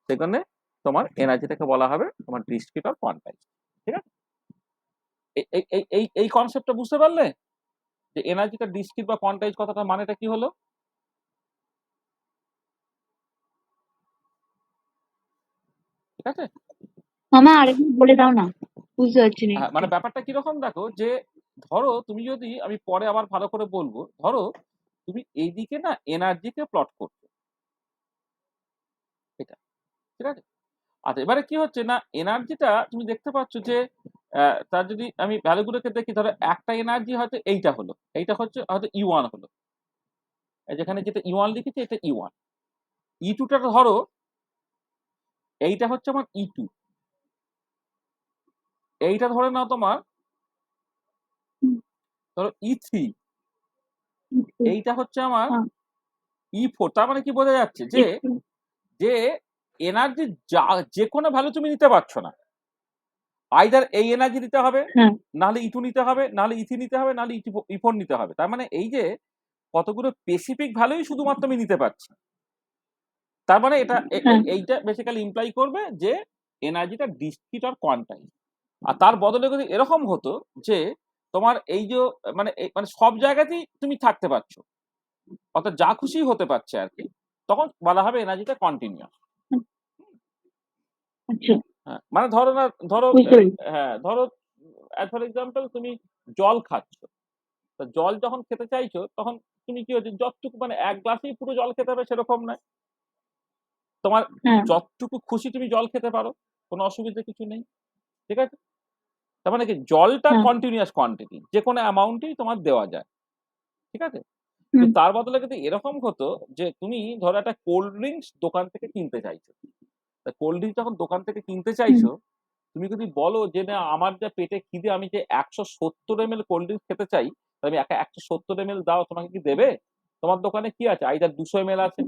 সেখানে তোমার এনার্জিটাকে বলা হবে তোমার ডিসক্রিট আর কোয়ান্টাইজ, ঠিক আছে? এই কনসেপ্টটা বুঝতে পারলে যে এনার্জিটা ডিসক্রিট বা কোয়ান্টাইজ কথাটা মানেটা কি হলো? ঠিক আছে? মামা আরেকবার বলে দাও না, বুঝতে পারছি না হ্যাঁ, একটু। মানে ব্যাপারটা কিরকম দেখো, যে ধরো তুমি যদি, আমি পরে আবার ভালো করে বলবো, ধরো তুমি এইদিকে না এনার্জিকে প্লট করছো, এটা ঠিক আছে? আচ্ছা, এবারে কি হচ্ছে না, এনার্জিটা তুমি দেখতে পাচ্ছ যে তার যদি আমি ভ্যালুগুলোকে দেখি, ধরো একটা এনার্জি হয়তো এইটা হলো, এইটা হচ্ছে হয়তো E1 হলো, যেখানে যেটা E1 লিখেছি এটা E1। E2টা ধরো এইটা হচ্ছে আমার E2, এইটা ধরে নাও তোমার হুম, ধরো E3, একটু। এইটা হচ্ছে আমার হ্যাঁ, E4। তার মানে কি বোঝা যাচ্ছে যে একটু। যে এনার্জি যে কোনো ভ্যালু তুমি নিতে পারছো না, আইদার এই এনার্জি দিতে হবে, হ্যাঁ, নাহলে E2 নিতে হবে, নাহলে E3 নিতে হবে, নাহলে E4 নিতে হবে। তার মানে এই যে কতগুলো স্পেসিফিক ভ্যালুই শুধুমাত্র আমি নিতে পারছি। তার মানে এটা হ্যাঁ, এইটা বেসিক্যালি ইমপ্লাই করবে যে এনার্জিটা ডিসক্রিট আর কোয়ান্টাইজ। আর তার বদলে যদি এরকম হতো যে তোমার এই যে মানে সব জায়গাতেই তুমি থাকতে পারছো, অর্থাৎ যা খুশি হতে পারছে আর কি, তখন বলা হবে এনার্জিটা কন্টিনিউয়াস। আচ্ছা, হ্যাঁ, মানে ধরো না, ধরো বুঝতে পেরেছি। হ্যাঁ, ধরো অ্যাজ ফর এক্সাম্পল তুমি জল খাচ্ছ, তা জল যখন খেতে চাইছো তখন তুমি কি হচ্ছে, যতটুকু মানে এক গ্লাসেই পুরো জল খেতে হবে সেরকম নয়, তোমার হ্যাঁ, যতটুকু খুশি তুমি জল খেতে পারো, কোনো অসুবিধা কিছু নেই, ঠিক আছে? তার মানে কি, জলটা হ্যাঁ, কন্টিনিউয়াস কোয়ান্টিটি, যে কোনো অ্যামাউন্টই তোমার দেওয়া যায়, ঠিক আছে? হুম, কিন্তু তার বদলে যদি এরকম হতো যে তুমি ধরো একটা কোল্ড ড্রিঙ্কস দোকান থেকে কিনতে চাইছো, তা কোল্ড ড্রিঙ্কস যখন দোকান থেকে কিনতে হুম, চাইছো, তুমি যদি বলো যে না আমার যা পেটে খিদে, আমি যে 170 ml কোল্ড ড্রিঙ্কস খেতে চাই, তাহলে আমি 170 ml দাও, তোমাকে কি দেবে? তোমার দোকানে কি আছে, আইদার 200 ml আছে,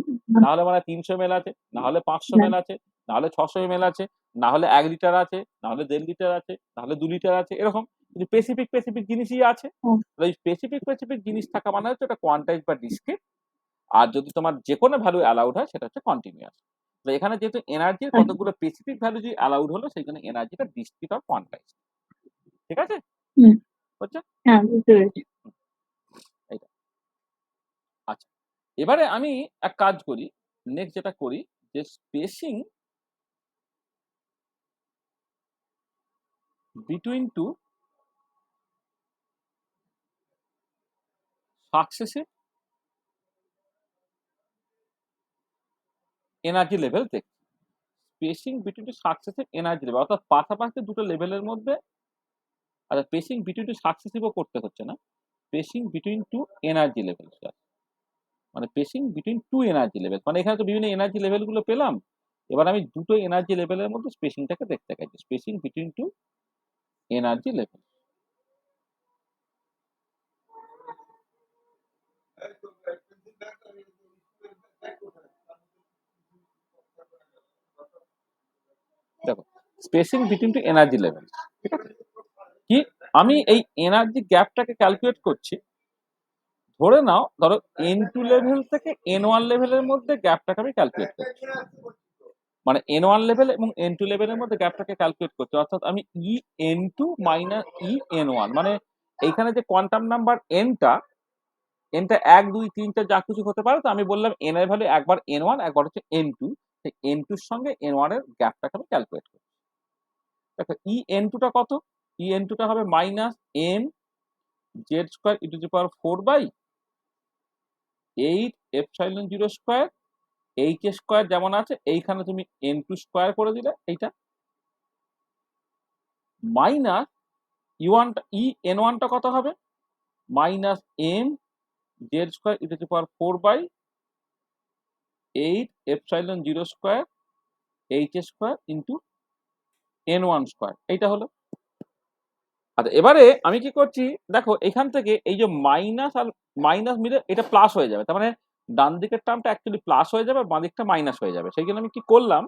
না হলে মানে 300 ml আছে, না হলে 500 না, ml আছে, না হলে 600 ml আছে, না হলে 1 লিটার আছে, না হলে 1.5 লিটার আছে, না হলে 2 লিটার আছে, এরকম কিন্তু স্পেসিফিক জিনিসই আছে। হুম, তাহলে এই স্পেসিফিক জিনিস থাকা মানে হচ্ছে এটা কোয়ান্টাইজ বা ডিসক্রিট। আর যদি তোমার যে কোনো ভ্যালু অ্যালাউড হয় সেটা হচ্ছে কন্টিনিউয়াস। তো এখানে যেহেতু এনার্জির আচ্ছা, কতগুলো স্পেসিফিক ভ্যালু যদি অ্যালাউড হলো, সেই জন্য এনার্জিটা ডিসক্রিট আর কোয়ান্টাইজ, ঠিক আছে? হুম, হচ্ছে হ্যাঁ, বুঝতে পেরেছি। এইটা। আচ্ছা, এবারে আমি এক কাজ করি, নেক্সট যেটা করি যে spacing between two successive energy level দেখছি। Spacing between two successive energy level, অর্থাৎ পাশাপাশি দুটো লেভেলের মধ্যে, আচ্ছা স্পেসিং বিটুইন টু সাকসেসিভও করতে হচ্ছে না, spacing between two energy level, মানে spacing between two energy level, মানে এখানে তো বিভিন্ন এনার্জি লেভেলগুলো পেলাম, এবার আমি দুটো এনার্জি লেভেলের মধ্যে স্পেসিংটাকে দেখতে চাইছি, spacing between two energy level. দেখো spacing between two energy level, ঠিক আছে, কি আমি এই এনার্জি গ্যাপটাকে ক্যালকুলেট করছি, ধরে নাও ধরো N2 লেভেল থেকে N1 লেভেলের মধ্যে গ্যাপটাকে আমি ক্যালকুলেট করছি, মানে N1 লেভেল এবং N2 লেভেলের মধ্যে গ্যাপটাকে ক্যালকুলেট করছি, অর্থাৎ আমি EN2 মাইনাস EN1, মানে এইখানে যে কোয়ান্টাম নাম্বার nটা 1 2 3 4 যা কিছু হতে পারে, তো আমি বললাম n এর ভ্যালু একবার N1 একবার হচ্ছে N2, সেই N2 এর সঙ্গে N1 এর গ্যাপটাকে আমি ক্যালকুলেট করছি। দেখো EN2 টা কত, EN2 টা হবে minus m z square e to the power 4 by 8 epsilon 0 square h square যেমন আছে, এইখানে তুমি n2 স্কয়ার করে দিলে, এইটা মাইনাস E1 EN1 টা কত হবে, minus m z square e to the power 4 by 8 epsilon 0 square h square into n1 square, এইটা হলো। আচ্ছা এবারে আমি কি করছি, দেখো এখান থেকে এই যে মাইনাস আর মাইনাস মিলে এটা প্লাস হয়ে যাবে, তার মানে ডান দিকের টার্মটা অ্যাকচুয়ালি প্লাস হয়ে যাবে আর বাঁ দিকটা মাইনাস হয়ে যাবে। সেই জন্য আমি কি করলাম,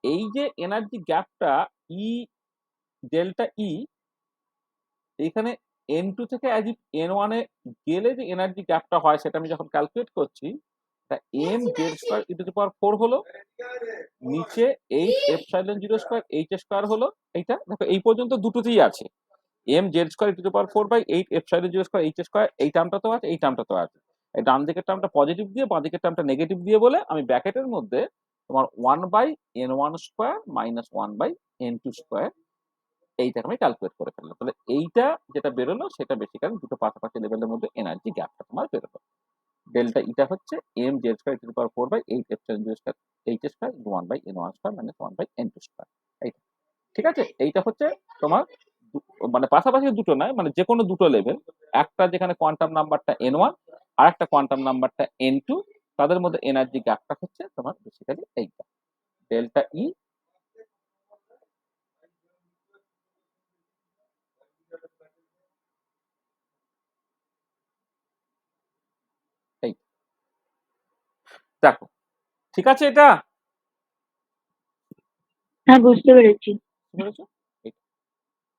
এই যে এনার্জি গ্যাপটা ই ডেল্টা ই, এইখানে N2 থেকে অ্যাজ ইফ N1 এ গেলে যে এনার্জি গ্যাপটা হয় সেটা আমি যখন ক্যালকুলেট করছি, তা m z square e to the power 4 হলো, নিচে 8 এপসাইলন 0 স্কয়ার h স্কয়ার হলো, এইটা দেখো এই পর্যন্ত দুটোতেই আছে, m z square e to the power 4 by 8 epsilon 0 square h square, এই টার্মটা তো আছে, এই টার্মটা তো আছে, এই ডান দিকের টার্মটা পজিটিভ দিয়ে বাঁ দিকের টার্মটা নেগেটিভ দিয়ে বলে আমি ব্র্যাকেটের মধ্যে তোমার 1 by n1 square minus 1 by n2 square এইটাকে আমি ক্যালকুলেট করে ফেললাম। তাহলে এইটা যেটা বেরোলো সেটা বেসিক্যালি দুটো পাশাপাশি লেভেলের মধ্যে এনার্জি গ্যাপটা তোমার বেরোলো। ডেল্টা ইটা হচ্ছে m z square to the power 4 by 8 epsilon 0 square h square 1 by n1 square minus 1 by n2 square, এইটা ঠিক আছে। এইটা হচ্ছে তোমার মানে পাশাপাশি দুটো নয়, মানে যে কোনো দুটো লেভেল, একটা যেখানে কোয়ান্টাম নাম্বারটা n1 আর একটা কোয়ান্টাম নাম্বারটা n2, তাদের মধ্যে এনার্জি গ্যাপটা হচ্ছে তোমার বেসিক্যালি এইটা ডেল্টা ই। এই দেখো ঠিক আছে, এটা হ্যাঁ, বুঝতে পেরেছি। বুঝতে পেরেছো? এইটা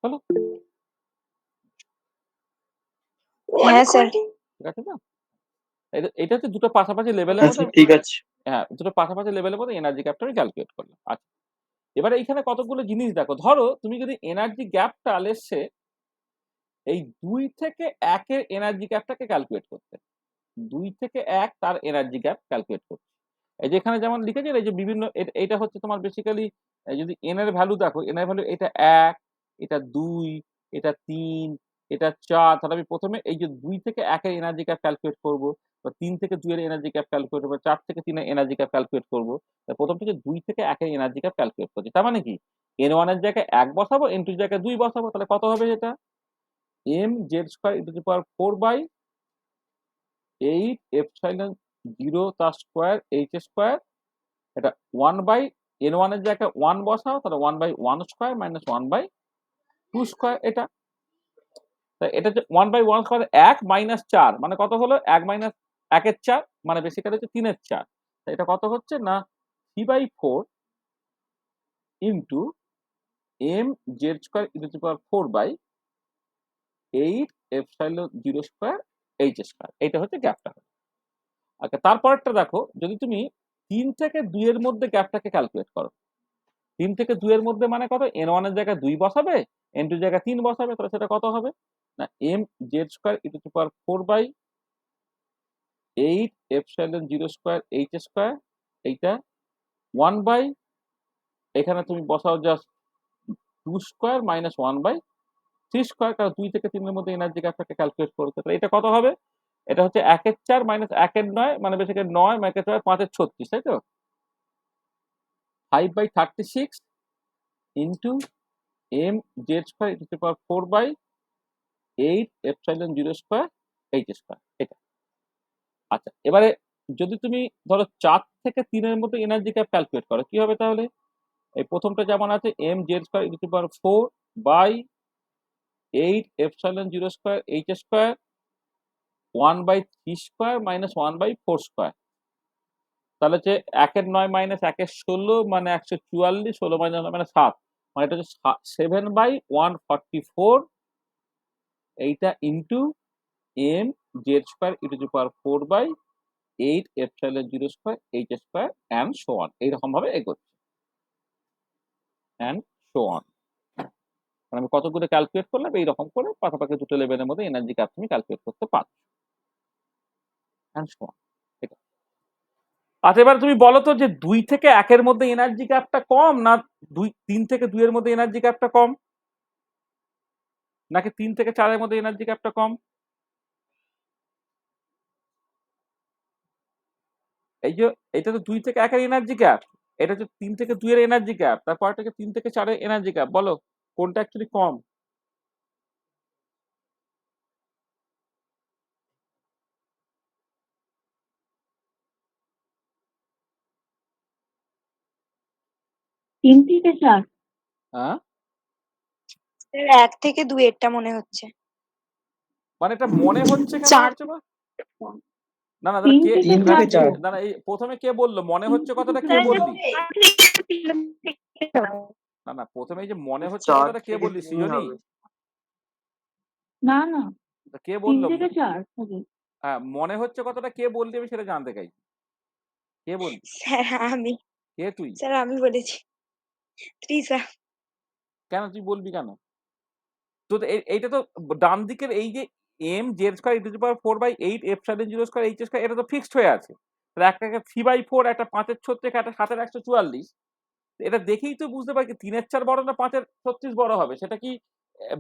হলো, হ্যাঁ স্যার। ঠিক আছে না, এটা হচ্ছে দুটো পাশাপাশি লেভেলের আচ্ছা মধ্যে, ঠিক আছে। হ্যাঁ দুটো পাশাপাশি লেভেলের মধ্যে এনার্জি গ্যাপটা আমি ক্যালকুলেট করলাম। আচ্ছা এবারে এইখানে কতগুলো জিনিস দেখো, ধরো তুমি যদি এনার্জি গ্যাপটা লেসে এই 2 থেকে 1 এর এনার্জি গ্যাপটাকে ক্যালকুলেট করতে, 2 থেকে 1 তার এনার্জি গ্যাপ ক্যালকুলেট করতে, এই যে এখানে যেমন লিখেছে এই যে বিভিন্ন এইটা হচ্ছে তোমার বেসিক্যালি যদি n এর ভ্যালু দেখো, n এর ভ্যালু এটা 1, এটা 2, এটা 3, এটা 4, তাহলে আমি প্রথমে এই যে 2 থেকে 1 এর এনার্জি গ্যাপ ক্যালকুলেট করব, বা 3 থেকে 2 এর এনার্জি গ্যাপ ক্যালকুলেট করব, 4 থেকে 3 এর এনার্জি গ্যাপ ক্যালকুলেট করব। প্রথম থেকে 2 থেকে 1 এর এনার্জি গ্যাপ ক্যালকুলেট করছি, তার মানে কি n1 এর জায়গায় 1 বসাবো, n2 এর জায়গায় 2 বসাবো, তাহলে কত হবে এটা m z square e to the power 4 by 8 epsilon 0 তার স্কয়ার h স্কয়ার, এটা 1 বাই n1 এর জায়গায় 1 বসাও, তাহলে 1 by 1 square minus 1 by 2 square, এটা তাই এটা হচ্ছে 1 বাই 1 স্কয়ার 1 মাইনাস 4 মানে কত হলো 1 মাইনাস 1 এর 4 মানে বেসিক্যালি হচ্ছে 3 এর 4, তাই এটা কত হচ্ছে না 3/4 into m z square e to the power 4 by 8 epsilon 0 square h square, এটা হচ্ছে গ্যাপটা। আচ্ছা তারপরেরটা দেখো, যদি তুমি 3 থেকে 2 এর মধ্যে গ্যাপটাকে ক্যালকুলেট করো, 3 থেকে 2 এর মধ্যে মানে কত, n1 এর জায়গায় 2 বসাবে, n2 এর জায়গায় 3 বসাবে, তাহলে সেটা কত হবে না m z square e to the power 4 by 8 epsilon 0 square h square, এইটা 1 বাই এখানে তুমি বসাও জাস্ট 2² মাইনাস 1/3², কারণ 2 থেকে 3 এর মধ্যে এনার্জি গ্যাপটাকে ক্যালকুলেট করতে। তাহলে এটা কত হবে? এটা হচ্ছে 1/4 মাইনাস 1/9 মানে বেসিক্যালি 9 1/4 5/36, তাই তো? 5/36 into mz² two the power 4/8 epsilon 0² h², এটা। আচ্ছা, এবারে যদি তুমি ধরো 4 থেকে 3 এর মধ্যে এনার্জি গ্যাপ ক্যালকুলেট করো, কি হবে তাহলে? এই প্রথমটা যেমন আছে mz² two the power 4/8 epsilon 0² h², 1/3² minus 1/4²। তাহলে হচ্ছে 1/9 মাইনাস 1/16 মানে 144, 16 মাইনাস 9 মানে 7, মানে এটা হচ্ছে 7/144, এইটা into mz² e to the power 4/8 epsilon 0² h² and so on, এইরকম ভাবে এগোচ্ছে অ্যান্ড সো অন। মানে আমি কতগুলো ক্যালকুলেট করলাম, এইরকম করে পাশাপাশি দুটো লেভেলের মধ্যে এনার্জি গ্যাপ তুমি ক্যালকুলেট করতে পারো অ্যান্ড সো অন। আচ্ছা, এবার তুমি বলো তো যে 2 থেকে 1 এর মধ্যে এনার্জি গ্যাপটা কম, না 3 থেকে 2 এর মধ্যে এনার্জি গ্যাপটা কম, নাকি 3 থেকে 4 এর মধ্যে এনার্জি গ্যাপটা কম? এই যে এটা তো 2 থেকে 1 এর এনার্জি গ্যাপ, এটা হচ্ছে 3 থেকে 2 এর এনার্জি গ্যাপ, তারপরটাকে 3 থেকে 4 এর এনার্জি গ্যাপ। বলো কোনটা অ্যাকচুয়ালি কম? তিন থেকে চার। হ্যাঁ, স্যার 1 থেকে 2 এরটা মনে হচ্ছে। মানে এটা মনে হচ্ছে কেন 4 হচ্ছে? না না, দাদা তিন কে, থেকে 3 থেকে 4। দাদা এই প্রথমে কে বললো মনে হচ্ছে কথাটা, কে বললি? না না, প্রথমে এই যে মনে হচ্ছে 4 কথাটা কে থেকে বললি? 3 সৃজনী? হবে। না না, তা কে 3 বললো? থেকে 4 হবে। হ্যাঁ, মনে হচ্ছে কথাটা কে বললি, আমি সেটা জানতে চাই। কে বললি? স্যার আমি, কে তুই? স্যার আমি বলেছি। তৃষা। কেন তুই বলবি কেন? তো এইটা তো ডান দিকের এই যে mz² e to the power 4/8 epsilon 0² h², এটা তো ফিক্সড হয়ে আছে। তাহলে একটাকে 3/4, একটা 5/36, একটা 7/144, এটা দেখেই তো বুঝতে পারি 3/4 বড় না 5/36 বড় হবে। সেটা কি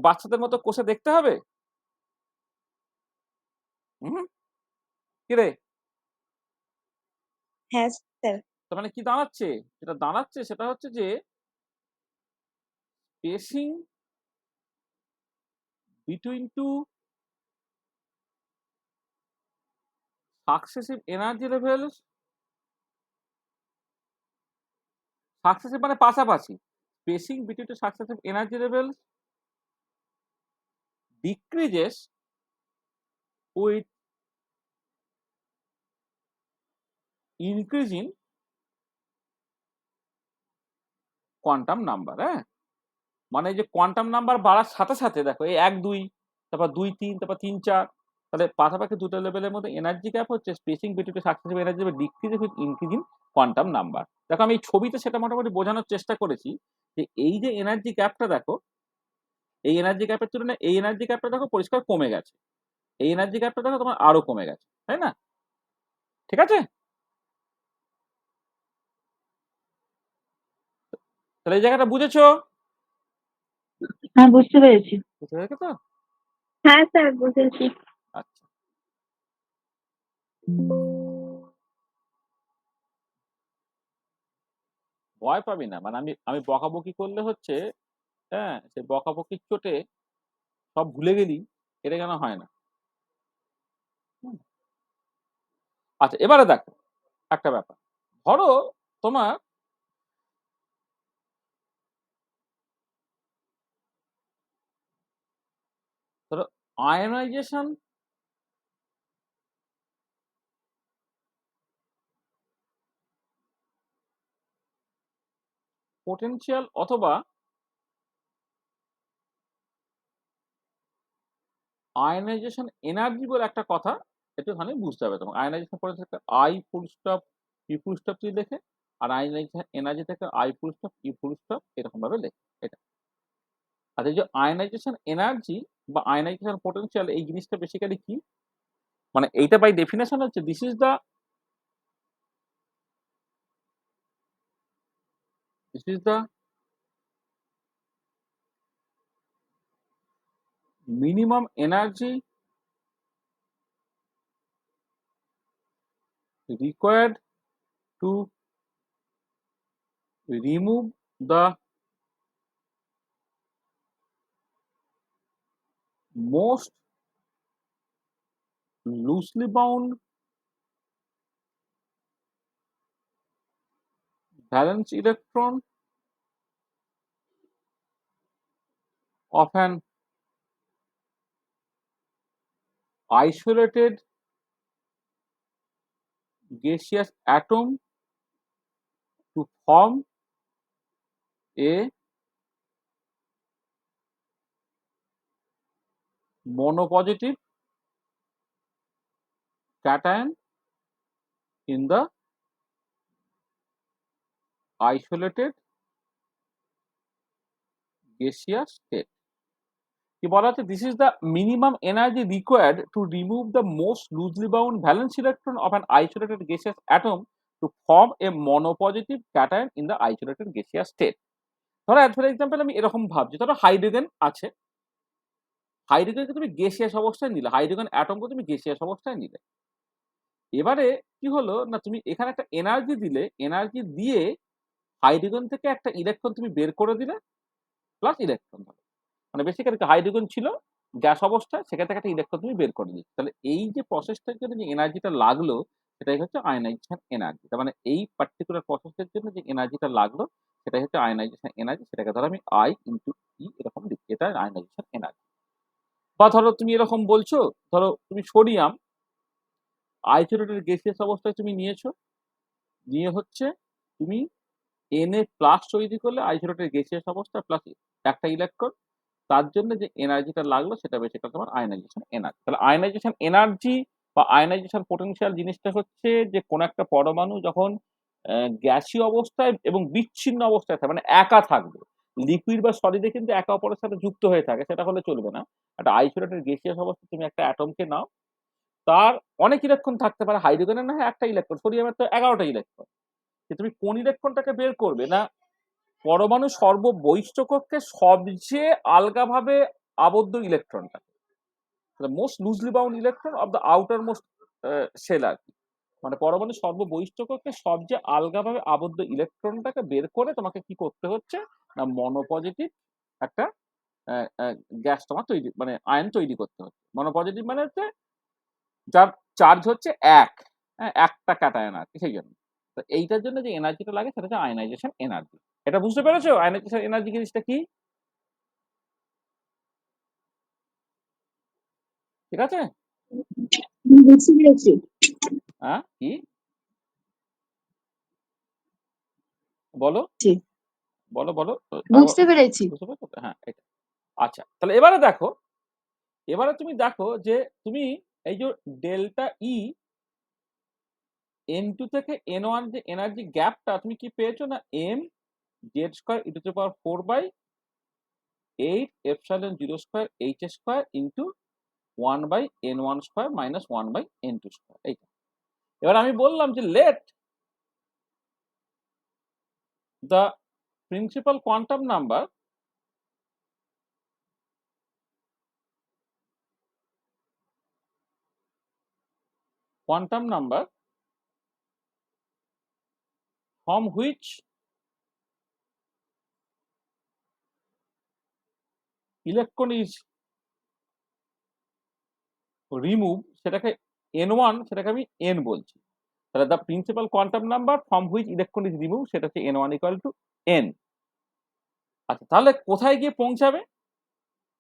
বাচ্চাদের মতো কষে দেখতে হবে? হুম, কি রে? হ্যাঁ স্যার। তার মানে কি দাঁড়াচ্ছে? যেটা দাঁড়াচ্ছে সেটা হচ্ছে যে spacing between two successive energy levels, successive মানে পাশাপাশি, spacing between two successive energy levels decreases with increasing quantum number. হ্যাঁ, মানে এই যে কোয়ান্টাম নাম্বার বাড়ার সাথে সাথে দেখো এই 1 2, তারপর 2 3, তারপর 3 4, তাহলে পাশাপাশি দুটো লেভেলের মধ্যে এনার্জি গ্যাপ হচ্ছে spacing between two successive energy level decreases with increasing quantum number. দেখো আমি এই ছবিতে সেটা মোটামুটি বোঝানোর চেষ্টা করেছি যে এই যে এনার্জি গ্যাপটা দেখো, এই এনার্জি গ্যাপের তুলনায় এই এনার্জি গ্যাপটা দেখো পরিষ্কার কমে গেছে, এই এনার্জি গ্যাপটা দেখো তোমার আরো কমে গেছে, তাই না? ঠিক আছে, তাহলে এই জায়গাটা বুঝেছো? হ্যাঁ, বুঝতে পেরেছি। বুঝতে পেরেছো তো? হ্যাঁ স্যার, বুঝেছি। আচ্ছা, ভয় পাবি না, মানে আমি বকাবকি করলে হচ্ছে, হ্যাঁ, সে বকাবকির চোটে সব ভুলে গেলি, এটা কেন হয় না? হুম। আচ্ছা, এবারে দেখো একটা ব্যাপার, ধরো তোমার ধরো আয়নাইজেশন পোটেনশিয়াল অথবা আয়নাইজেশন এনার্জি বলে একটা কথা একটুখানি বুঝতে হবে তোমার। Ionisation potential I full stop E full stop দিয়ে লেখে, আর আয়নাইজেশন এনার্জি থেকে I full stop E full stop এরকম ভাবে লেখে এটা। আর এই যে আয়নাইজেশন এনার্জি বা আয়নাইজেশন পোটেনশিয়াল, এই জিনিসটা বেসিক্যালি কি, মানে এইটা বাই ডেফিনেশন হচ্ছে this is the minimum energy required to remove the most loosely bound valence electron of an isolated gaseous atom to form a monopositive cation in the isolated gaseous state. কি বলা হচ্ছে this is the minimum energy required to remove the most loosely bound valence electron of an isolated gaseous atom to form a monopositive cation in the isolated gaseous state. ধরো for example আমি এরকম ভাবছি, ধরো hydrogen আছে, হাইড্রোজেনকে তুমি gaseous অবস্থায় নিলে, hydrogen অ্যাটমকে তুমি গ্যাসিয়াস অবস্থায় নিলে, এবারে কি হলো না তুমি এখানে একটা এনার্জি দিলে, এনার্জি দিয়ে হাইড্রোজেন থেকে একটা ইলেকট্রন তুমি বের করে দিলে প্লাস ইলেকট্রন ধরো, মানে বেসিক্যালি হাইড্রোজেন ছিল গ্যাস অবস্থায়, সেখান থেকে একটা ইলেকট্রন তুমি বের করে দিচ্ছ। তাহলে এই যে প্রসেসটার জন্য যে এনার্জিটা লাগলো সেটাই হচ্ছে আয়নাইজেশন এনার্জি। তার মানে এই পার্টিকুলার প্রসেসের জন্য যে এনার্জিটা লাগলো সেটাই হচ্ছে আয়নাইজেশন এনার্জি। সেটাকে ধরো আমি আই ইন্টু ই এরকম লিখছি, এটা আয়নাইজেশন এনার্জি। বা ধরো তুমি এরকম বলছো, ধরো তুমি সোডিয়াম আইসোলেটেড গ্যাসিয়াস অবস্থায় তুমি নিয়েছো, নিয়ে হচ্ছে তুমি Na প্লাস তৈরি করলে আইসোলেটেড গ্যাসিয়াস অবস্থা প্লাস একটা ইলেকট্রন, তার জন্য যে এনার্জিটা লাগলো সেটা বেসিক্যালি তোমার আয়নাইজেশন এনার্জি। তাহলে আয়নাইজেশন এনার্জি বা আয়নাইজেশন পোটেনশিয়াল জিনিসটা হচ্ছে যে কোন একটা পরমাণু যখন গ্যাসীয় অবস্থায় এবং বিচ্ছিন্ন অবস্থায় থাকে, মানে একা থাকবে, লিকুইড বা সলিডে কিন্তু একে অপরের সাথে যুক্ত হয়ে থাকে, সেটা হলে চলবে না। একটা আইসোলেটেড গ্যাসিয়াস অবস্থায় তুমি একটা অ্যাটমকে নাও, তার অনেক ইলেকট্রন থাকতে পারে, হাইড্রোজেনের না হয় একটা ইলেকট্রন, সোডিয়ামের তো 11টা ইলেকট্রন, তুমি কোন ইলেকট্রনটাকে বের করবে না পরমাণু সর্ববহিষ্ঠ কক্ষে সবচেয়ে আলগাভাবে আবদ্ধ ইলেকট্রনটা, most loosely bound electron of the outermost shell আর কি, মানে পরমাণু সর্ববহিষ্ঠ কক্ষে সবচেয়ে আলগাভাবে আবদ্ধ ইলেকট্রনটাকে বের করে তোমাকে কি করতে হচ্ছে না মনোপজিটিভ একটা গ্যাস তোমার তৈরি, মানে আয়ন তৈরি করতে হচ্ছে। মনোপজিটিভ মানে হচ্ছে যার চার্জ হচ্ছে এক, হ্যাঁ একটা ক্যাটায়ন আর কি, সেই জন্য। তো এইটার জন্য যে এনার্জিটা লাগে সেটা হচ্ছে আয়নাইজেশন এনার্জি। এটা বুঝতে পেরেছো আয়নাইজেশন এনার্জি জিনিসটা কি? ঠিক আছে? বুঝতে পেরেছি। হ্যাঁ কি বলো জি। বলো বলো বুঝতে পেরেছি। বুঝতে পেরেছো তো? হ্যাঁ এটা আচ্ছা, তাহলে এবারে দেখো, এবারে তুমি দেখো যে তুমি এই যে ডেল্টা ই N2 থেকে N1 যে এনার্জি গ্যাপটা তুমি কি পেয়েছো না m z square e to the power 4/8 epsilon 0 square h square into 1/n1 square minus 1/n2 square. এইটা এবার আমি বললাম যে let the principal quantum number from which electron is removed সেটাকে n1, সেটাকে আমি n বলছি। তাহলে the principal quantum number from which electron is remove সেটা হচ্ছে n1 ইকুয়াল টু n। আচ্ছা তাহলে কোথায় গিয়ে পৌঁছাবে?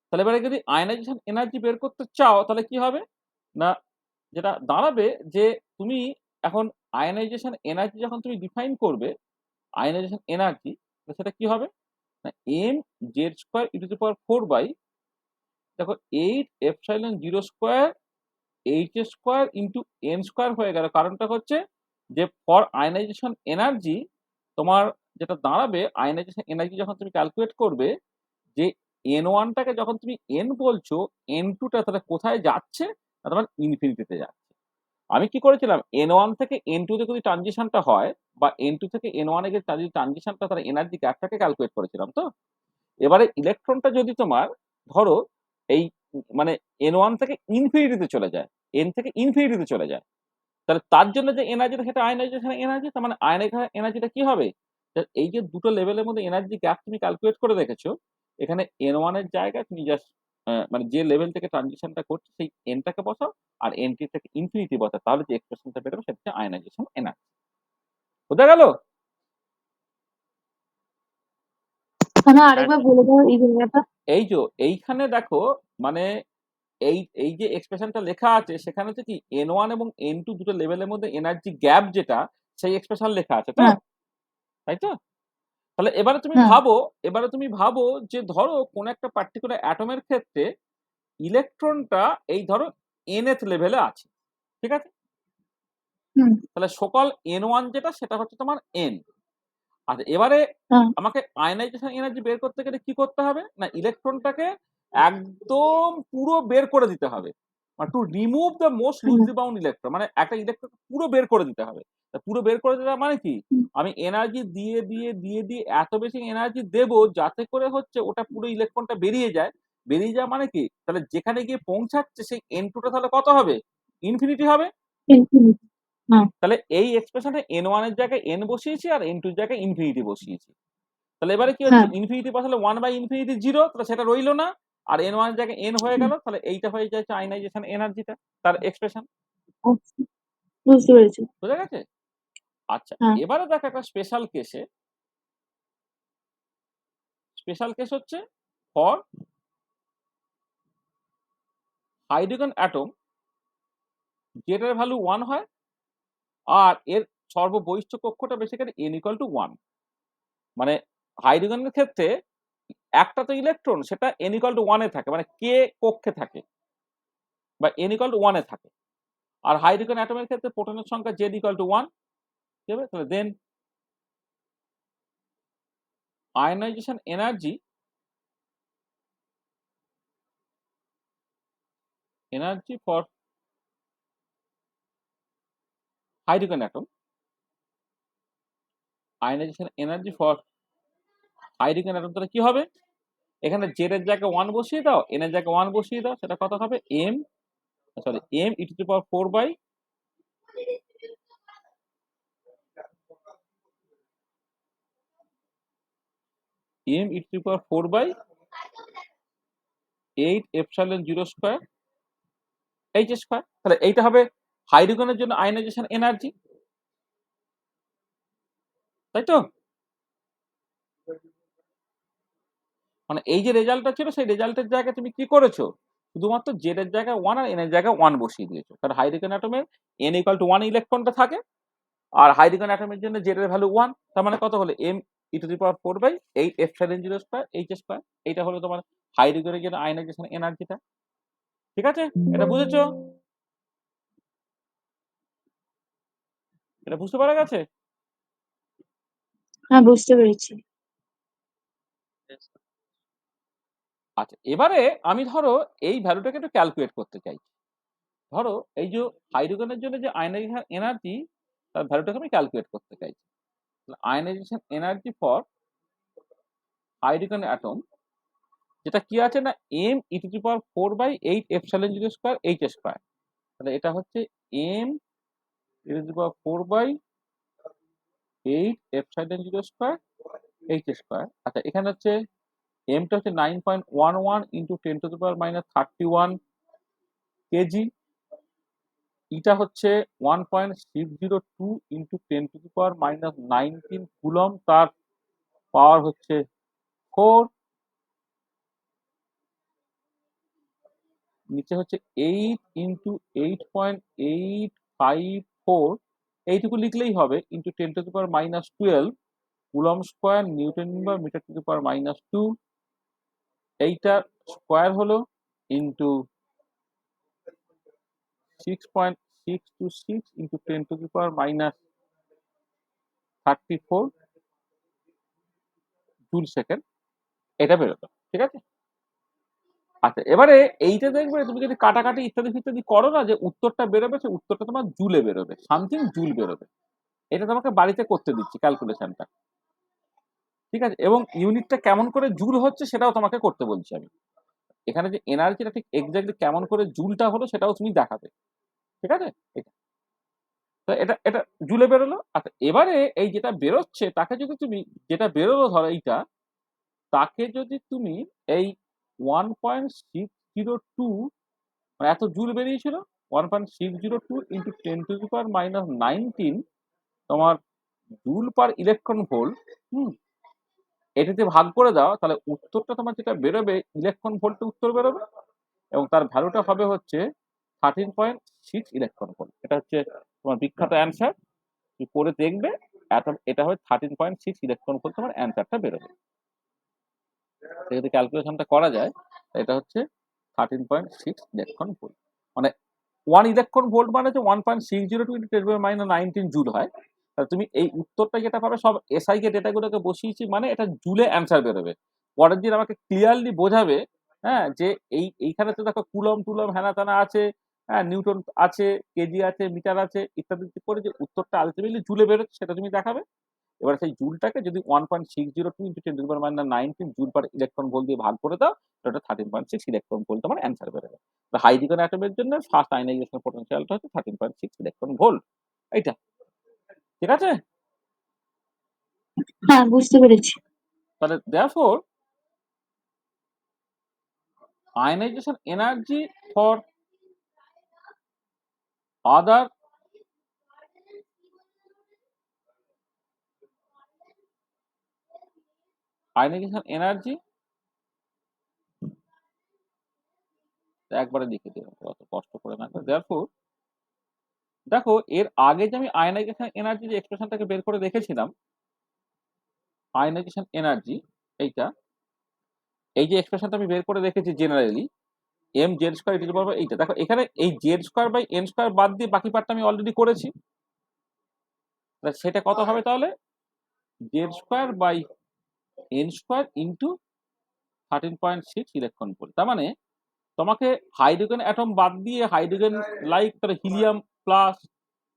তাহলে এবারে যদি আয়নাইজেশন এনার্জি বের করতে চাও তাহলে কি হবে না, যেটা দাঁড়াবে যে তুমি এখন আয়নাইজেশন এনার্জি যখন তুমি ডিফাইন করবে আয়নাইজেশন এনার্জি, সেটা কি হবে না m z square e to the power 4 দেখো 8 epsilon 0 square h square into n square হয়ে গেল। কারণটা হচ্ছে যে ফর আয়নাইজেশন এনার্জি তোমার যেটা দাঁড়াবে, আয়নাইজেশন এনার্জি যখন তুমি ক্যালকুলেট করবে যে n1টাকে যখন তুমি n বলছো, n2টা তাহলে কোথায় যাচ্ছে না তোমার ইনফিনিটিতে যাচ্ছে। আমি কি করেছিলাম n1 থেকে n2 তে যদি ট্রানজিশনটা হয় বা n2 থেকে n1 এর যদি ট্রানজিশনটা তাহলে এনার্জি গ্যাপটাকে ক্যালকুলেট করেছিলাম। তো এবারে ইলেকট্রনটা যদি তোমার ধরো এই মানে n1 থেকে ইনফিনিটিতে চলে যায়, n থেকে ইনফিনিটিতে চলে যায়। তাহলে তার জন্য যে এনার্জিটা সেটা আয়নাইজেশন এনার্জি, তার মানে আয়নাইজেশন এনার্জিটা কি হবে? এই যে দুটো লেভেলের মধ্যে এনার্জি গ্যাপ তুমি ক্যালকুলেট করে রেখেছো, এখানে n1 এর জায়গায় তুমি জাস্ট মানে যে লেভেল থেকে ট্রানজিশনটা করছো সেই n-টাকে বসাও আর n-টি থেকে ইনফিনিটি বসাও, তাহলে যে এক্সপ্রেশনটা বেরোবে সেটা হচ্ছে আয়নাইজেশন এনার্জি। বোঝা গেল? না আরেকবার বলে দাও এই জায়গাটা। এইখানে দেখো, মানে এই যে এক্সপ্রেশনটা লেখা আছে সেখানে হচ্ছে কি n1 এবং n2 দুটো লেভেলের মধ্যে এনার্জি গ্যাপ যেটা, সেই এক্সপ্রেশন লেখা আছে তো, হ্যাঁ তাই তো? তাহলে এবারে হ্যাঁ তুমি ভাবো যে ধরো কোন একটা পার্টিকুলার অ্যাটমের ক্ষেত্রে ইলেকট্রনটা এই ধরো nth লেভেলে আছে, ঠিক আছে? হুম তাহলে সকল n1 যেটা সেটা হচ্ছে তোমার n। আচ্ছা, এবারে হ্যাঁ আমাকে আয়নাইজেশন এনার্জি বের করতে গেলে কি করতে হবে? না, ইলেকট্রনটাকে একদম পুরো বের করে দিতে হবে। মানে to remove the most hmm loosely bound electron, মানে একটা ইলেকট্রন পুরো বের করে দিতে হবে। তা পুরো বের করে দেওয়া মানে কি? হুম আমি এনার্জি দিয়ে এত বেশি এনার্জি দেব যাতে করে হচ্ছে ওটা পুরো ইলেকট্রনটা বেরিয়ে যায়। বেরিয়ে যাওয়া মানে কি? তাহলে যেখানে গিয়ে পৌঁছাচ্ছে সেই n2 টা তাহলে কত হবে? ইনফিনিটি হবে। infinity, হ্যাঁ তাহলে এই এক্সপ্রেশনে n1 এর জায়গায় n বসিয়েছি আর n2 এর জায়গায় ইনফিনিটি বসিয়েছি। তাহলে এবারে কি হচ্ছে? হ্যাঁ ইনফিনিটি বসালে 1/ইনফিনিটি 0, তাহলে সেটা রইলো না। আর n1 এর জায়গায় n হয়ে হুম, গেল। তাহলে এইটা হয়ে যাচ্ছে আয়নাইজেশন এনার্জিটা, তার এক্সপ্রেশন। আচ্ছা বুঝতে পেরেছি। বোঝা গেছে? আচ্ছা, হ্যাঁ এবারে দেখো একটা স্পেশাল কেসে, স্পেশাল কেস হচ্ছে ফর হাইড্রোজেন অ্যাটম যেটার ভ্যালু 1 হয় আর এর সর্ববহিষ্ঠ কক্ষটা বেসিক্যালি n = 1। মানে হাইড্রোজেনের ক্ষেত্রে একটা তো ইলেকট্রন সেটা n = 1 এ থাকে, মানে k কক্ষে থাকে বা n = 1 এ থাকে। আর হাইড্রোজেন অ্যাটমের ক্ষেত্রে প্রোটনের সংখ্যা z = 1, ঠিক আছে? তাহলে then ionization energy for hydrogen atom, ionization energy for hydrogen atom তাহলে কি হবে? এখানে z এর জায়গায় 1 বসিয়ে দাও, n এর জায়গায় 1 বসিয়ে দাও, সেটা কত হবে? m e⁴ by m e⁴ h²। তাহলে এইটা হবে হাইড্রোজেনের জন্য আয়নাইজেশন এনার্জি, তাই তো? মানে এই যে রেজাল্টটা ছিল সেই রেজাল্টের জায়গায় তুমি কি করেছো? শুধুমাত্র z এর জায়গায় 1 আর n এর জায়গায় 1 বসিয়ে দিয়েছো। কারণ হাইড্রোজেন অ্যাটমের n = 1 ইলেকট্রনটা থাকে আর হাইড্রোজেন অ্যাটমের জন্য z এর ভ্যালু 1। তার মানে কত হলো? m e⁴ h²। এইটা হলো তোমার হাইড্রোজেনের জন্য আয়নাইজেশন এনার্জিটা। ঠিক আছে? এটা বুঝেছো? এটা বুঝতে পারা গেছে? হ্যাঁ বুঝতে পেরেছি। আচ্ছা, এবারে আমি ধরো এই ভ্যালুটাকে একটু ক্যালকুলেট করতে চাইছি। ধরো এই যে হাইড্রোজেনের জন্য যে আয়নাইজেশন এনার্জি তার ভ্যালুটাকে আমি ক্যালকুলেট করতে চাইছি। Ionisation energy for hydrogen atom যেটা কি আছে না m e⁴ h²। তাহলে এটা হচ্ছে m e⁴ h²। আচ্ছা, এখানে হচ্ছে mটা হচ্ছে 9.11 × 10⁻³ কেজি, এটা হচ্ছে 1.602 × 10⁻19 কুলম, তার পাওয়ার হচ্ছে 4। নিচে হচ্ছে 8 × 8.854, এইটুকু লিখলেই হবে, × 10⁻12 কুলম স্কয়ার নিউটন বা মিটার⁻²। এইটা স্কয়ার হলো ইন্টু 6.626 × 10⁻34 জুল সেকেন্ড, এটা বেরোলো। ঠিক আছে? আচ্ছা, এবারে এইটা দেখবে তুমি যদি কাটাকাটি ইত্যাদি ফিত্যাদি করো না, যে উত্তরটা বেরোবে সেই উত্তরটা তোমার জুলে বেরোবে, সামথিং জুল বেরোবে। এটা তোমাকে বাড়িতে করতে দিচ্ছি ক্যালকুলেশনটা, ঠিক আছে? এবং ইউনিটটা কেমন করে জুল হচ্ছে সেটাও তোমাকে করতে বলছি আমি। এখানে যে এনার্জিটা ঠিক এক্স্যাক্টলি কেমন করে জুলটা হলো সেটাও তুমি দেখাবে, ঠিক আছে? এটা তো এটা এটা জুলে বেরোলো। আচ্ছা, এবারে এই যেটা বেরোচ্ছে তাকে যদি তুমি, যেটা বেরোলো ধরো এইটা, তাকে যদি তুমি এই 1.602, মানে এত জুল বেরিয়েছিল, 1.602 ইন্টু 10⁻⁻19 তোমার জুল পার ইলেকট্রন ভোল্ট, এটাতে ভাগ করে দাও, তাহলে উত্তরটা তোমার যেটা বেরোবে ইলেকট্রন ভোল্টে উত্তর বেরোবে, এবং তার ভ্যালুটা হবে হচ্ছে 13.6 ইলেকট্রন ভোল্ট। এটা হচ্ছে তোমার বিখ্যাত অ্যান্সার, তুমি করে দেখবে। এটা হবে 13.6 ইলেকট্রন ভোল্ট, তোমার অ্যান্সারটা বেরোবে। যদি ক্যালকুলেশনটা করা যায়, এটা হচ্ছে 13.6 ইলেকট্রন ভোল্ট। মানে 1 ইলেকট্রন ভোল্ট মানে হচ্ছে 1.602 ইন্টু 10⁻⁻19 জুল হয়। তাহলে তুমি এই উত্তরটা যেটা পাবে, সব এসআই কে ডেটাগুলোকে বসিয়েছি, মানে এটা জুলে অ্যান্সার বেরোবে। পরের দিন আমাকে ক্লিয়ারলি বোঝাবে, হ্যাঁ, যে এইখানে তো দেখো কুলম টুলম হ্যানা ত্যানা আছে, হ্যাঁ, নিউটন আছে, কেজি আছে, মিটার আছে, ইত্যাদি করে যে উত্তরটা আলটিমেটলি জুলে বেরোচ্ছে সেটা তুমি দেখাবে। এবার সেই জুলটাকে যদি 1.602 into 10⁻⁹ joule per electron volt দিয়ে ভাগ করে দাও, ওটা 13.6 ইলেকট্রন ভোল্ট তোমার অ্যান্সার বেরোবে। তো হাইড্রোজেন অ্যাটমের জন্য ফার্স্ট আয়নাইজেশন পোটেনশিয়ালটা হচ্ছে 13.6 ইলেকট্রন ভোল্ট। এইটা ঠিক আছে? হ্যাঁ, বুঝতে পেরেছি। তাহলে therefore ionization energy for other ionization energy, একবারে লিখে দিও, অত কষ্ট করে না। therefore দেখো, এর আগে যে আমি আয়নাইজেশন এনার্জি যে এক্সপ্রেশনটাকে বের করে রেখেছিলাম, আয়নাইজেশন এনার্জি, এইটা, এই যে এক্সপ্রেশনটা আমি বের করে রেখেছি generally, M Z square e to power, এইটা দেখো, এখানে এই Z square by N square বাদ দিয়ে বাকি পার্টটা আমি অলরেডি করেছি। সেটা কত হবে তাহলে? Z square by N square into 13.6 electron volt. তার মানে তোমাকে হাইড্রোজেন অ্যাটম বাদ দিয়ে হাইড্রোজেন লাইক তাহলে হিলিয়াম প্লাস,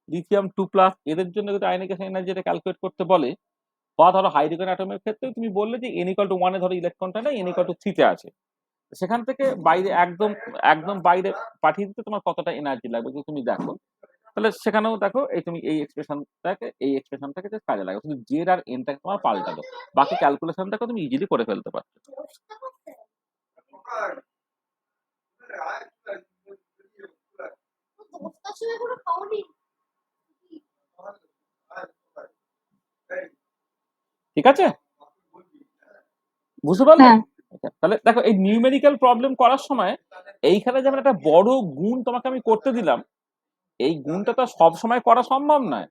লিথিয়াম 2+, এদের জন্য যদি আয়নিকেশন এনার্জিটা ক্যালকুলেট করতে বলে, বা ধরো হাইড্রোজেন অ্যাটমের ক্ষেত্রে তুমি বললে যে n = 1 এ ধরো ইলেকট্রনটা না n = 3 তে আছে, সেখান থেকে বাইরে একদম একদম বাইরে পাঠিয়ে দিতে তোমার কতটা এনার্জি লাগবে যদি তুমি দেখো, তাহলে সেখানেও দেখো তুমি এই এক্সপ্রেশনটাকে জাস্ট কাজে লাগাও, শুধু জেড আর এনটাকে তোমার পাল্টালো, বাকি ক্যালকুলেশনটাকে তুমি ইজিলি করে ফেলতে পারছো। ঠিক আছে, বুঝতে পারলে? হ্যাঁ। তাহলে দেখো, এই নিউমেরিক্যাল প্রবলেম করার সময় এইখানে যেমন একটা বড় গুণ তোমাকে আমি করতে দিলাম, এই গুণটা তো সব সময় করা সম্ভব নয়।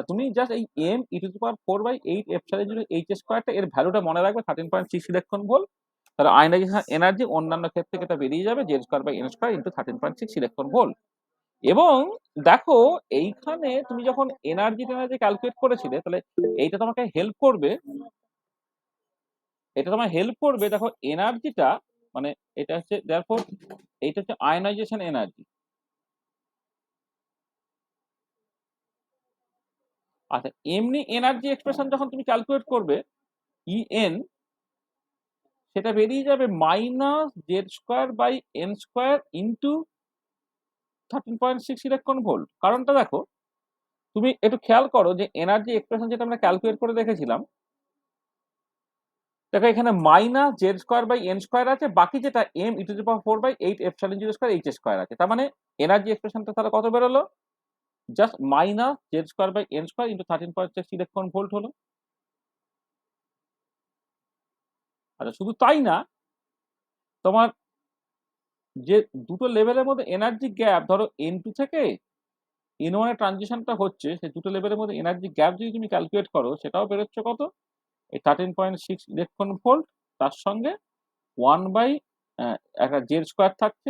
তুমি জাস্ট এই m e⁴/8 এর ভ্যালুটা মনে রাখবে, 13.6 ইলেকট্রন ভোল্ট। তাহলে আয়নাইজেশন এনার্জি অন্যান্য ক্ষেত্রে এটা বেরিয়ে যাবে z² ইন্টু 13.6 ইলেকট্রন ভোল্ট। এবং দেখো, এইখানে তুমি যখন এনার্জি ক্যালকুলেট করেছিলে, তাহলে এইটা তোমাকে হেল্প করবে, দেখো এনার্জিটা, মানে এটা হচ্ছে therefore এইটা হচ্ছে আয়নাইজেশন এনার্জি। আচ্ছা, এমনি এনার্জি এক্সপ্রেশন যখন তুমি ক্যালকুলেট করবে, En সেটা বেরিয়ে যাবে -z² ইন্টু 13.6 ইলেকট্রন ভোল্ট। কারণটা দেখো, তুমি একটু খেয়াল করো যে এনার্জি এক্সপ্রেশন যেটা আমরা ক্যালকুলেট করে রেখেছিলাম, দেখো এখানে -z²/n² আছে, বাকি যেটা me⁴/8ε0² আছে। তার মানে এনার্জি এক্সপ্রেশনটা তাহলে কত বেরোলো? Just -z²/n² into 13.6 electron volt হলো। আচ্ছা, শুধু তাই না, তোমার যে দুটো লেভেলের মধ্যে এনার্জি গ্যাপ, ধরো n2 থেকে n1 এর ট্রানজিশনটা হচ্ছে, সেই দুটো লেভেলের মধ্যে এনার্জি গ্যাপ যদি তুমি ক্যালকুলেট করো, সেটাও বেরোচ্ছে কত? এই 13.6 ইলেকট্রন ভোল্ট, তার সঙ্গে 1 বাই একটা জেড স্কোয়ার থাকছে,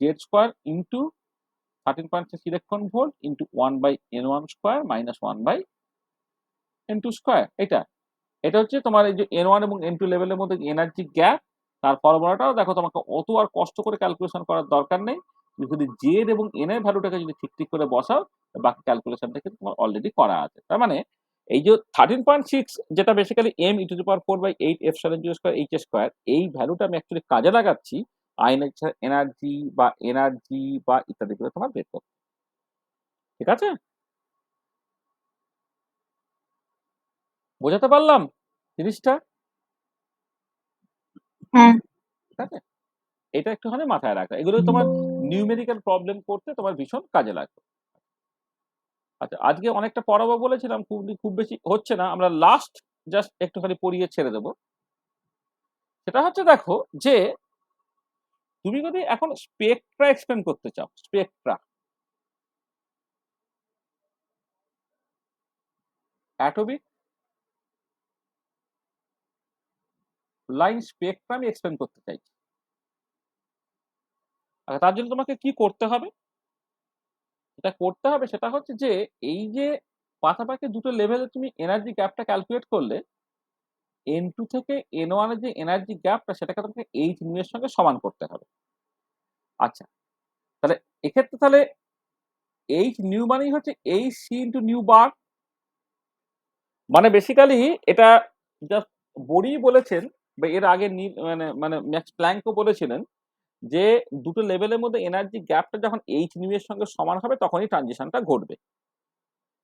z² into 13.6 electron volt into 1/n1² minus 1/n2²। এটা হচ্ছে তোমার এই যে n1 এবং n2 লেভেলের মধ্যে এনার্জি গ্যাপ। তার ফর্মুলাটাও দেখো, তোমাকে অত আর কষ্ট করে ক্যালকুলেশন করার দরকার নেই, তুমি যদি জেড এবং এন এর ভ্যালুটাকে যদি ঠিক ঠিক করে বসাও, বাকি ক্যালকুলেশনটা কিন্তু তোমার অলরেডি করা আছে। তার মানে এই যে 13.6 যেটা basically m e to the power 4/8 epsilon 0 square h square, এই ভ্যালুটা আমি অ্যাকচুয়ালি কাজে লাগাচ্ছি এনার্জি বা ইত্যাদি করে তোমার বের করতে। ঠিক আছে? বোঝাতে পারলাম জিনিসটা? হ্যাঁ। ঠিক আছে? এটা একটুখানি মাথায় রাখা। এগুলো তোমার নিউমেরিক্যাল প্রবলেম করতে তোমার ভীষণ কাজে লাগবে। আচ্ছা, আজকে অনেকটা পড়াবো বলেছিলাম, খুব বেশি হচ্ছে না। আমরা লাস্ট জাস্ট একটুখানি পড়িয়ে ছেড়ে দেব। সেটা হচ্ছে দেখো যে তুমি যদি এখন স্পেকট্রা এক্সপ্লেন করতে চাও, স্পেকট্রা, অ্যাটমিক লাইন স্পেকট্রা আমি এক্সপ্লেন করতে চাইছি। আচ্ছা, তার জন্য তোমাকে কি করতে হবে? যেটা করতে হবে সেটা হচ্ছে যে এই যে পাশাপাশি দুটো লেভেলে তুমি এনার্জি গ্যাপটা ক্যালকুলেট করলে, N2 থেকে N1 এর যে এনার্জি গ্যাপটা সেটাকে তোমাকে H nu এর সঙ্গে সমান করতে হবে। আচ্ছা, তাহলে এক্ষেত্রে তাহলে H nu মানেই হচ্ছে Hc ইন্টু নিউ বার। মানে বেসিক্যালি এটা জাস্ট বোরি বলেছেন, বা এর আগে মানে মানে ম্যাক্স প্ল্যাঙ্কও বলেছিলেন যে দুটো লেভেলের মধ্যে এনার্জি গ্যাপটা যখন H nu এর সঙ্গে সমান হবে তখনই ট্রানজিশনটা ঘটবে।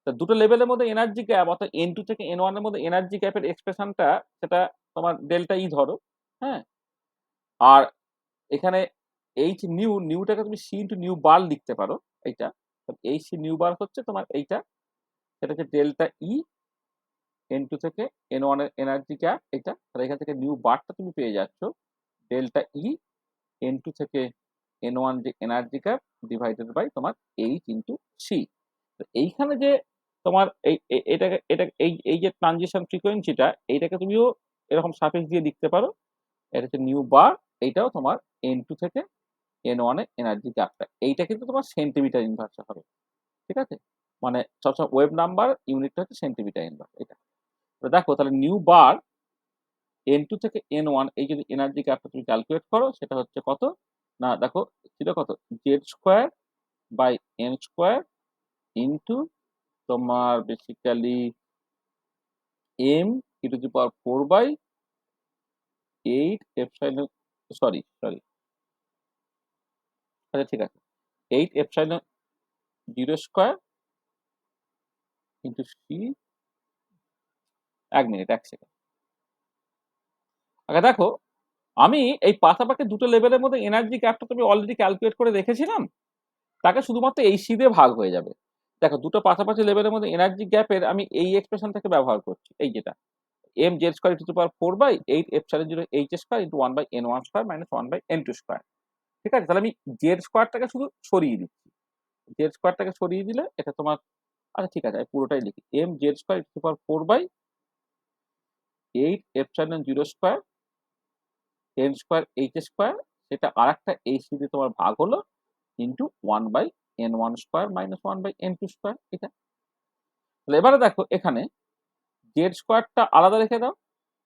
তা দুটো লেভেলের মধ্যে এনার্জি গ্যাপ অর্থাৎ N2 থেকে N1 এর মধ্যে এনার্জি গ্যাপের এক্সপ্রেশনটা সেটা তোমার ডেল্টা ই ধরো, হ্যাঁ? আর এখানে এইচ নিউটাকে তুমি সি ইন্টু নিউ বার লিখতে পারো। এইটা এইচ সি নিউ বার হচ্ছে তোমার এইটা, সেটা হচ্ছে ডেল্টা ই N2 থেকে N1 এর এনার্জি গ্যাপ এটা। তাহলে এখান থেকে নিউ বারটা তুমি পেয়ে যাচ্ছ ডেল্টা ই N2 থেকে N1 যে এনার্জি গ্যাপ ডিভাইডেড বাই তোমার এইচ ইন্টু সি। এইখানে যে তোমার এটাকে এই যে ট্রানজিশন ফ্রিকোয়েন্সিটা, এইটাকে তুমিও এরকম সাফিক্স দিয়ে লিখতে পারো। এটা হচ্ছে নিউ বার, এইটাও তোমার N2 থেকে N1 এর এনার্জি গ্যাপটা। এইটা কিন্তু তোমার সেন্টিমিটার ইনভার্সে হবে। ঠিক আছে? মানে সবসময় ওয়েভ নাম্বার ইউনিটটা হচ্ছে সেন্টিমিটার ইনভার্স এটা। তো দেখো তাহলে নিউ বার N2 থেকে N1 এই যদি এনার্জি গ্যাপটা তুমি ক্যালকুলেট করো সেটা হচ্ছে কত? না দেখো ছিল কত? Z square by N square into তোমার basically m e to the power 4/8 epsilon, sorry আচ্ছা ঠিক আছে, 8 epsilon 0 square into C. 1 minute 1 second. আচ্ছা দেখো, আমি এই পাশাপাশি দুটো লেভেলের মধ্যে এনার্জি গ্যাপটা তুমি অলরেডি ক্যালকুলেট করে রেখেছিলাম, তাকে শুধুমাত্র এই সি দিয়ে ভাগ হয়ে যাবে। দেখো দুটো পাশাপাশি লেভেলের মধ্যে এনার্জি গ্যাপের আমি এই এক্সপ্রেশনটাকে ব্যবহার করছি, এই যেটা m z square to the power 4/8 epsilon 0 h square into 1/n1 square minus 1/n2 square. ঠিক আছে? তাহলে আমি জেড স্কয়ারটাকে শুধু সরিয়ে দিচ্ছি। জেড স্কয়ারটাকে সরিয়ে দিলে এটা তোমার, আচ্ছা ঠিক আছে আমি পুরোটাই লিখি, m z square to the power 4/8 epsilon 0 square n square h square, সেটা আরেকটা h দিয়ে তোমার ভাগ হলো into 1/n1 square minus 1/n2 square এটা। তাহলে এবারে দেখো এখানে জেড স্কয়ারটা আলাদা রেখে দাও,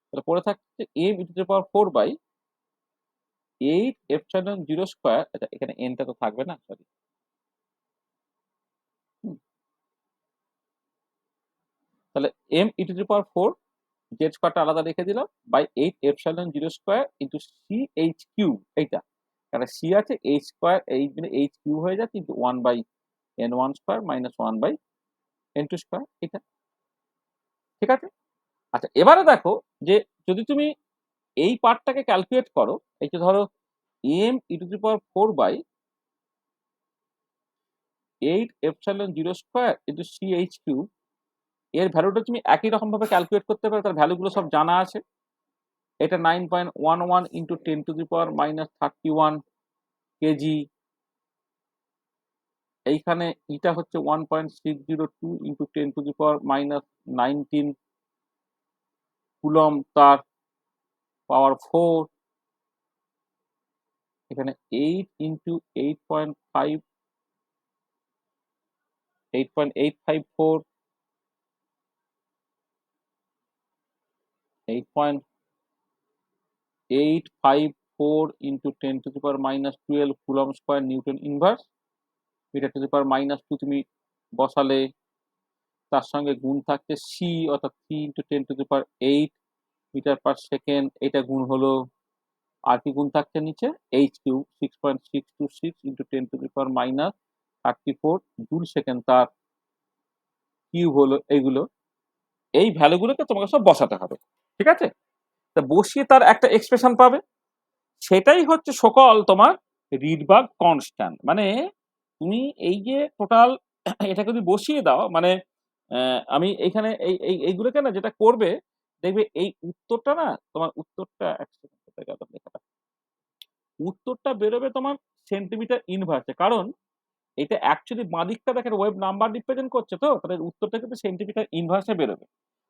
তাহলে পড়ে থাকছে m e to the power 4/8 epsilon 0 square. আচ্ছা এখানে n টা তো থাকবে না, সরি। তাহলে m e to the power 4 জেড স্কয়ারটা আলাদা রেখে দিলাম by 8 epsilon 0 square into C H Q এইটা। কারণ সি আছে এইচ স্কয়ার, এইচ কিউ হয়ে যাচ্ছে into 1/n1 square minus 1/n2 square এটা। ঠিক আছে? আচ্ছা এবারে দেখো যে যদি তুমি এই পার্টটাকে ক্যালকুলেট করো, এই যে ধরো m e to the power 4/8 epsilon 0 square into C H Q, এর ভ্যালুটা তুমি একই রকম ভাবে ক্যালকুলেট করতে পারো, তার ভ্যালুগুলো সব জানা আছে। এটা 9.11 into 10 to the power minus 31 KG. এইখানে এটা হচ্ছে 1.602 into 10 to the power minus 19 coulomb তার পাওয়ার 4। এখানে 8 into 8.854 8.854 into 10 to the power minus 12 coulomb square newton inverse. Metre to the power minus 2 তুমি বসালে, তার সঙ্গে গুণ থাকছে সি অর্থাৎ 3 × 10⁸ মিটার পার সেকেন্ড, এটা গুণ হলো। আর কি গুণ থাকছে নিচে এইচ কিউ 6.626 × 10⁻34 জুল সেকেন্ড তার কিউ হলো। এইগুলো এই ভ্যালুগুলোকে তোমাকে সব বসাতে হবে, ঠিক আছে? তা বসিয়ে তার একটা এক্সপ্রেশন পাবে, সেটাই হচ্ছে সকল তোমার রিডবার্গ কনস্ট্যান্ট। মানে তুমি এই যে টোটাল এটাকে যদি বসিয়ে দাও, মানে আমি এইখানে এইগুলোকে না যেটা করবে দেখবে এই উত্তরটা না তোমার উত্তরটা এক সেকেন্ড কোথায় গেল লেখাটা, উত্তরটা বেরোবে তোমার সেন্টিমিটার ইনভার্সে, কারণ এটা অ্যাকচুয়ালি বাঁদিকটা দেখেন ওয়েব নাম্বার রিপ্রেজেন্ট করছে, তো তাহলে উত্তরটা কিন্তু সেন্টিমিটার ইনভার্সে বেরোবে।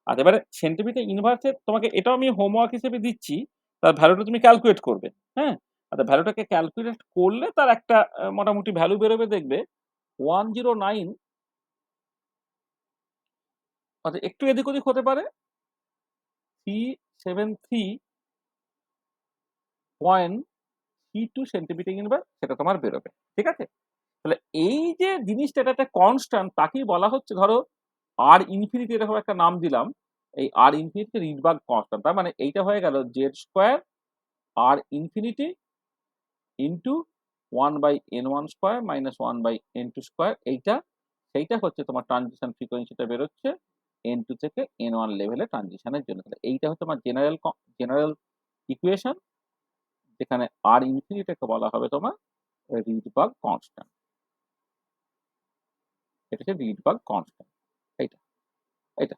আর এবারে সেন্টিমিটার ইনভার্সে তোমাকে এটাও আমি হোমওয়ার্ক হিসেবে দিচ্ছি, তার ভ্যালুটা তুমি ক্যালকুলেট করবে। হ্যাঁ, আচ্ছা ভ্যালুটাকে ক্যালকুলেট করলে তার একটা মোটামুটি ভ্যালু বেরোবে, দেখবে 109, আচ্ছা একটু এদিক ওদিক হতে পারে, 373.32 সেন্টিমিটার ইনভার্স সেটা তোমার বেরোবে, ঠিক আছে? তাহলে এই যে জিনিসটা, এটা একটা কনস্ট্যান্ট, তাকেই বলা হচ্ছে, ধরো আর ইনফিনিটি এরকম একটা নাম দিলাম, এই আর ইনফিনিটি রিডবার্গ কনস্ট্যান্ট। তার মানে এইটা হয়ে গেল Z square R infinity into 1/n1² minus 1/n2²। সেইটা হচ্ছে তোমার ট্রানজিশন ফ্রিকোয়েন্সিটা বেরোচ্ছে n2 থেকে n1 লেভেলে ট্রানজিশনের জন্য। তাহলে এইটা হচ্ছে তোমার জেনারেল ইকুয়েশন, যেখানে আর ইনফিনিটিকে বলা হবে তোমার রিডবার্গ কনস্ট্যান্ট। এটা হচ্ছে রিডবার্গ কনস্ট্যান্ট, এইটা এটা।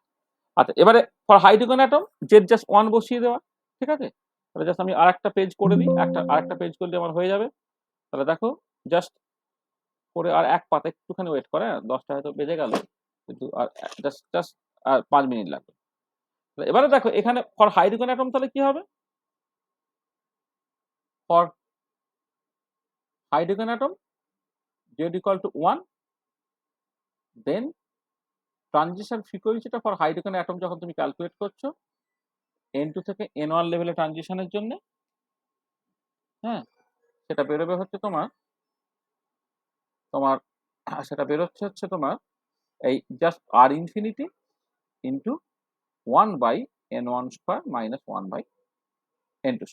আচ্ছা এবারে for hydrogen atom Z just 1 বসিয়ে দেওয়া, ঠিক আছে? তাহলে জাস্ট আমি আরেকটা পেজ করে দিই, আরেকটা পেজ করলে আমার হয়ে যাবে। তাহলে দেখো জাস্ট করে আর এক পাতা একটুখানি ওয়েট করে, 10টা হয়তো বেজে গেল, কিন্তু আর জাস্ট আর 5 মিনিট লাগবে। তাহলে এবারে দেখো এখানে ফর হাইড্রোজেন অ্যাটম তাহলে কি হবে? For hydrogen atom z = 1, then transition ফ্রিকোয়েন্সিটা ফর হাইড্রোজেন অ্যাটম যখন তুমি ক্যালকুলেট করছো n2 থেকে n1 লেভেলে ট্রানজিশনের জন্য, হ্যাঁ, সেটা বেরোবে হচ্ছে তোমার সেটা বেরোচ্ছে হচ্ছে তোমার এই just R infinity into 1/n1² minus 1/n2²।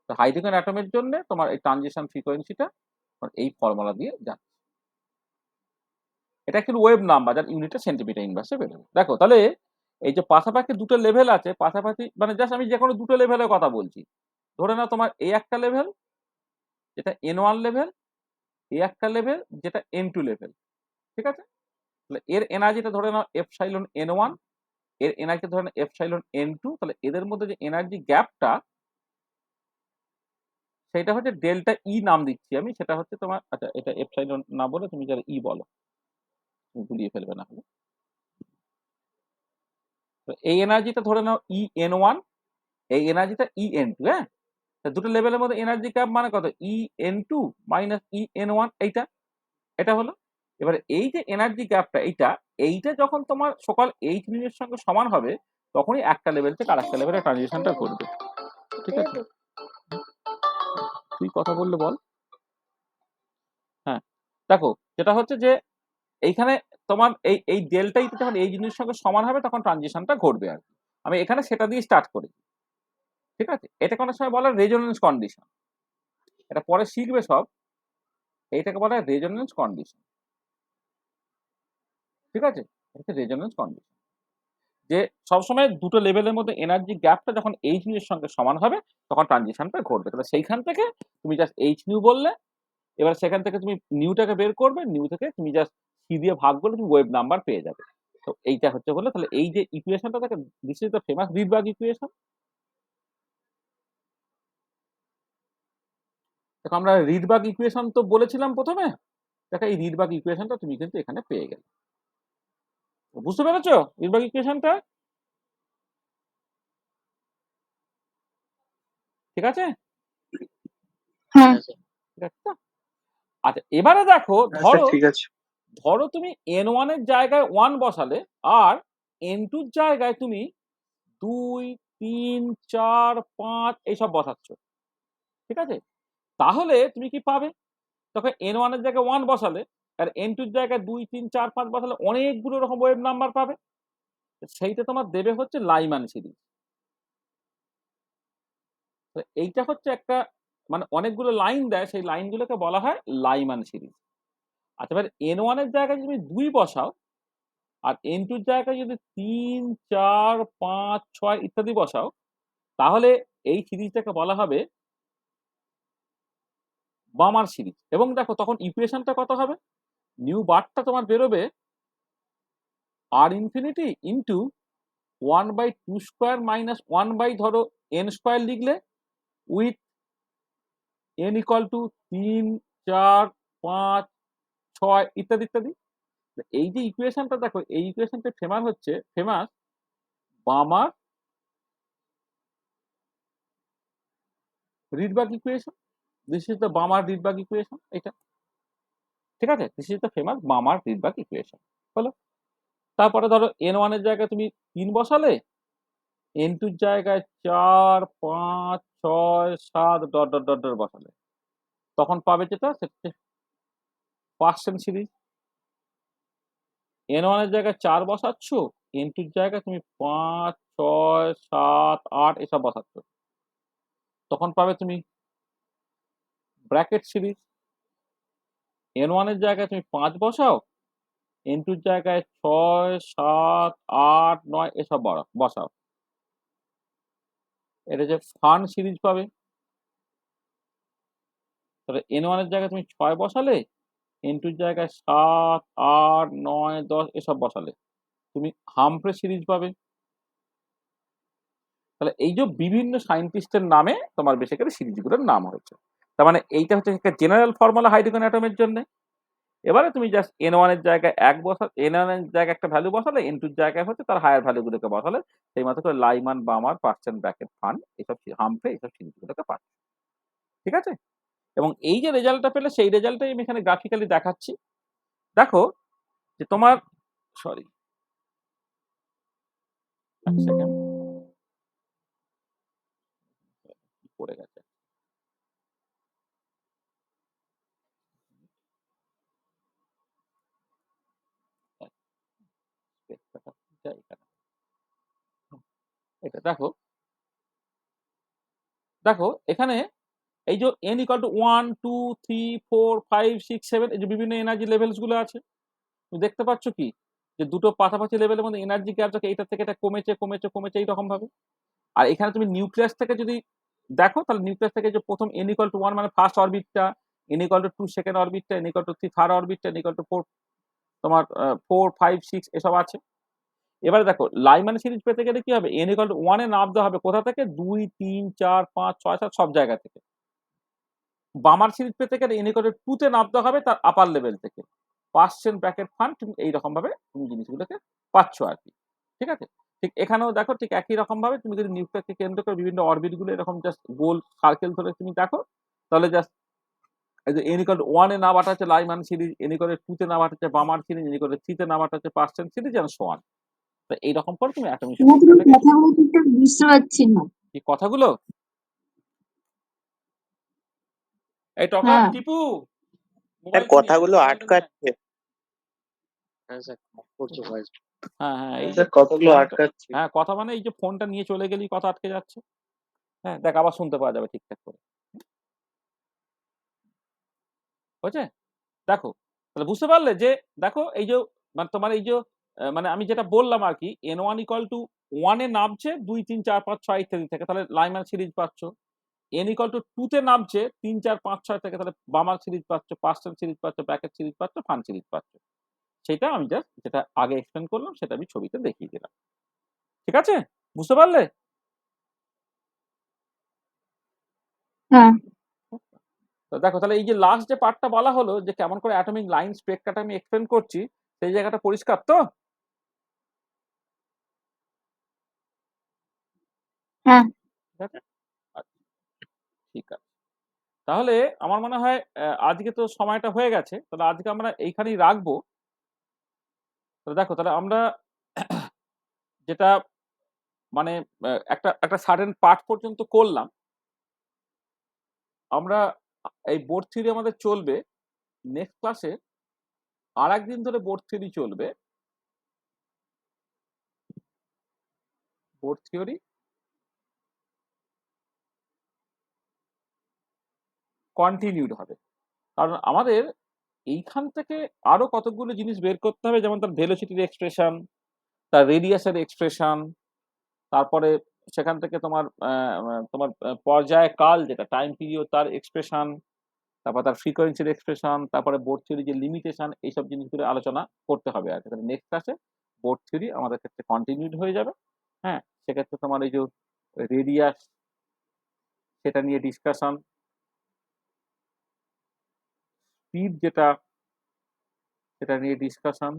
তো হাইড্রোজেন অ্যাটমের জন্য তোমার এই ট্রানজিশন ফ্রিকোয়েন্সিটা এই ফর্মুলা দিয়ে যাচ্ছে। এটা কিন্তু ওয়েভ নাম্বার, যার ইউনিটটা সেন্টিমিটার ইনভার্সে বেরোবে। দেখো তাহলে এই যে পাশাপাশি দুটো লেভেল আছে, পাশাপাশি মানে জাস্ট আমি যে কোনো দুটো লেভেলের কথা বলছি। ধরে নাও তোমার এই একটা লেভেল যেটা n1 লেভেল, এই একটা লেভেল যেটা n2 লেভেল, ঠিক আছে? তাহলে এর এনার্জিটা ধরে নাও এপসাইলন n1, এর এনার্জি ধরে নাও এপসাইলন n2। তাহলে এদের মধ্যে যে এনার্জি গ্যাপটা সেটা হচ্ছে ডেল্টা ই নাম দিচ্ছি আমি, সেটা হচ্ছে তোমার, আচ্ছা এটা এপসাইলন না বলে তুমি যারা ই বলো, তুমি ভুলিয়ে ফেলবে না হলে। এই এনার্জিটা ধরে নাও ই n1, এই এনার্জিটা ই n2। হ্যাঁ, দুটো লেভেলের মধ্যে এনার্জি গ্যাপ মানে কত? ই n2 মাইনাস ই n1, এটা হলো। এবারে এই যে এনার্জি গ্যাপটা এইটা যখন তোমার সকল এইচ এর সঙ্গে সমান হবে, তখনই একটা লেভেল থেকে আরেকটা লেভেলে ট্রানজিশনটা করবে, ঠিক আছে? তুই কথা বললে বল। হ্যাঁ, দেখো যেটা হচ্ছে যে এইখানে তোমার এই ডেল্টা ইটা যখন এই জিনিসের সঙ্গে সমান হবে তখন ট্রানজিশনটা ঘটবে আর কি। আমি এখানে সেটা দিয়ে স্টার্ট করি, ঠিক আছে? এটাকে অনেক সময় বলা রেজোনেন্স কন্ডিশন, এটা পরে শিখবে সব। এইটাকে বলা হয় রেজোনেন্স কন্ডিশন, ঠিক আছে? এটা রেজোনেন্স কন্ডিশন, যে সবসময় দুটো লেভেলের মধ্যে এনার্জি গ্যাপটা যখন এইচ নিউ এর সঙ্গে সমান হবে তখন ট্রানজিশনটা ঘটবে। তাহলে সেইখান থেকে তুমি জাস্ট এইচ নিউ বললে, এবার সেখান থেকে তুমি নিউটাকে বের করবে, নিউ থেকে তুমি জাস্ট সি দিয়ে ভাগ করলে তুমি ওয়েভ নাম্বার পেয়ে যাবে। তো এইটা হচ্ছে বলে, তাহলে এই যে ইকুয়েশনটা থাকে, this is the famous Rydberg equation. দেখো আমরা রিডবার্গ ইকুয়েশন তো বলেছিলাম প্রথমে, দেখো এই রিডবার্গ ইকুয়েশনটা তুমি কিন্তু এখানে পেয়ে গেলে। বুঝতে পেরেছো রিডবার্গ ইকুয়েশনটা? ঠিক আছে? হ্যাঁ ঠিক আছে তো? আচ্ছা এবারে দেখো, ঠিক আছে। ধরো তুমি n1 এর জায়গায় 1 বসালে আর n2 এর জায়গায় তুমি 2, 3, 4, 5 এইসব বসাচ্ছ, ঠিক আছে? তাহলে তুমি কি পাবে? তখন n1 এর জায়গায় 1 বসালে আর n2 জায়গায় 2 3 4 5 বসালে অনেকগুলো রকম ওয়েভ নাম্বার পাবে। সেইটা তোমার দেবে হচ্ছে লাইমান সিরিজ। তো এইটা হচ্ছে একটা মানে অনেকগুলো লাইন দেয়, সেই লাইনগুলোকে বলা হয় লাইমান সিরিজ। আচ্ছা, এবার n1 এর জায়গায় যদি 2 বসাও আর n2 এর জায়গায় যদি 3 4 5 6 ইত্যাদি বসাও, তাহলে এই সিরিজটাকে বলা হবে বামার সিরিজ। এবং দেখো তখন ইকুয়েশনটা কত হবে, নিউ বারটা তোমার বেরোবে r infinity into 1/2 square minus 1 ধরো n স্কোয়ার লিখলে উইথ n ইকুয়াল টু 3 4 5 6 ইত্যাদি ইত্যাদি। এই যে ইকুয়েশনটা দেখো, এই ইকুয়েশনটা famous Balmer Rydberg equation. This is the Balmer Rydberg equation. এটা ঠিক আছে, this is the famous Balmer Rydberg equation. হলো, তারপরে ধরো n1 এর জায়গায় তুমি 3 বসালে, n2 এর জায়গায় 4 5 6 7 ডট ডট ডট ডট বসালে, তখন পাবে যেটা সেটা পার্সেন্ট সিরিজ। n1 এর জায়গায় 4 বসাচ্ছ, n2 এর জায়গায় তুমি 5 6 7 8 এসব বসাচ্ছ, তখন পাবে তুমি ব্র্যাকেট সিরিজ। n1 এর জায়গায় তুমি 5 বসাও, n2 এর জায়গায় 6 7 8 9 এসব বসাও, এটা যে ফান সিরিজ পাবে। তাহলে n1 এর জায়গায় তুমি 6 বসালে, n2 এর জায়গায় 7 8 9 10 এসব বসালে তুমি হামফ্রে সিরিজ পাবে। তাহলে এই যে বিভিন্ন সায়েন্টিস্টের নামে তোমার বেসিক্যালি সিরিজগুলোর নাম হয়েছে। তার মানে এইটা হচ্ছে একটা জেনারেল ফর্মুলা হাইড্রোজেন অ্যাটমের জন্য। এবারে তুমি জাস্ট n1 এর জায়গায় n1 এর জায়গায় একটা ভ্যালু বসালে, n2 এর জায়গায় হচ্ছে তার হায়ার ভ্যালুগুলোকে বসালে, সেই মতো করে লাইমান, বামার, পার্সেন্ট, ব্র্যাকেট, ফান এসব হামফ্রে এইসব সিরিজগুলোকে পাচ্ছে। ঠিক আছে, এবং এই যে রেজাল্টটা পেলে সেই রেজাল্টটাই আমি এখানে গ্রাফিক্যালি দেখাচ্ছি। দেখো যে তোমার সরি এক সেকেন্ড পড়ে গেছে। এটা দেখো, দেখো এখানে এই যে n ইকুয়াল টু 1 2 3 4 5 6 7 এই যে বিভিন্ন এনার্জি লেভেলস গুলো আছে, তুমি দেখতে পাচ্ছ কি যে দুটো পাশাপাশি লেভেলের মধ্যে এনার্জি গ্যাপ থাকে, এইটা থেকে এটা কমেছে কমেছে কমেছে এইরকম ভাবে। আর এখানে তুমি নিউক্লিয়াস থেকে যদি দেখো, তাহলে নিউক্লিয়াস থেকে যে প্রথম n ইকুয়াল টু 1 মানে ফার্স্ট অরবিটটা, n ইকুয়াল টু 2 সেকেন্ড অরবিটটা, n ইকুয়াল টু 3 থার্ড অরবিটটা, n ইকুয়াল টু 4 তোমার 4 5 6 এসব আছে। এবারে দেখো লাইমান সিরিজ পেতে গেলে কি হবে, n ইকুয়াল টু 1 এ নামতে হবে কোথা থেকে, 2 3 4 5 6 7 সব জায়গা থেকে। বামার সিরিজ পেতে গেলে n ইকুয়াল টু 2 তে নামতে হবে তার আপার লেভেল থেকে। পার্সেন্ট, ব্র্যাকেট, ফান, তুমি এইরকম ভাবে তুমি জিনিসগুলোকে পাচ্ছ আর কি। ঠিক আছে, ঠিক এখানেও দেখো ঠিক একই রকম ভাবে তুমি যদি নিউক্লিয়াসকে কেন্দ্র করে বিভিন্ন অরবিট গুলো এরকম জাস্ট গোল সার্কেল ধরে তুমি দেখো, তাহলে জাস্ট এই যে n ইকুয়াল টু 1 এ নামাটা হচ্ছে Lyman series, n equal to 2 তে নামাটা হচ্ছে Balmer series, n equal to 3 তে নামাটা হচ্ছে পার্সেন্ট সিরিজ এন্ড সো অন। তো এইরকম করে তুমি অ্যাটমিক কথাগুলো ঠিকঠাক বুঝতে পারছি না। কি কথাগুলো, এই টকা হ্যাঁ। টিপু স্যার কথাগুলো আটকাচ্ছে। হ্যাঁ স্যার করছো ভয়েস। হ্যাঁ হ্যাঁ এই যে স্যার কথাগুলো ফোনটা- আটকাচ্ছে। হ্যাঁ কথা মানে এই যে ফোনটা নিয়ে চলে গেলেই কথা আটকে যাচ্ছে। হ্যাঁ দেখ আবার শুনতে পাওয়া যাবে ঠিকঠাক করে, বুঝছে? দেখো তাহলে বুঝতে পারলে যে দেখো এই যে মানে তোমার এই যে মানে আমি যেটা বললাম আর কি, n1 ইকুয়াল টু 1 এ নামছে 2 3 4 5 6 ইত্যাদি থেকে, তাহলে লাইমান সিরিজ পাচ্ছ। n ইকুয়াল টু 2 তে নামছে 3 4 5 6 থেকে, তাহলে বামার সিরিজ পাচ্ছ, পার্সেন্ট সিরিজ পাচ্ছ, ব্র্যাকেট সিরিজ পাচ্ছ, ফান সিরিজ পাচ্ছ। সেটা আমি জাস্ট যেটা আগে এক্সপ্লেন করলাম সেটা আমি ছবিতে দেখিয়ে দিলাম। ঠিক আছে, বুঝতে পারলে? হ্যাঁ। তো দেখো তাহলে এই যে লাস্ট যে পার্টটা বলা হলো যে কেমন করে অ্যাটমিক লাইন স্পেক্ট্রাটা আমি এক্সপ্লেন করছি, সেই জায়গাটা পরিষ্কার তো? হ্যাঁ। ঠিক আছে, আচ্ছা, ঠিক আছে। তাহলে আমার মনে হয় আজকে তো সময়টা হয়ে গেছে, তাহলে আজকে আমরা এইখানেই রাখবো। তাহলে দেখো তাহলে আমরা যেটা মানে একটা একটা সার্টেন পার্ট পর্যন্ত করলাম, আমরা এই বোর্ড থিওরি আমাদের চলবে। নেক্সট ক্লাসে আরেকদিন ধরে বোর্ড থিওরি চলবে। বোর্ড থিওরি কন্টিনিউড হবে। কারণ আমাদের এইখান থেকে আরো কতগুলো জিনিস বের করতে হবে, যেমন তার ভেলোসিটির এক্সপ্রেশন, তার রেডিয়াসের এক্সপ্রেশন, তারপরে সেখান থেকে তোমার পর্যায়কাল যেটা টাইম পিরিয়ড তার এক্সপ্রেশন, তারপর তার ফ্রিকোয়েন্সির এক্সপ্রেশন, তারপরে বোর্ড থিওরি যে লিমিটেশন, এইসব জিনিসগুলো আলোচনা করতে হবে আর কি। তাহলে নেক্সট ক্লাসে বোর্ড থিওরি আমাদের ক্ষেত্রে কন্টিনিউড হয়ে যাবে। হ্যাঁ, সেক্ষেত্রে তোমার এই যে রেডিয়াস সেটা নিয়ে ডিসকাশন, স্পিড যেটা সেটা নিয়ে ডিসকাশন,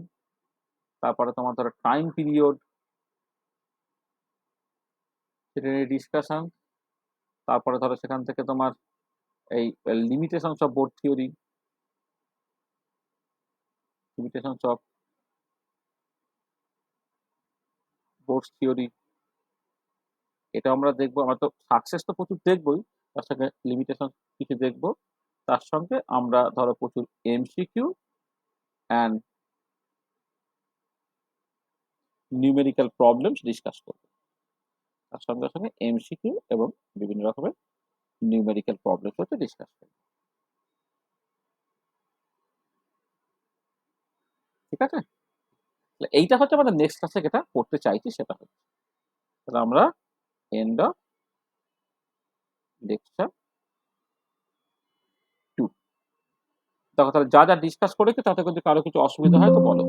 তারপরে তোমার ধরো টাইম পিরিয়ড সেটা নিয়ে ডিসকাশন, তারপরে ধরো সেখান থেকে তোমার এই limitations of board theory, limitations of board theory, এটা আমরা দেখবো। আমরা তো সাকসেস তো প্রচুর দেখবোই, তার সঙ্গে লিমিটেশন কিছু দেখবো, তার সঙ্গে আমরা ধরো প্রচুর MCQ and numerical problems discuss করবো। তার সঙ্গে সঙ্গে এমসিকিউ এবং বিভিন্ন রকমের নিউমেরিক্যাল প্রবলেমস হচ্ছে ডিসকাস করবো। ঠিক আছে, এইটা হচ্ছে আমাদের নেক্সট ক্লাসে যেটা করতে চাইছি সেটা হচ্ছে, তাহলে আমরা এন্ড অফ লেকচার 2। দেখো তাহলে যা যা ডিসকাস করেছি তাতে কিন্তু কারো কিছু অসুবিধা হয় তো বলো।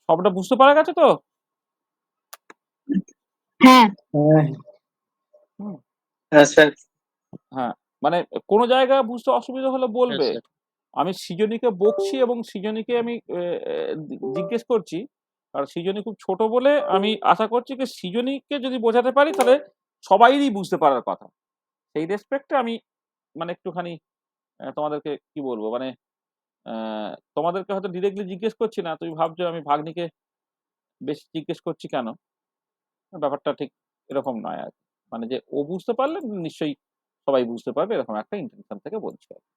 সবটা বুঝতে পারা গেছে তো? হ্যাঁ হুম, হ্যাঁ স্যার। হ্যাঁ, মানে কোনো জায়গায় বুঝতে অসুবিধা হলে হ্যাঁ বলবে। স্যার। আমি সৃজনীকে বকছি এবং সৃজনীকে আমি জিজ্ঞেস করছি, আর সৃজনী খুব ছোট বলে আমি আশা করছি যে সৃজনীকে যদি বোঝাতে পারি তাহলে সবাইরই বুঝতে পারার কথা। সেই রেসপেক্টে আমি মানে একটুখানি তোমাদেরকে কি বলবো, মানে তোমাদেরকে হয়তো ডিরেক্টলি জিজ্ঞেস করছি না, তুমি ভাবছো আমি ভাগ্নিকে বেশি জিজ্ঞেস করছি কেন। ব্যাপারটা ঠিক এরকম নয় আর কি। মানে যে ও বুঝতে পারলে নিশ্চয়ই সবাই বুঝতে পারবে, এরকম একটা ইন্টেনশন থেকে বলছি আর কি।